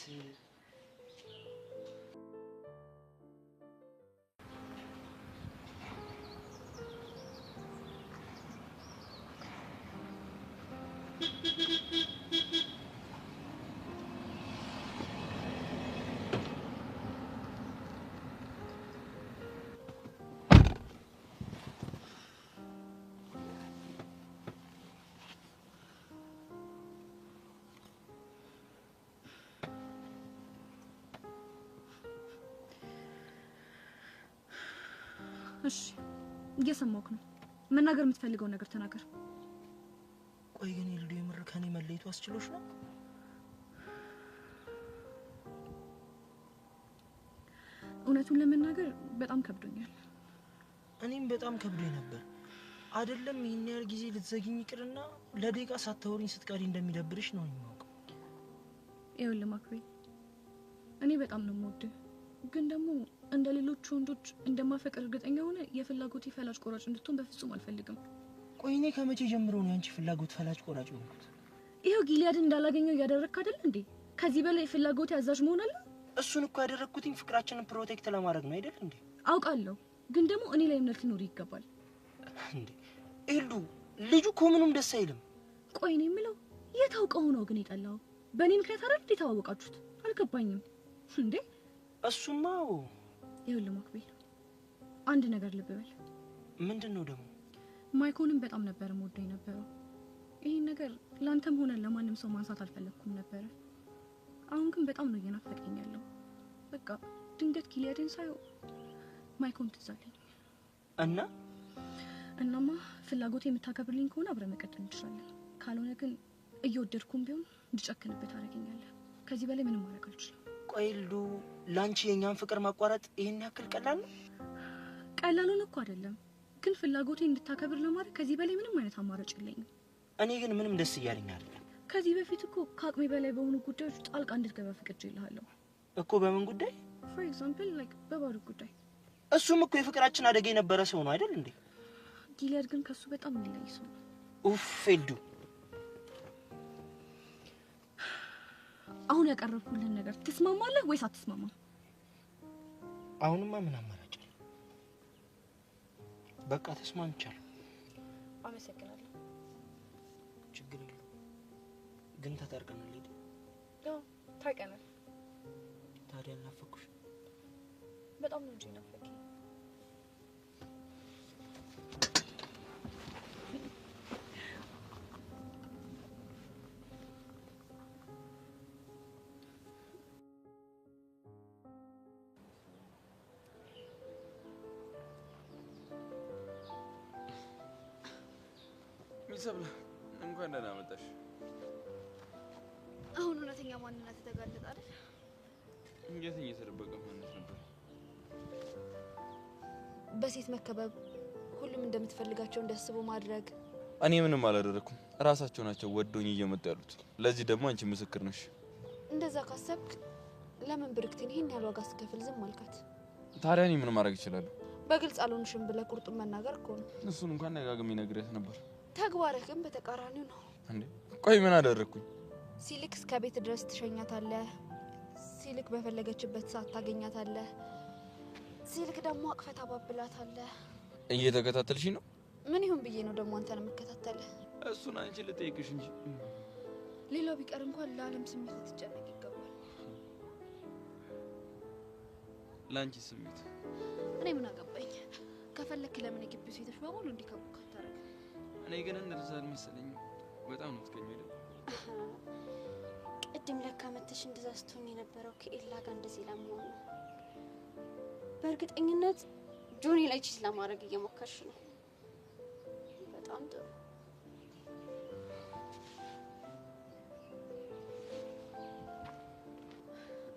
Speaker 7: እሺ እየሰማሁህ ነው። መናገር የምትፈልገው ነገር ተናገር።
Speaker 10: ቆይ ግን ይልዱ የምር ከኔ መለየቱ አስችሎሽ ነው?
Speaker 7: እውነቱን ለመናገር በጣም ከብዶኛል።
Speaker 10: እኔም በጣም ከብዶኝ ነበር። አይደለም ይሄን ያህል ጊዜ ልትዘጊኝ ይቅርና ለደቂቃ ሳታወሪኝ ስትቀሪ እንደሚደብርሽ ነው የማውቀው።
Speaker 7: ይኸውልህ ማክቤ፣ እኔ በጣም ነው የምወድህ፣ ግን ደግሞ እንደ ሌሎች ወንዶች እንደማፈቅር እርግጠኛ ሆነ የፍላጎቴ ፈላጭ ቆራጭ እንድትሆን በፍጹም አልፈልግም።
Speaker 10: ቆይ እኔ ከመቼ ጀምሮ ነው ያንቺ ፍላጎት ፈላጭ ቆራጭ ሆንኩት?
Speaker 7: ይሄው ጊሊያድን እንዳላገኘው እያደረግክ አይደል እንዴ? ከዚህ በላይ ፍላጎቴ አዛዥ መሆን አለ?
Speaker 10: እሱን እኮ ያደረግኩትኝ ፍቅራችንን ፕሮቴክት ለማድረግ ነው አይደል እንዴ?
Speaker 7: አውቃለሁ፣ ግን ደግሞ እኔ ላይ እምነት ሊኖር ይገባል።
Speaker 10: እንዴ ኤልዱ፣ ልጁ እኮ ምንም ደስ አይልም።
Speaker 7: ቆይ እኔ የምለው የታውቀው ነው ግን የጠላው በእኔ ምክንያት አይደል እንዴ ተዋወቃችሁት? አልገባኝም እንዴ።
Speaker 10: እሱማ
Speaker 7: ይኸውልህ ማክቤል፣ አንድ ነገር ልብ በል።
Speaker 10: ምንድን ነው ደግሞ?
Speaker 7: ማይኮንም በጣም ነበር የምወደው የነበረው። ይሄን ነገር ላንተም ሆነ ለማንም ሰው ማንሳት አልፈለኩም ነበር። አሁን ግን በጣም ነው እየናፈቀኝ ያለው። በቃ ድንገት ጊሊያድን ሳየው ማይኮን ትዝ አለኝ። እናማ ፍላጎት የምታከብርልኝ ከሆነ አብረን መቀጠል እንችላለን። ካልሆነ ግን እየወደድኩም ቢሆን እንድጨክንበት አደረገኛለህ። ከዚህ በላይ ምንም ማድረግ አልችልም።
Speaker 10: ቆይ ኤልዱ፣ ላንቺ የኛን ፍቅር ማቋረጥ ይሄን ያክል ቀላል ነው?
Speaker 7: ቀላሉን እኮ አይደለም፣ ግን ፍላጎቴ እንድታከብር ለማድረግ ከዚህ በላይ ምንም አይነት አማራጭ የለኝም።
Speaker 10: እኔ ግን ምንም ደስ እያለኝ አይደለም።
Speaker 7: ከዚህ በፊት እኮ ከአቅሜ በላይ በሆኑ ጉዳዮች ጣልቃ እንድትገባ ፈቅጄልሃለሁ
Speaker 10: እኮ። በምን ጉዳይ?
Speaker 7: ፎር ኤግዛምፕል ላይክ በባዶ ጉዳይ።
Speaker 10: እሱም እኮ የፍቅራችን አደጋ የነበረ ሰው ነው አይደል እንዴ?
Speaker 7: ጊሊያድ ግን ከሱ በጣም የሚለይ ሰው ነው።
Speaker 10: ኡፍ ኤልዱ፣
Speaker 7: አሁን ያቀረብኩልህን ነገር ትስማማለህ ወይስ አትስማማም?
Speaker 10: አሁንማ ምን አማራጭ አለ? በቃ ተስማምቻለሁ።
Speaker 7: አመሰግናለሁ።
Speaker 10: ችግር የለውም ግን ተታርቀናል።
Speaker 7: ያው ታርቀናል።
Speaker 5: ታዲያ ናፈኩሽ?
Speaker 7: በጣም ነው እንጂ ናፈቀኝ።
Speaker 15: ሚሰብለ እንኳን ደህና መጣሽ።
Speaker 7: አሁን እውነተኛ ማንነት ተጋለጠ አይደል?
Speaker 15: የትኛው የተደበቀ ማንነት ነበር?
Speaker 7: በሴት መከበብ፣ ሁሉም እንደምትፈልጋቸው እንዲያስቡ ማድረግ።
Speaker 15: እኔ ምንም አላደረኩም። ራሳቸው ናቸው ወዶኝ እየመጡ ያሉት። ለዚህ ደግሞ አንቺ ምስክር ነሽ።
Speaker 7: እንደዛ ካሰብክ ለምን ብርክቲን ይሄን ያህል ዋጋ ስከፍል ዝም አልካት?
Speaker 15: ታዲያ እኔ ምን ማድረግ እችላለሁ?
Speaker 7: በግልጽ አልሆንሽም ብለህ ቁርጡን መናገር እኮ ነው።
Speaker 15: እሱን እንኳን ደጋግሜ ነግሬያት ነበር።
Speaker 7: ተግባርህ ግን በተቃራኒው ነው።
Speaker 15: እንዴ ቆይ ምን አደረኩኝ?
Speaker 7: ሲልክ እስከ ቤት ድረስ ትሸኛታለህ። ሲልክ በፈለገችበት ሰዓት ታገኛታለህ። ሲልክ ደግሞ አቅፈህ ታባብላታለህ።
Speaker 15: እየተከታተልሽኝ ነው?
Speaker 7: ምን ይሁን ብዬ ነው ደግሞ አንተን የምከታተልህ?
Speaker 15: እሱን አንቺ ልጠይቅሽ እንጂ።
Speaker 7: ሌላው ቢቀር እንኳን ለዓለም ስሜት ልትጨነቅ ይገባል።
Speaker 15: ለአንቺ ስሜት
Speaker 7: እኔ ምን አገባኝ? ከፈለክ ለምን የግቢው ሴቶች በሙሉ እንዲከቡክ አታረግ?
Speaker 15: እኔ ግን እንደዛ መሰለኝ። በጣም ነው ትከኝ አይደል?
Speaker 16: ቅድም ለካ መተሽ እንደዛ ስትሆኝ የነበረው ከኤላ ጋር እንደዚህ ለመሆኑ ነው። በእርግጠኝነት ጆኒ ላይ ቺስ ለማድረግ እየሞከርሽ ነው። በጣም ጥሩ።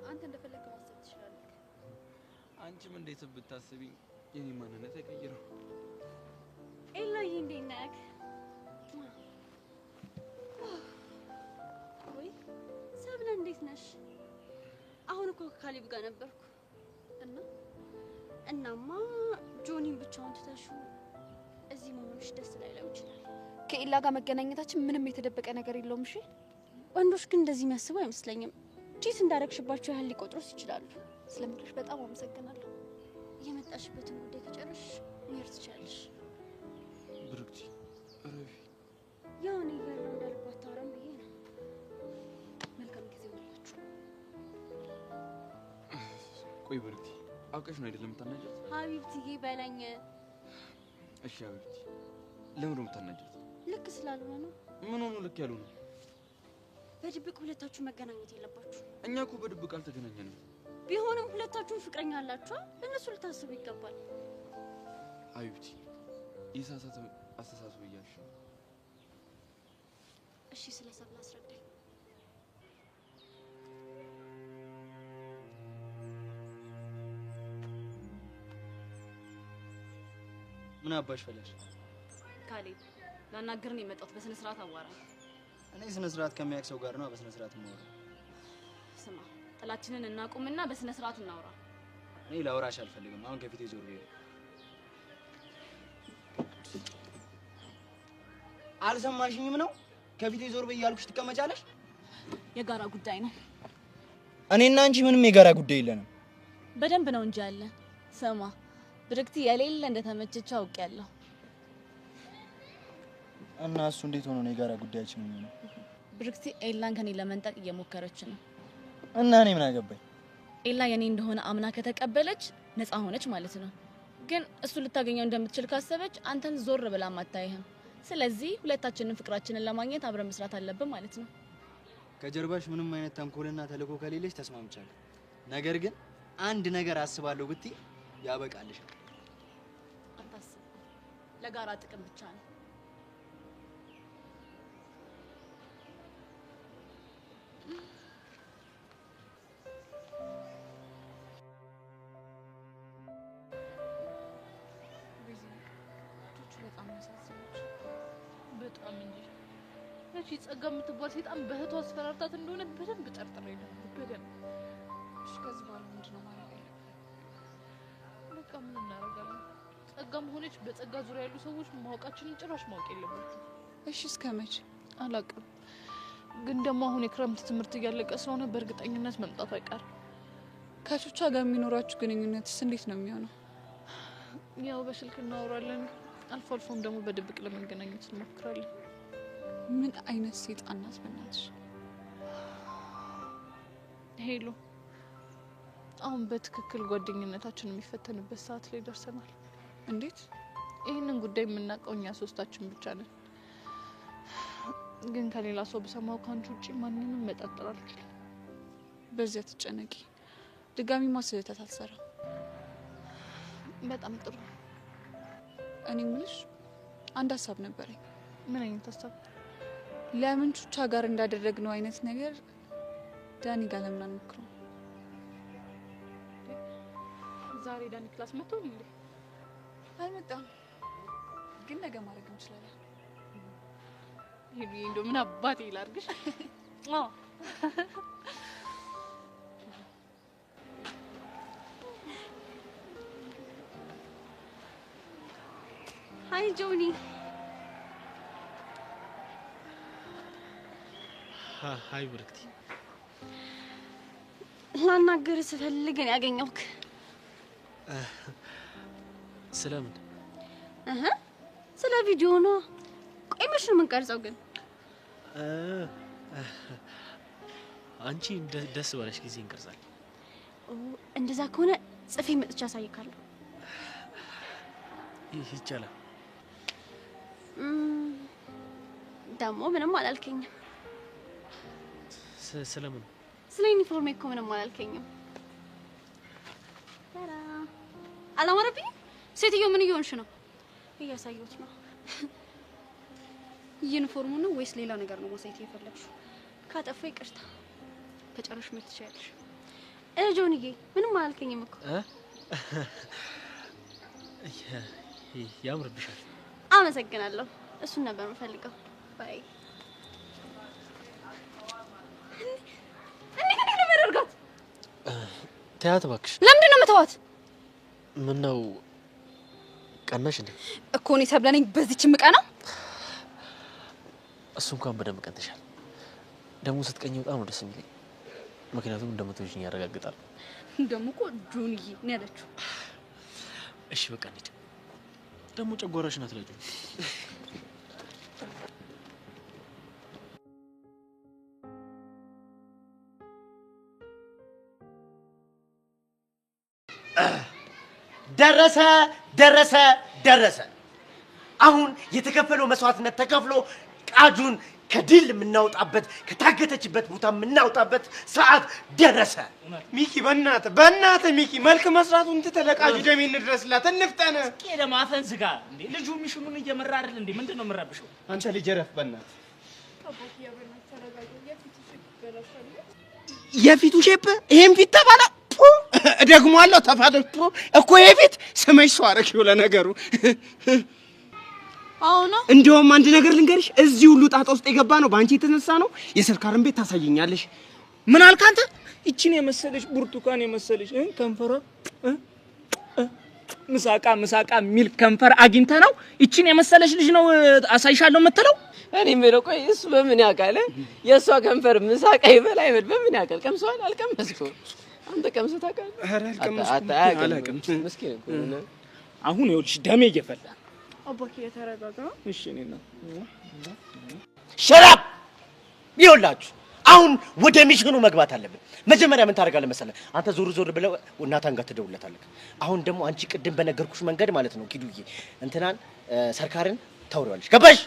Speaker 7: አንተ እንደፈለክ ማሰብ ትችላለህ።
Speaker 15: አንቺም እንዴት ብታስቢ የኔ ማንነት አይቀይረው።
Speaker 16: ኤላዬ እንዴት ነህ? ወይ ሰብለ እንዴት ነሽ? አሁን እኮ ከካሊብ ጋር ነበርኩ እናማ ጆኒን ብቻውን ትተሽው እዚህ መሆንሽ ደስ ላይለው ይችላል።
Speaker 7: ከኤላ ጋር መገናኘታችን ምንም የተደበቀ ነገር የለውም። እሺ
Speaker 16: ወንዶች ግን እንደዚህ የሚያስቡ አይመስለኝም። ቺስ እንዳረግሽባቸው ያህል ሊቆጥሩስ ይችላሉ።
Speaker 7: ስለምክርሽ በጣም አመሰግናለሁ።
Speaker 16: የመጣሽበትን ጉዳይ ከጨረሽ መሄድ ትችያለሽ።
Speaker 15: ብርክቲ ረፊ
Speaker 16: ያው እኔ እያለሁ እንዳልባት ታወራም ብዬ ነው።
Speaker 7: መልካም ጊዜ ይሁንላችሁ።
Speaker 15: ቆይ ብርክቲ አውቀሽ ነው አይደለም የምታናጃት?
Speaker 16: ሀቢብትዬ በለኝ።
Speaker 15: እሺ ሀቢብቲ ለምን ነው የምታናጃት?
Speaker 16: ልክ ስላልሆነ ነው።
Speaker 15: ምን ሆኖ ልክ ያሉ ነው?
Speaker 16: በድብቅ ሁለታችሁ መገናኘት የለባችሁ።
Speaker 15: እኛ እኮ በድብቅ አልተገናኘንም።
Speaker 16: ቢሆንም ሁለታችሁም ፍቅረኛ አላችሁ። እነሱ ልታስቡ ይገባል።
Speaker 15: ሀቢብቲ የሳሳተ አስተሳሰብ እያልሽ ነው።
Speaker 16: እሺ ስለ ሰብለ አስረዳኝ።
Speaker 5: ምን አባሽ ፈለግሽ?
Speaker 9: ካሌብ ላናግርህ ነው የመጣሁት። በስነ ስርዓት አዋራኝ።
Speaker 5: እኔ ስነ ስርዓት ከሚያውቅ ሰው ጋር ነው በስነ ስርዓት የማወራው።
Speaker 9: ስማ ጥላችንን እናቁምና በስነ ስርዓት እናውራ።
Speaker 5: እኔ ላውራሽ አልፈልግም። አሁን ከፊቴ ዞር በይ። አልሰማሽኝም ነው? ከፊቴ ዞር በይ ያልኩሽ ትቀመጫለሽ?
Speaker 9: የጋራ ጉዳይ ነው።
Speaker 5: እኔና አንቺ ምንም የጋራ ጉዳይ የለንም።
Speaker 9: በደንብ ነው እንጂ አለ። ስማ ብርክቲ የሌለ እንደተመቸች አውቄያለሁ።
Speaker 5: እና እሱ እንዴት ሆኖ ነው የጋራ ጉዳያችን የሚሆነው?
Speaker 9: ብርክቲ ኤላን ከኔ ለመንጠቅ እየሞከረች ነው።
Speaker 5: እና እኔ ምን አገባኝ?
Speaker 9: ኤላ የኔ እንደሆነ አምና ከተቀበለች ነፃ ሆነች ማለት ነው። ግን እሱ ልታገኘው እንደምትችል ካሰበች አንተን ዞር ብላ አታይህም። ስለዚህ ሁለታችንን ፍቅራችንን ለማግኘት አብረን መስራት አለብን ማለት ነው።
Speaker 5: ከጀርባሽ ምንም አይነት ተንኮልና ተልእኮ ከሌለሽ ተስማምቻለሁ። ነገር ግን አንድ ነገር አስባለሁ ብትይ ያበቃልሽ።
Speaker 9: አታስብ፣ ለጋራ ጥቅም ብቻ ነው።
Speaker 12: በጣም እንጂ እቺ ጸጋ የምትባል ሴጣን በእህቷ አስፈራርታት እንደሆነ በደንብ ጠርጥሬ ነበር። በደንብ
Speaker 11: እሺ፣ ከዚህ በኋላ ምንድን ነው ማድረግ ያለብን?
Speaker 12: በቃ ምን እናደርጋለን? ጸጋም ሆነች በጸጋ ዙሪያ ያሉ ሰዎች ማወቃችንን ጭራሽ ማወቅ የለባቸውም።
Speaker 11: እሺ፣ እስከ መቼ
Speaker 12: አላውቅም፣ ግን ደግሞ አሁን የክረምት ትምህርት እያለቀ ስለሆነ በእርግጠኝነት መምጣቱ አይቀርም።
Speaker 11: ከቾቻ ጋር የሚኖራችሁ ግንኙነትስ እንዴት ነው የሚሆነው?
Speaker 12: ያው በስልክ እናወራለን፣ አልፎ አልፎም ደግሞ በድብቅ ለመገናኘት እንሞክራለን።
Speaker 11: ምን አይነት ሴጣን ናት በእናትሽ?
Speaker 12: ሄሎ አሁን በትክክል ጓደኝነታችን የሚፈተንበት ሰዓት ላይ ደርሰናል።
Speaker 11: እንዴት?
Speaker 12: ይህንን ጉዳይ የምናውቀው እኛ ሶስታችን ብቻ ነን። ግን ከሌላ ሰው ብሰማው ካንቺ ውጪ ማንንም መጠርጠር አልችልም።
Speaker 11: በዚያ ትጨነቂ። ድጋሚ ማስህተት አልሰራም።
Speaker 12: በጣም ጥሩ።
Speaker 11: እኔ የምልሽ አንድ ሀሳብ ነበረኝ።
Speaker 12: ምን አይነት ሀሳብ?
Speaker 11: ለምን ቹቻ ጋር እንዳደረግነው አይነት ነገር ዳኒ ጋር ለምን አንሞክረው?
Speaker 12: ዛሬ ዳኒ ክላስ መጥቶ እንዴ?
Speaker 11: አልመጣም፣ ግን ነገ ማድረግ እንችላለን።
Speaker 12: ይሄ እንደው ምን አባቴ ይላርግሽ? አዎ
Speaker 16: ሃይ ጆኒ።
Speaker 10: ሃይ ብርክቲ።
Speaker 16: ላናግርህ ስፈልግ ነው ያገኘሁክ።
Speaker 10: ስለምን?
Speaker 16: ስለ ቪዲዮ ነው። ቆይ መች ነው የምንቀርጸው ግን?
Speaker 10: አንቺ ደስ ባለሽ ጊዜ እንቀርጻለን።
Speaker 16: እንደዛ ከሆነ ጽፌ መጥቻ አሳይካለሁ።
Speaker 10: ይቻላል።
Speaker 16: ደግሞ ምንም አላልከኝም።
Speaker 10: ስለምን?
Speaker 16: ስለ ዩኒፎርም እኮ ምንም አላልከኝም። ታራ አላማረብኝም። ሴትዮ ምን እየሆንሽ ነው? እያሳየሁት ነው። ዩኒፎርሙ ነው ወይስ ሌላ ነገር ነው ማሳየት የፈለግሽው? ካጠፋ ይቅርታ። ከጨረሽ መት ትችያለሽ። ጆኒዬ ምንም አላልከኝም እኮ።
Speaker 10: ያምርብሻል።
Speaker 16: አመሰግናለሁ። እሱን ነበር የምፈልገው። ባይ። እንዴት ነው የምታደርጋት?
Speaker 10: ተያት እባክሽ።
Speaker 16: ለምንድን ነው የምተዋት?
Speaker 10: ምን ነው ቀናሽ እንዴ?
Speaker 16: እኮ እኔ ሰብለነኝ በዚህች ምቀና።
Speaker 10: እሱ እንኳን በደንብ ቀንተሻል። ደግሞ ስትቀኝ በጣም ነው ደስ የሚለኝ። ምክንያቱም እንደምትወጂኝ ያረጋግጣል።
Speaker 16: ደግሞ እኮ ጆኒዬ ነው ያለችው።
Speaker 10: እሺ በቃ እንሂድ። ደግሞ ጨጓራሽን አትላጩ። ደረሰ ደረሰ ደረሰ። አሁን የተከፈለው መስዋዕትነት ተከፍሎ ቃጁን ከድል የምናወጣበት ከታገተችበት ቦታ የምናወጣበት ሰዓት ደረሰ።
Speaker 3: ሚኪ በእናትህ ሚኪ መልክ መስራቱን ትተህ ለቃጁ ደሜ እንድረስላት እንፍጠን። እስኪ ለማፈን ዝጋ እንዴ! ልጁ ሚሽኑን እየመራ አይደል እንዴ? ምንድነው የምረብሸው? አንተ ልጅ ረፍ በእናትህ። የፊቱ ሼፕ ይሄን ፊት ተባለ ደግሞአለሁ ተፋደኩ እኮ የፊት ስመሽ ሰው አረክው ለነገሩ።
Speaker 12: አሁን
Speaker 3: እንደውም አንድ ነገር ልንገርሽ፣ እዚህ ሁሉ ጣጣ ውስጥ የገባ ነው ባንቺ የተነሳ ነው። የሰርካርን ቤት ታሳየኛለሽ። ምን አልክ አንተ? እቺን የመሰለሽ ብርቱካን የመሰለሽ ከንፈሯ ምሳቃ ሚል ከንፈር አግኝተ ነው እቺን የመሰለሽ ልጅ ነው አሳይሻለሁ የምትለው?
Speaker 6: እኔ ምለው ቆይ እሱ በምን ያውቃል? የሷ ከንፈር ምሳቃ ይበላ ይበል በምን ያውቃል? ቀምሷል? አልቀመስኩም። አንተ ቀምሰህ ታውቃለህ?
Speaker 3: ኧረ አልቀመስኩም።
Speaker 6: ምስኪን እኮ ነው።
Speaker 3: አሁን ይኸውልሽ ደሜ እየፈላ
Speaker 11: አባኪ የተረጋጋ።
Speaker 3: እሺ እኔ ነው
Speaker 10: ሸራብ ይኸውላችሁ፣ አሁን ወደ ሚሽኑ መግባት አለብን። መጀመሪያ ምን ታደርጋለህ መሰለህ? አንተ ዞር ብለው እናታን ጋር ትደውልለታለህ። አሁን ደግሞ አንቺ ቅድም በነገርኩሽ መንገድ ማለት ነው ኪዱዬ እንትናን ሰርካርን ታውሪዋለሽ። ገባሽ?